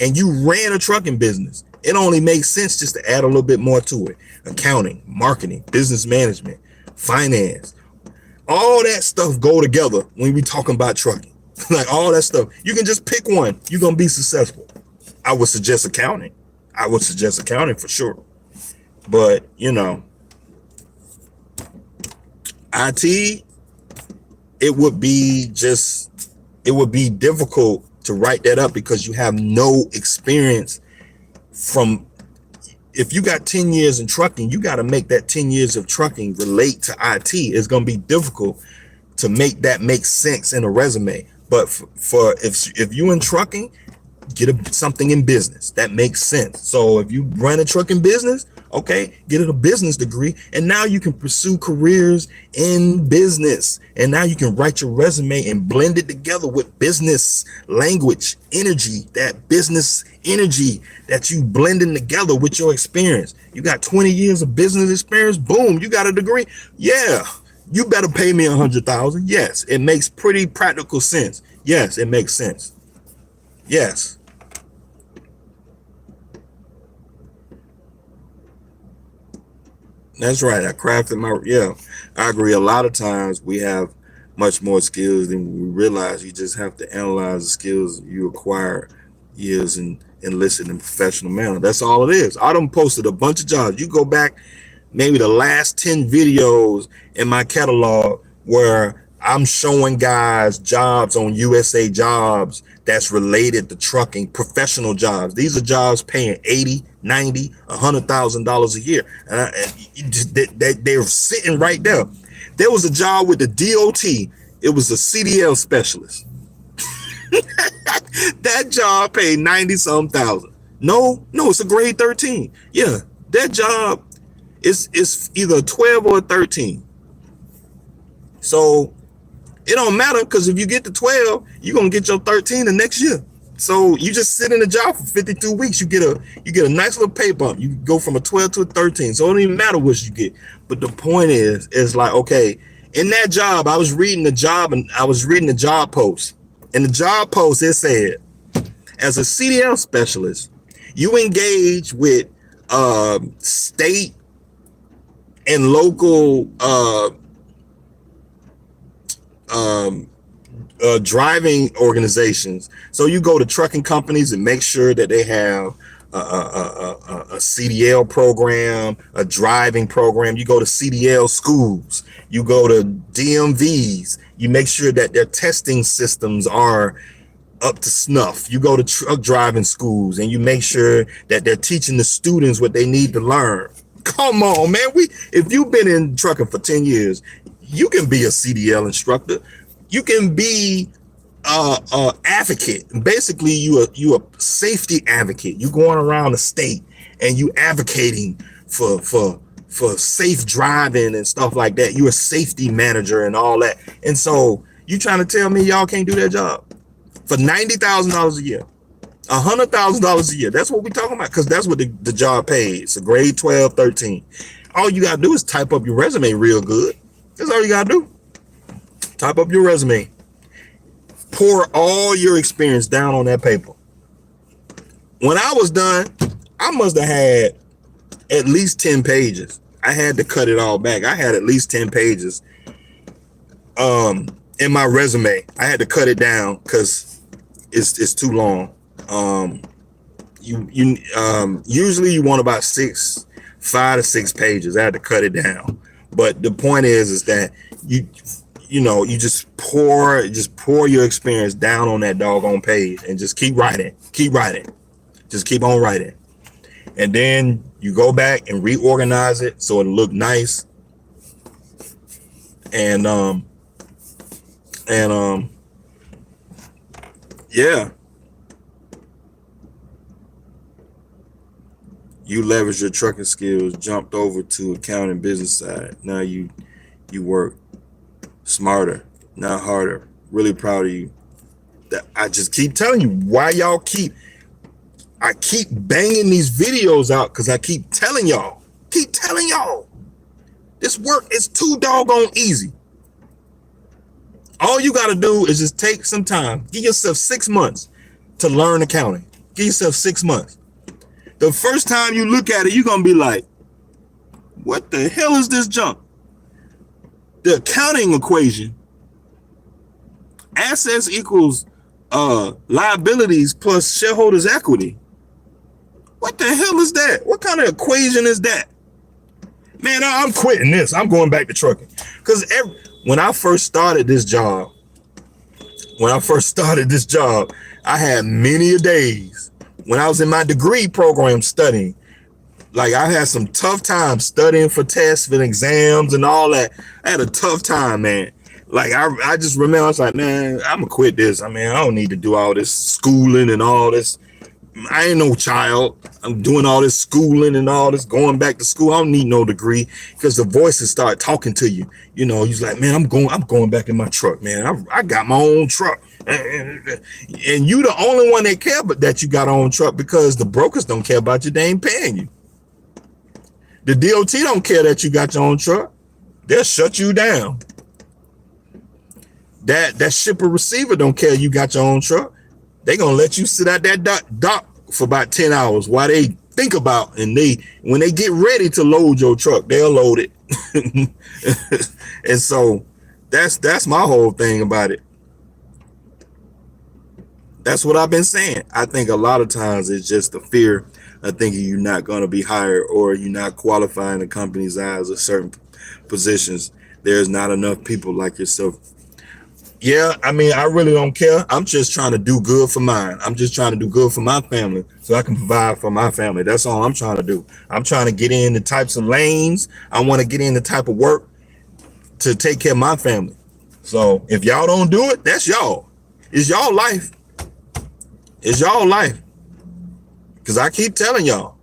and you ran a trucking business, it only makes sense just to add a little bit more to it. Accounting, marketing, business management, finance, all that stuff go together when we talking about trucking. Like all that stuff, you can just pick one. You're going to be successful. I would suggest accounting. I would suggest accounting for sure. But, you know, IT, it would be difficult to write that up because you have no experience from, if you got 10 years in trucking, you got to make that 10 years of trucking relate to IT. It's going to be difficult to make that make sense in a resume. But for if you in trucking, get something in business that makes sense. So if you run a trucking business, okay, get a business degree, and now you can pursue careers in business. And now you can write your resume and blend it together with business language, energy, that business energy that you blending together with your experience. You got 20 years of business experience, boom, you got a degree. Yeah, you better pay me 100,000. Yes, it makes pretty practical sense. Yes, it makes sense. Yes. That's right. I crafted I agree. A lot of times we have much more skills than we realize. You just have to analyze the skills you acquire years and enlisted in a professional manner. That's all it is. I done posted a bunch of jobs. You go back maybe the last 10 videos in my catalog where I'm showing guys jobs on USA Jobs that's related to trucking, professional jobs. These are jobs paying 80, 90, $100,000 a year. They're sitting right there. There was a job with the DOT. It was a CDL specialist. That job paid 90 some thousand. No, it's a grade 13. Yeah, that job is either 12 or 13. So it don't matter, because if you get to 12, you're gonna get your 13 the next year. So you just sit in the job for 52 weeks. You get a nice little pay bump. You go from a 12 to a 13. So it don't even matter what you get. But the point is like, okay, in that job, I was reading the job post. In the job post, it said, as a CDL specialist, you engage with state and local driving organizations. So you go to trucking companies and make sure that they have a CDL program, a driving program. You go to CDL schools, you go to DMVs, you make sure that their testing systems are up to snuff. You go to truck driving schools and you make sure that they're teaching the students what they need to learn. Come on, man. If you've been in trucking for 10 years, you can be a CDL instructor. You can be advocate. Basically, you a safety advocate. You going around the state and you advocating for safe driving and stuff like that. You're a safety manager and all that. And so you trying to tell me y'all can't do that job for $90,000 a year, $100,000 a year? That's what we talking about, because that's what the job pays. It's a grade 12, 13. All you gotta do is type up your resume real good. That's all you gotta do. Type up your resume. Pour all your experience down on that paper. When I was done, I must have had at least 10 pages. I had to cut it all back. I had at least 10 pages in my resume. I had to cut it down because it's too long. Usually you want about 5 to 6 pages. I had to cut it down. But the point is that you just pour your experience down on that doggone page and just keep writing, just keep on writing. And then you go back and reorganize it so it'll look nice. And yeah. You leverage your trucking skills, jumped over to accounting business side. Now you work smarter, not harder. Really proud of you. I just keep telling you why I keep banging these videos out, because I keep telling y'all, this work is too doggone easy. All you got to do is just take some time. Give yourself 6 months to learn accounting. Give yourself 6 months. The first time you look at it, you're going to be like, what the hell is this junk? The accounting equation, assets equals liabilities plus shareholders' equity. What the hell is that? What kind of equation is that? Man, I'm quitting this. I'm going back to trucking. Because when I first started this job, I had many a days when I was in my degree program studying. Like, I had some tough times studying for tests and exams and all that. I had a tough time, man. Like, I just remember, I was like, man, I'm gonna quit this. I mean, I don't need to do all this schooling and all this. I ain't no child. I'm doing all this schooling and all this, going back to school. I don't need no degree, because the voices start talking to you. You know, he's like, man, I'm going back in my truck, man. I got my own truck. And you the only one that care but that you got your own truck, because the brokers don't care about you. They ain't paying you. The DOT don't care that you got your own truck. They'll shut you down. That shipper receiver don't care you got your own truck. They gonna let you sit at that dock for about 10 hours while they think about, and when they get ready to load your truck, they'll load it. And so that's my whole thing about it. That's what I've been saying. I think a lot of times it's just the fear of thinking you're not going to be hired, or you're not qualifying the company's eyes of certain positions. There's not enough people like yourself Yeah, I mean, I really don't care. I'm just trying to do good for mine. I'm just trying to do good for my family so I can provide for my family. That's all I'm trying to do. I'm trying to get in the types of lanes. I want to get in the type of work to take care of my family. So if y'all don't do it, that's y'all. It's y'all life. It's y'all life. Because I keep telling y'all.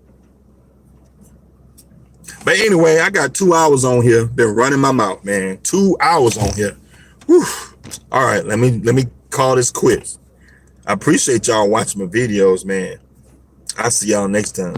But anyway, I got 2 hours on here. Been running my mouth, man. 2 hours on here. Whew. All right, let me call this quits. I appreciate y'all watching my videos, man. I'll see y'all next time.